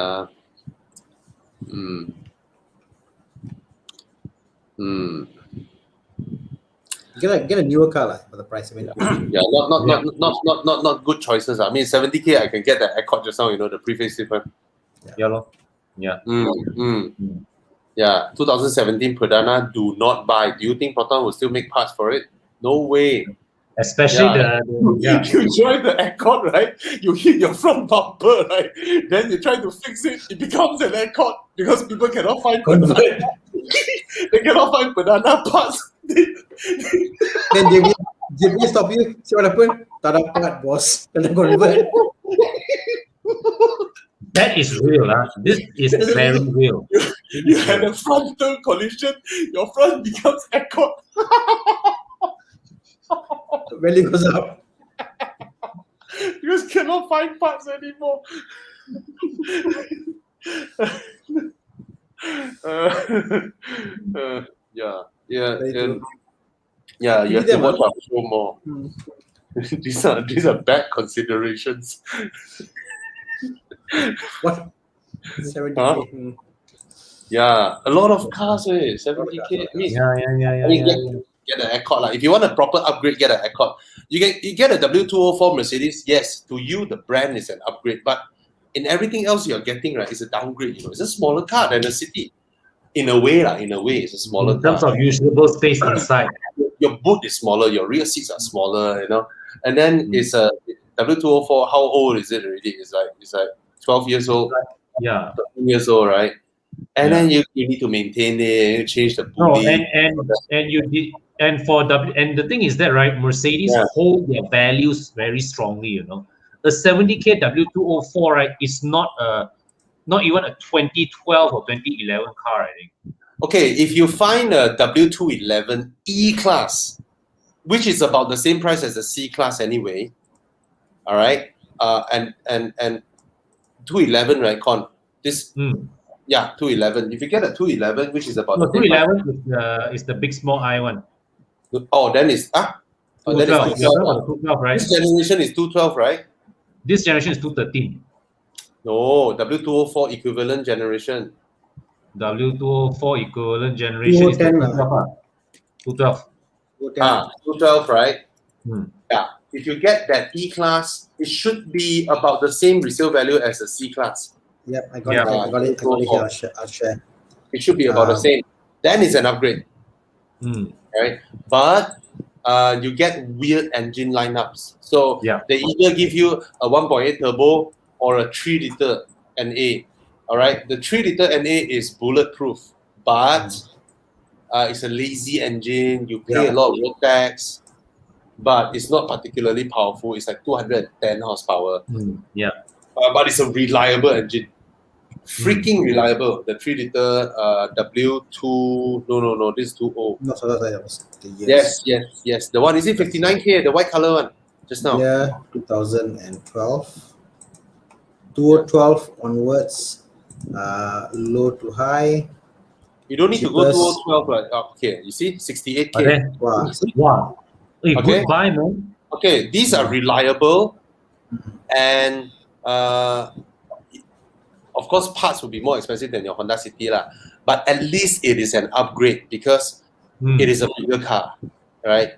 Get a newer car lah for the price. I mean, yeah, not good choices. I mean, 70K, I can get the Accord just now. The pre-facelift one. Yeah. Yeah. Yeah, 2017 Pradana, do not buy. Do you think Proton will still make parts for it? No way. Especially You drive the Accord, right? You hit your front bumper, right? Then you try to fix it. It becomes an Accord because people cannot find they cannot find banana parts. then JB stop you. See what happened? Tak dapat, boss. Kena convert. That is real, huh? This is very real. You had a frontal collision. Your front becomes Accord. Value goes up. You just cannot find parts anymore. Yeah. You have to watch our show more. These are bad considerations. What? 70K. Huh? Yeah, a lot of cars, 70K. Get an Accord. Like, if you want a proper upgrade, get an Accord. You get a W204 Mercedes. Yes, to you the brand is an upgrade, but in everything else you're getting, right, it's a downgrade. It's a smaller car than a City. In a way, it's a smaller car. In terms of usable space inside. Your boot is smaller, your rear seats are smaller, And then it's a W204. How old is it already? It's like 12 years old. Yeah. 13 years old, right? And then you need to maintain it, you change the booty. And the thing is that, right, Mercedes hold their values very strongly, The 70K W204, right, is not even a 2012 or 2011 car, I think. Okay, if you find a W211 E-Class, which is about the same price as the C-Class anyway, all right, and 211, right, Con? Yeah, 211. If you get a 211, which is about 211 is the big small I one. Oh, then it's 212, right? This generation is 212, right? This generation is 213. No, W204 equivalent generation. W204 equivalent generation is 212. 212, right? Yeah. If you get that E-Class, it should be about the same resale value as the C-Class. Yep, I got it here. I'll share. It should be about the same. Then it's an upgrade. Right? But you get weird engine lineups. So they either give you a 1.8 turbo or a 3 liter NA. All right, the 3-liter NA is bulletproof, but it's a lazy engine. You pay a lot of road tax, but it's not particularly powerful. It's like 210 horsepower. But it's a reliable engine. Freaking reliable. The 3-liter W2. No, this is 2.0. No, so that was the years. Yes. The one, is it 59K? The white color one, just now. Yeah, 2012. 2012 onwards, low to high. You don't need to go 2012, right? Okay, you see, 68K. Wow. Hey, Okay. Good buy, man. Okay, these are reliable, and of course, parts will be more expensive than your Honda City lah. But at least it is an upgrade because it is a bigger car, right?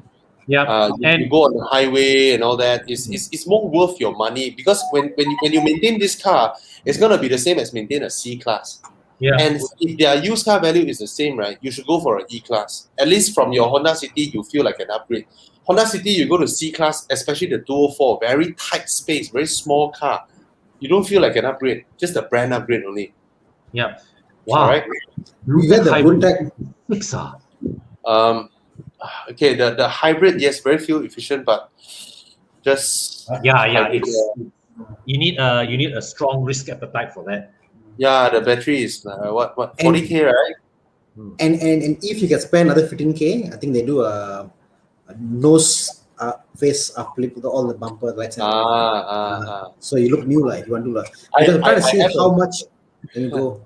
Yeah. You go on the highway and all that. It's more worth your money because when you maintain this car, it's gonna be the same as maintain a C class. Yeah. And if their used car value is the same, right? You should go for an E class. At least from your Honda City, you feel like an upgrade. Honda City, you go to C class, especially the 204, very tight space, very small car. You don't feel like an upgrade, just a brand upgrade only. Yeah. Wow. All right. You get the good tech. Okay, the hybrid, yes, very fuel efficient, but just you need a strong risk appetite for that. Yeah, the battery is what 40K, right? And if you can spend another 15K, I think they do a nose face uplift with all the bumper lights. So you look new, like you want to look. I'm trying to see how much can you go.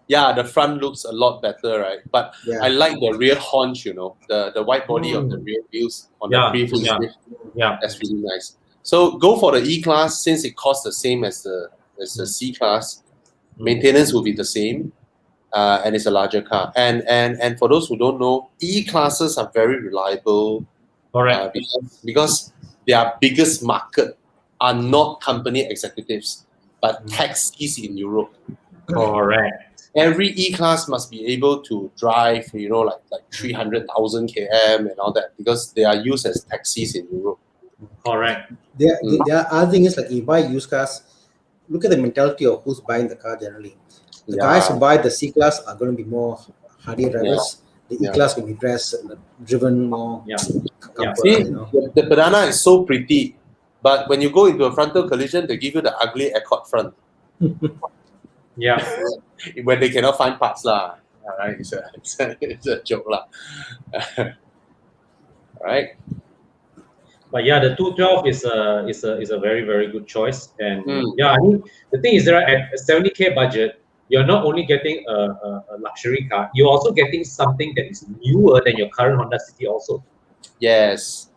Yeah, the front looks a lot better, right? But I like the rear haunch, the white body of the rear wheels on the pre-facelift. Yeah, that's really nice. So go for the E class since it costs the same as the C class. Maintenance will be the same, and it's a larger car. And for those who don't know, E classes are very reliable. Correct. Because their biggest market are not company executives, but taxis in Europe. Correct. Every E-Class must be able to drive, like 300,000 km and all that because they are used as taxis in Europe. Correct. There are other things like if you buy used cars, look at the mentality of who's buying the car generally. The guys who buy the C-Class are going to be more hardy drivers. The E-Class can be driven more. Comfort, See, the banana is so pretty, but when you go into a frontal collision, they give you the ugly Accord front. When they cannot find parts lah. All right, it's a joke lah. All right. But yeah, the 212 is a very, very good choice. And I mean, the thing is that at a 70K budget, you're not only getting a luxury car, you're also getting something that is newer than your current Honda City also. Yes.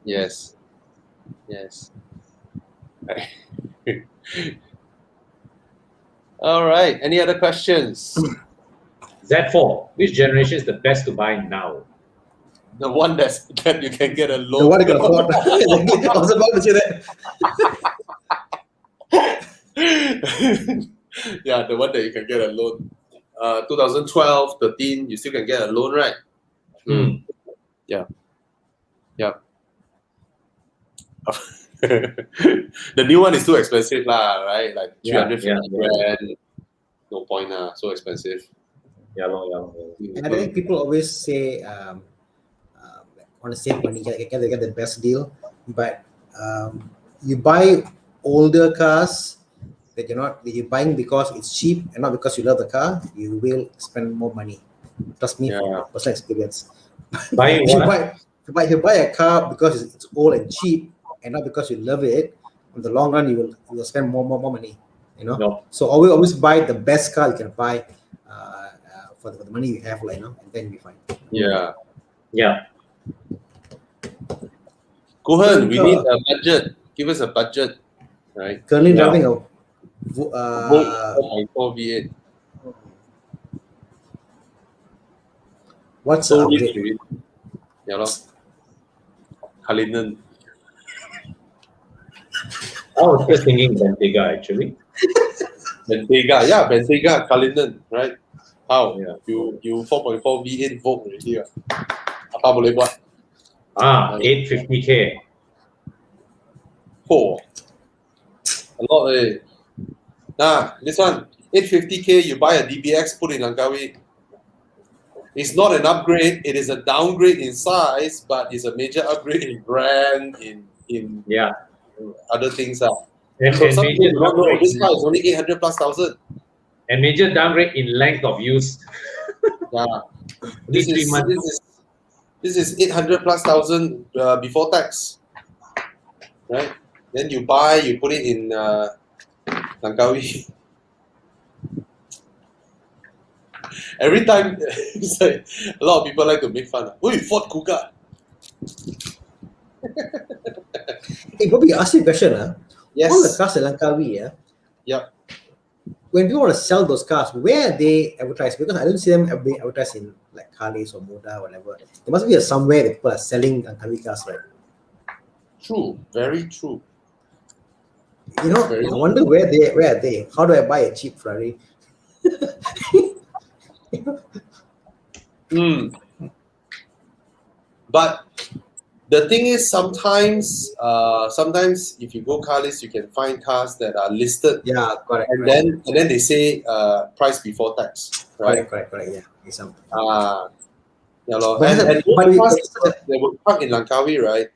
All right. Any other questions? Z4. Which generation is the best to buy now? The one that you can get a loan. The one you can afford. I was about to say that. Yeah, the one that you can get a loan. 2012, 13, you still can get a loan, right? Yeah. The new one is too expensive, right? Like 350 grand. No point, so expensive. And I think people always say, want to save money, they get the best deal. But you buy older cars that you're buying because it's cheap and not because you love the car, you will spend more money. Trust me, from personal experience. If you buy a car because it's old and cheap and not because you love it, in the long run you will spend more money. So always buy the best car you can buy for the money you have, and then you'll be fine. Yeah. Kuhan, we need a budget. Give us a budget, right? Currently driving a Volt 4 V8. What's the upgrade? Cullinan. I was just thinking Bentayga actually. Bentayga, Cullinan, right? How? You 4.4 V8 Volt already. Apa boleh buat? 850K. A lot. This one, 850K, you buy a DBX, put in Langkawi. It's not an upgrade. It is a downgrade in size, but it's a major upgrade in brand, in other things. And, So and some people major do not know downgrade this car is only 800 plus thousand. and major downgrade in length of use. Yeah, Only 3 months. this is 800 plus thousand before tax, right? Then you buy, you put it in Langkawi. Every time, it's like, a lot of people like to make fun. Oh, you Ford Kuga. Hey, Bobby, ask you a question. Yes. All the cars at Langkawi, Yeah. when people want to sell those cars, where are they advertised? Because I don't see them being advertised in like Harleys or Moda or whatever. There must be somewhere that people are selling Langkawi cars, right? True. Very true. You know, I wonder where are they? How do I buy a cheap Ferrari? But the thing is, sometimes if you go car list, you can find cars that are listed. Yeah, correct. And then they say price before tax, right? Correct. Yeah, something. Yeah, lor. But And those cars they will park in Langkawi, right?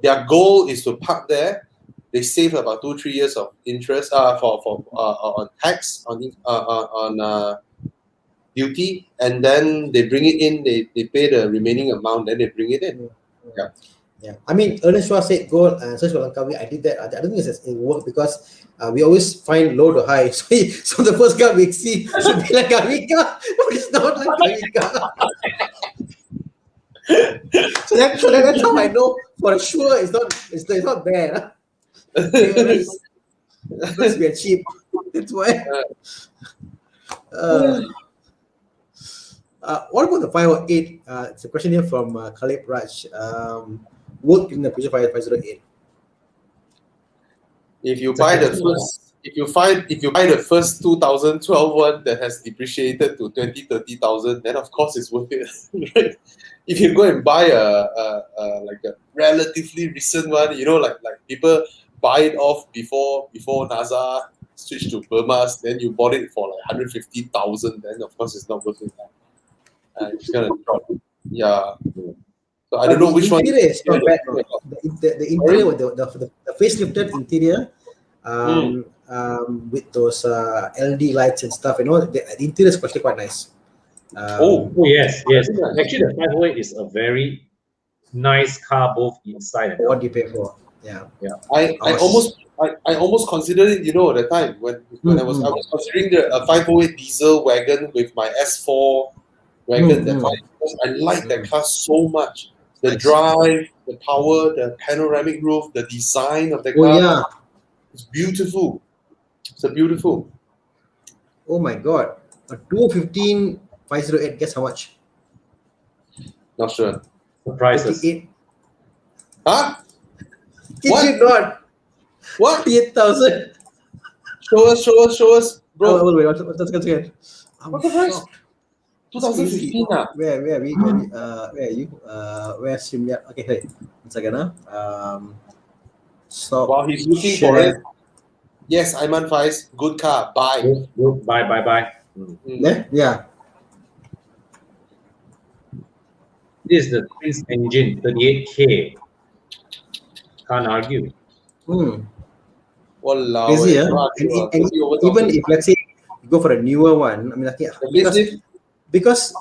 Their goal is to park there. They save about 2-3 years of interest for on tax on duty, and then they bring it in. They pay the remaining amount, then they bring it in. Yeah. I mean, Ernest Shaw said go and search for Langkawi. I did that. I don't think it worked because we always find low to high. So the first car we see should be Langkawi car, but it's not Langkawi car. so that's how I know for sure it's not there. Because we are cheap. That's why. What about the 508? It's a question here from Khalib Raj. Work in the Peugeot 508. If you buy the first 2012 one that has depreciated to 20,000-30,000, then of course it's worth it. Right? If you go and buy a like a relatively recent one, like people buy it off before NASA switched to Burma's, then you bought it for like 150,000, then of course it's not worth it. It's gonna drop. Yeah. So I don't know which one. The interior is not bad. The interior with the facelifted interior, with those LED lights and stuff. The interior is actually quite nice. Oh yes. Actually, the 508 is a very nice car, both inside and what do you pay for? Yeah. I almost considered it. At the time when I was considering a 508 diesel wagon with my S4 wagon. Because I like that car so much. The drive, the power, the panoramic roof, the design of the car. Oh yeah, it's beautiful. It's beautiful. Oh my god, a 215 508. Guess how much? Not sure. The prices. Huh? What? You not? What? 8,000. Show us, bro. Wait, let's get again. What's the price? 2015. Where are we? Where are you? Where's Simyat? Okay, hey. 1 second. Stop. While he's looking for it. Yes, Aiman Faiz. Good car. Buy. Good. Buy. Yeah. This is the Prince engine, 38K. Can't argue. Wallah. Crazy, and even if let's say you go for a newer one, I mean, I think because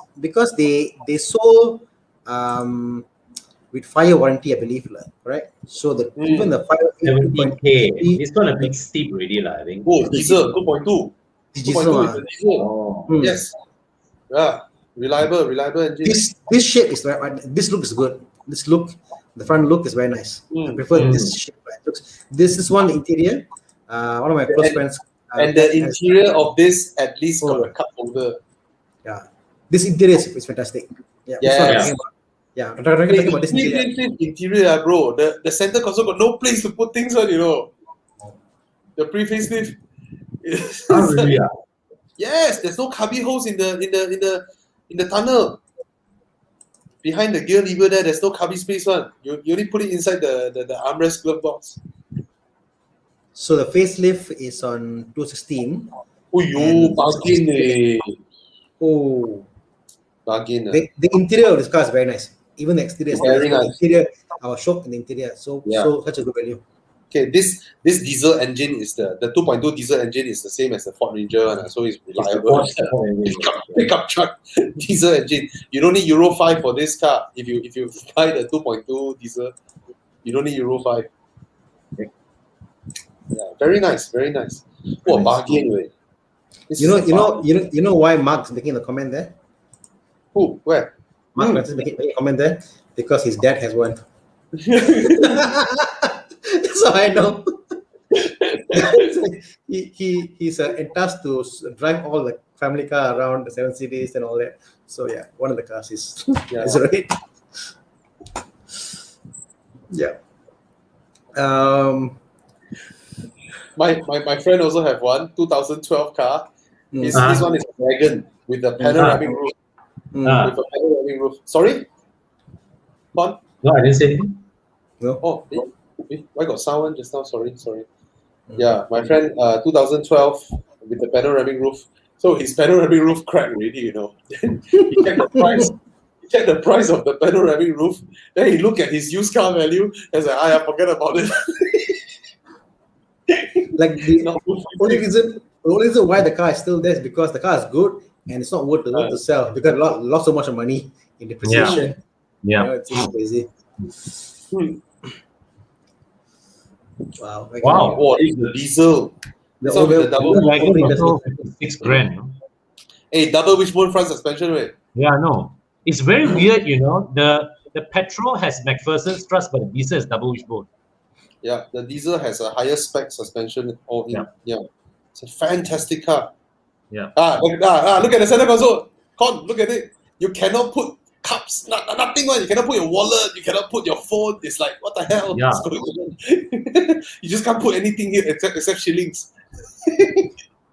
they sold with fire warranty, I believe, right? So even the 70K, it's gonna be steep already, I think. Oh, diesel 2.2. Diesel. Yes. Yeah. Reliable engine. This shape is right. This look is good. The front look is very nice. I prefer this shape. This is one interior. One of my close friends. And the interior of this at least got a cup holder. Yeah. This interior is fantastic. Yeah. Yeah. Talking about this interior, bro. The center console got no place to put things on, The pre-facelift. Really? Yes, there's no cubby holes in the tunnel. Behind the gear lever there's no cubby space one. You only put it inside the armrest glove box. So the facelift is on 216. Oh, you bargain eh. Oh, Bargain. the interior of this car is very nice. Even the exterior is Very nice. nice. The interior, I was shocked in the interior. So such a good value. Okay, this diesel engine is the 2.2 diesel engine is the same as the Ford Ranger one, so it's reliable. Pickup truck diesel engine. You don't need Euro 5 for this car. If you buy the 2.2 diesel, you don't need Euro 5. Yeah, very nice, very nice. Oh, bargain way. You know why Mark's making the comment there? Who? Where? Mark Francis making a comment there because his dad has one. That's how I know. He's entrusted to drive all the family car around the 7 cities and all that. So yeah, one of the cars is right. Yeah. My friend also have one 2012 car. This one is a wagon with a panoramic roof. With a panoramic roof. Sorry? One? No, I didn't say anything. No. Oh, I got someone just now. Sorry. Yeah, my friend, 2012 with the panoramic roof. So his panoramic roof cracked already, Then he checked the price. He checked the price of the panoramic roof. Then he looked at his used car value and said, "I forget about it." Like the only reason why the car is still there is because the car is good and it's not worth to sell because lost so much money in depreciation. Yeah. It's just crazy. Wow. Oh, it's the diesel. This one with the double. $6,000. Hey, double wishbone front suspension, right? Yeah, no. It's very weird, The petrol has McPherson's thrust, but the diesel is double wishbone. Yeah, the diesel has a higher spec suspension. It's a fantastic car. Yeah. Look at the center console. Look at it. You cannot put cups, nothing. You cannot put your wallet. You cannot put your phone. It's like, what the hell? Yeah. Is going on? You just can't put anything here except shillings.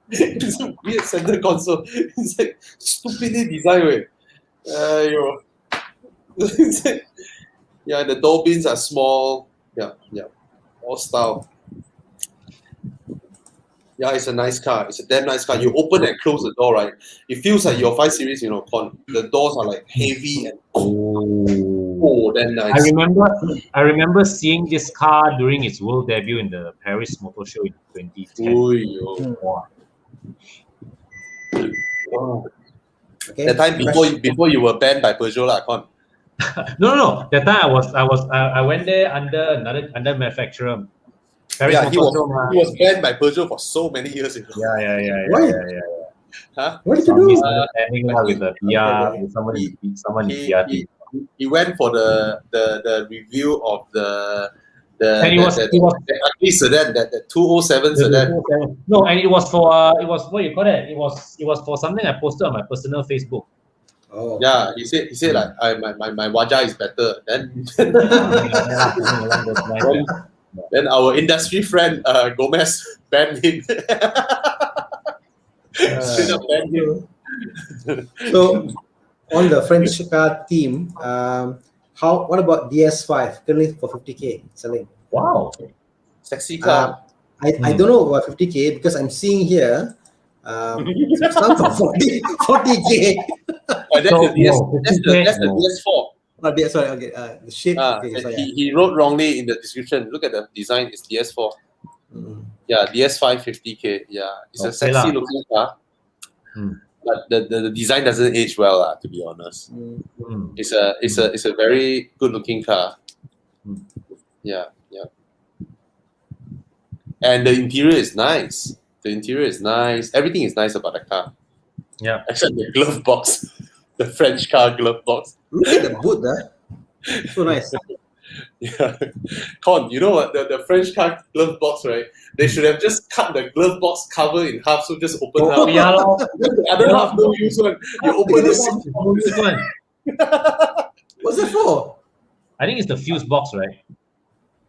It's a weird center console. It's like stupidly designed. Yeah, the door bins are small. Yeah. All style. Yeah, it's a nice car. It's a damn nice car. You open and close the door, right? It feels like your 5 Series, the doors are like heavy and damn nice. I remember seeing this car during its world debut in the Paris Motor Show in 2010. Wow. Okay. That time before you were banned by Peugeot, Con. No. That time I went there under manufacturer. Paris he was banned by Peugeot for so many years. Yeah. Huh? What did you do? With the PR, with someone in PR. He went for the review of the ugly sedan, the 207 sedan. No, and it was for what you call it? It was for something I posted on my personal Facebook. Oh. Yeah, he said like my Waja is better. Then our industry friend Gomez banned him. Straight up banned him. So on the French car team, what about DS5 currently for 50K selling? Wow, sexy car. I don't know about 50K because I'm seeing here some for 40K. That's the DS4. Sorry, okay. The shape. He wrote wrongly in the description. Look at the design. It's DS4. Yeah, DS5 50K. Yeah, it's a sexy looking car. But the design doesn't age well, to be honest. It's a very good looking car. Yeah. And the interior is nice. Everything is nice about the car. Yeah. Except the glove box. The French car glove box. Look at the boot, so nice. Yeah. Con, you know what? The French car glove box, right? They should have just cut the glove box cover in half, so just open it up. Yeah, the other half, no use one. You open it. What's that for? I think it's the fuse box, right?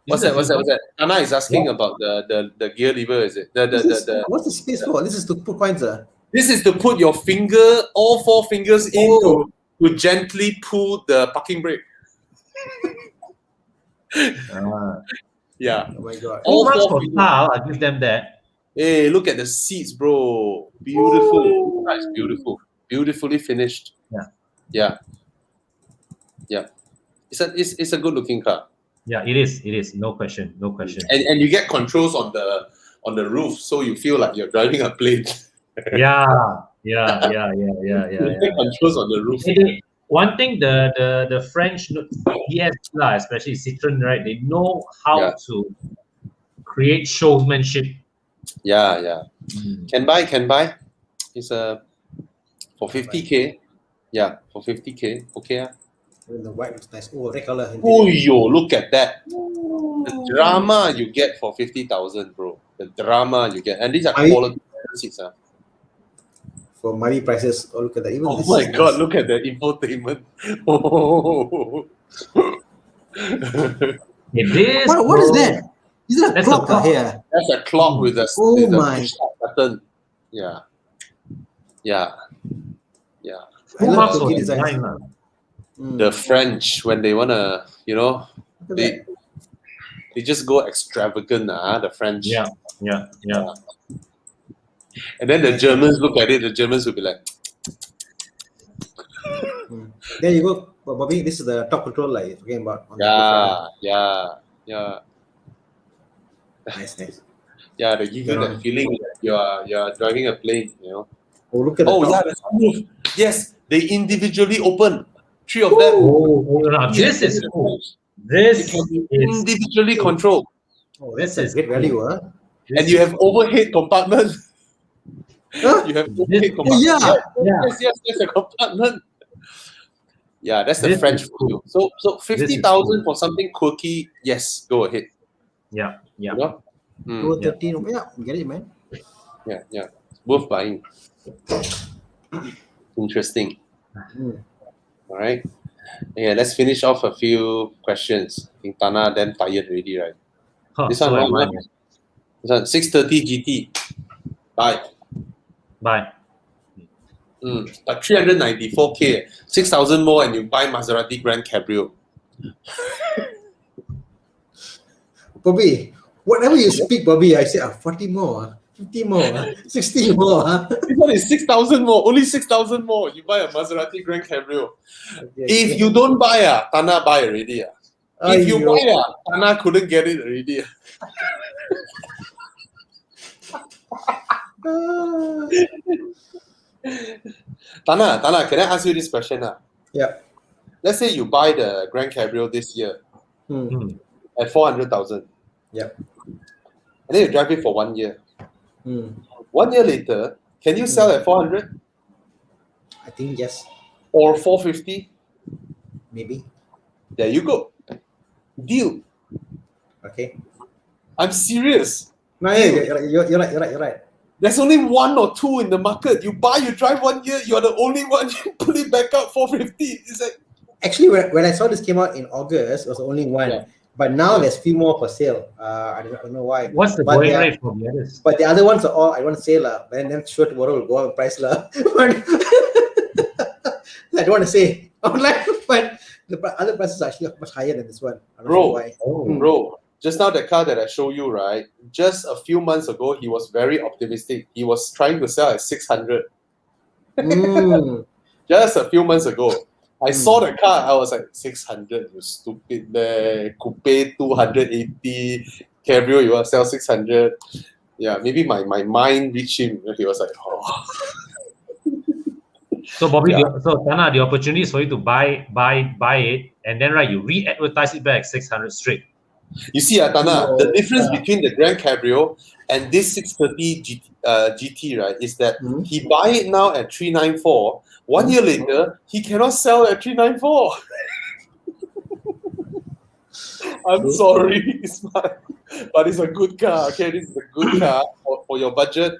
What's that? Anna is asking about the gear lever, is it? What's the space for? This is to put coins, This is to put your all 4 fingers in to gently pull the parking brake. Yeah. Oh my god. All 4 fingers. I'll give them that. Hey, look at the seats, bro. Beautiful. Nice, beautiful. Beautifully finished. Yeah. Yeah. Yeah. It's a good looking car. Yeah, it is. It is. No question. No question. And you get controls on the roof, so you feel like you're driving a plane. Yeah. Yeah. You get controls on the roof. One thing the French DS lah, especially Citroen, right? They know how to create showmanship. Yeah. Can buy. It's for 50K. Yeah, for 50K. Okay. The white looks nice. Oh, red color. Oh, look at that. The drama you get for 50,000, bro. The drama you get. And these are quality seats. For money prices, oh, look at that. Even oh my God, look at the infotainment. Oh. What is that? Is that a clock here? That's a clock with a, push button. Yeah. I love cookie design. The French, when they want to, they just go extravagant, the French. Yeah. And then the Germans look at it, the Germans will be like. There you go, Bobby. This is the top control you're talking about. Yeah. Nice. Yeah, they give you that feeling that you're driving a plane, Oh, look at the top. the sunroof. Yes, they individually open. 3 of them. This is cool. This is individually controlled. Oh, this is great value, huh? And you have overhead compartment. Huh? You have overhead compartment. Yes, a compartment. Yeah, that's the French for you. So 50,000 for something quirky, yes, go ahead. Yeah. You know? 13. Yeah, get it, man. Yeah. It's worth buying. Interesting. All right. Yeah, let's finish off a few questions. I think Tana damn tired already, right? This one, this one 630 GT. Buy. But 394K, 6,000 more, and you buy Maserati Grand Cabrio. Bobby, whatever you speak, Bobby, I say 40 more, 50 more, 60 more. This one is 6,000 more, only 6,000 more. You buy a Maserati Grand Cabrio. If you don't buy, Tana buy already. If you buy, Tana couldn't get it already. Tana, can I ask you this question? Yeah. Let's say you buy the Grand Cabrio this year at 400,000. Yeah. And then you drive it for 1 year. 1 year later, can you sell at 400? I think yes. Or 450? Maybe. There you go. Deal. Okay. I'm serious. No, you're right. There's only 1 or 2 in the market. You buy, you drive 1 year, you're the only one. You put it back up 450. It's like... Actually, when I saw this came out in August, it was the only one. Yeah. But now there's few more for sale. I don't know why. What's the going rate for the others? But the other ones are all I want to sell. And then sure tomorrow will go up price. But I don't want to say online, but the other prices are actually much higher than this one. I don't know why. Bro. Just now the car that I show you, right? Just a few months ago, he was very optimistic. He was trying to sell at 600. Just a few months ago. I saw the car, I was like, 600, you stupid man. Coupe 280, Cabrio, you want to sell 600. Yeah, maybe my mind reached him. He was like, oh. So Bobby, so Tana, the opportunity is for you to buy it, and then you re-advertise it back 600 straight. You see, Tana, the difference between the Grand Cabrio and this 630 GT, right, is that he buy it now at 394. 1 year later, he cannot sell at 394. I'm sorry, but it's a good car. Okay, this is a good car for your budget.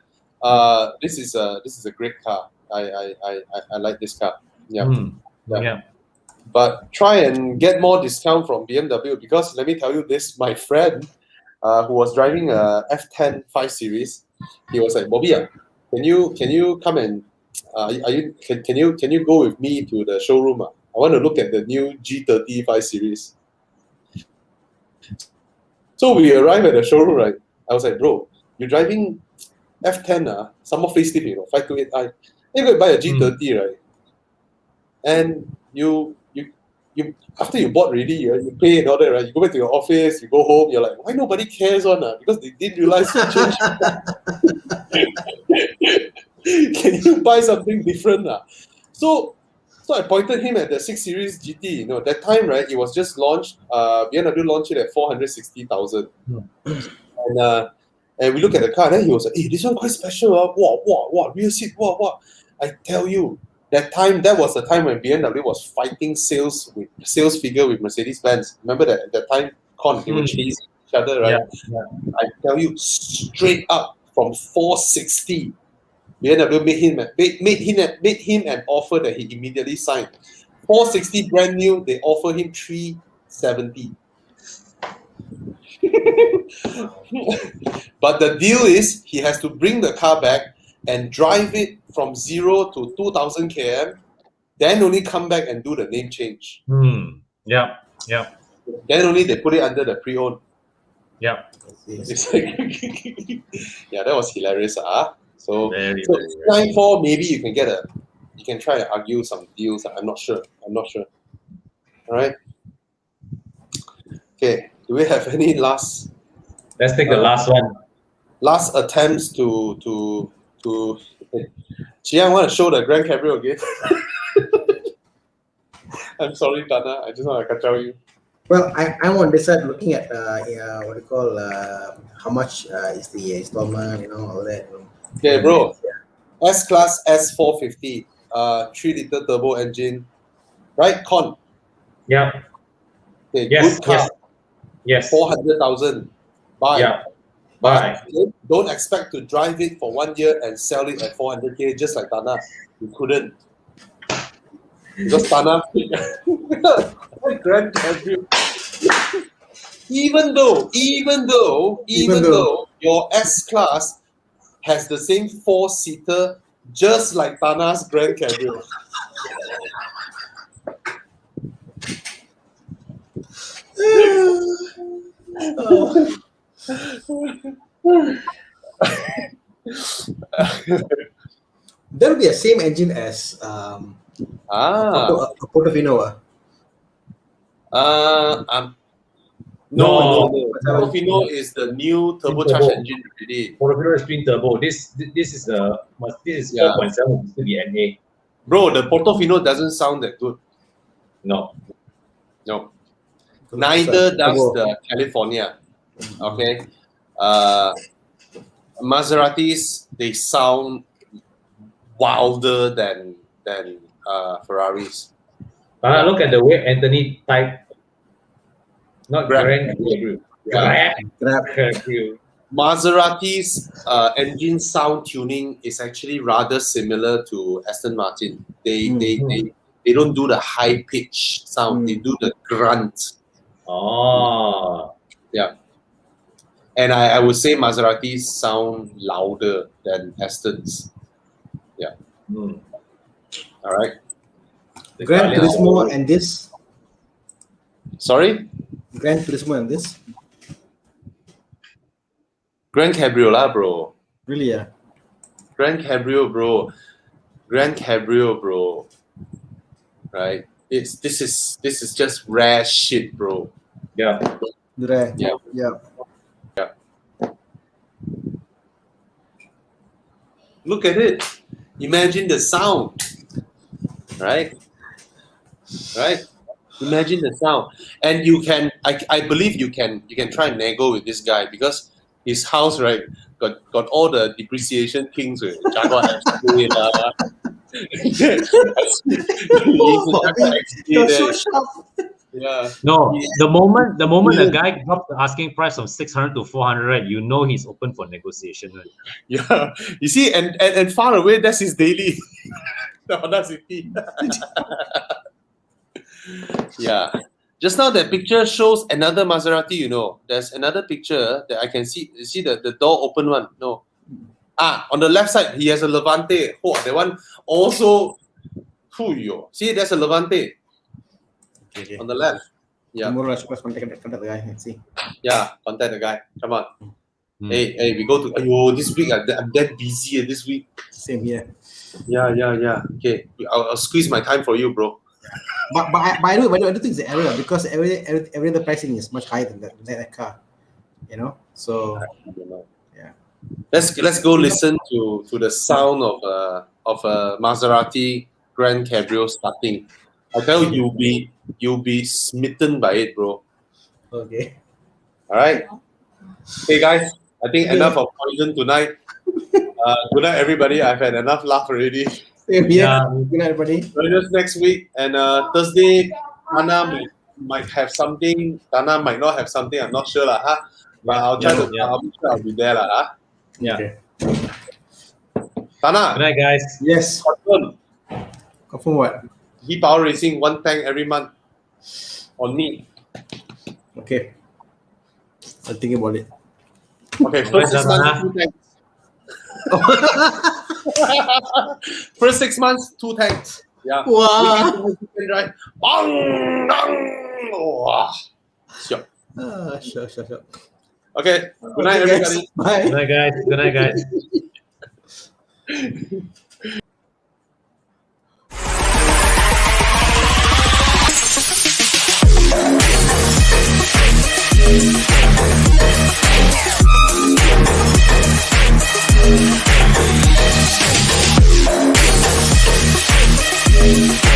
This is a great car. I like this car. Yeah. But try and get more discount from BMW, because let me tell you this, my friend who was driving a F10 5 Series, he was like, Bobby, can you come and can you go with me to the showroom? I want to look at the new G30 5 Series. So we arrived at the showroom, right? I was like, bro, you're driving F10, some more facelift, 528i. Then you go buy a G30, right? And you after you bought already, you pay and all that, right? You go back to your office, you go home, you're like, why nobody cares because they didn't realize you changed. Can you buy something different? So I pointed him at the 6 Series GT. That time, right, it was just launched. BMW launched it at 460,000. And we look at the car, then he was like, hey, this one quite special. What, rear seat, what. I tell you, that was the time when BMW was fighting sales figure with Mercedes-Benz. Remember that time, they were chasing each other, right? Yeah. I tell you, straight up from 460, BMW made him an offer that he immediately signed. 460 brand new, they offer him 370. But the deal is he has to bring the car back and drive it from 0 to 2,000 km, then only come back and do the name change. Yeah. Then only they put it under the pre-owned. Yeah. It's like, yeah, that was hilarious. So, Very 9.4, maybe you can try and argue some deals. I'm not sure. All right. Okay. Do we have any last? Let's take the last one. Last attempts to. Chiang, want to show the Grand Cabrio again? I'm sorry, Tana. I just want to tell you. Well, I'm on this side looking at what you call how much is the installment, all that. Okay, bro. S-Class S450, 3-liter turbo engine, right? Con. Yeah. Okay, Yes. good car. Yes. 400,000. Buy. Yeah. Buy. Don't expect to drive it for 1 year and sell it at 400K, just like Tana. You couldn't. Because Tana Grand Cabrio. Even though your S-Class has the same 4-seater, just like Tana's Grand Cabrio. That'll be the same engine as Portofino. No. Portofino is the new turbocharged engine already. Portofino is twin turbo. This is 4.7 to the NA. Bro, the Portofino doesn't sound that good. No. Neither does the California. Okay. Maseratis, they sound wilder than Ferraris. Look at the way Anthony typed. Not Grand Cabrio. Grand Cabrio. Maserati's engine sound tuning is actually rather similar to Aston Martin. They don't do the high pitch sound. They do the grunt. Oh. Yeah. And I would say Maseratis sound louder than Aston's. Yeah. All right. Gran Turismo and this? Sorry? Gran Turismo and this? Grand Cabrio lah, bro. Really, yeah? Grand Cabrio, bro. Right? This is just rare shit, bro. Yeah. Rare. Yeah. Look at it. Imagine the sound. Right? Imagine the sound. And you can I believe you can try and nego with this guy because his house, right, got all the depreciation kings with Jaguar XJ. You're so sharp. Yeah. No, the moment the guy dropped the asking price from 600 to 400, right, you know he's open for negotiation. Right? Yeah. You see, and far away, that's his daily. The Honda City. Yeah. Just now that picture shows another Maserati, There's another picture that I can see. You see the door open one? No. On the left side, he has a Levante. Oh, that one also. See, there's a Levante. Okay. On the left. Yeah. Tomorrow, I suppose contact the guy and see. Yeah, contact the guy. Come on. Hey, we go to. This week I'm that busy this week. Same here. Yeah. Okay, I'll squeeze my time for you, bro. But I don't think it's the error because every other pricing is much higher than that car. So yeah. Let's go listen to the sound of a Maserati Grand Cabrio starting. I tell you, you'll be smitten by it, bro. Okay. All right. Hey guys, I think enough of poison tonight. Good night, everybody. I've had enough laugh already. Same here. Good night, everybody. Join us next week, and Thursday, Tana might have something. Tana might not have something. I'm not sure, lah. But I'll try to. I'll be there, lah. Yeah. Okay. Tana. Good night, guys. Yes. Confirm what? Power Racing 1 tank every month on me. Okay. I'll think about it. Okay, first 6 months, 2 tanks. First 6 months, 2 tanks. Yeah. Wow. Right. Bang, bang. Wow. Sure. Sure. Okay. Good night, everybody. Bye. Good night, guys. Good night, guys. We'll be right back.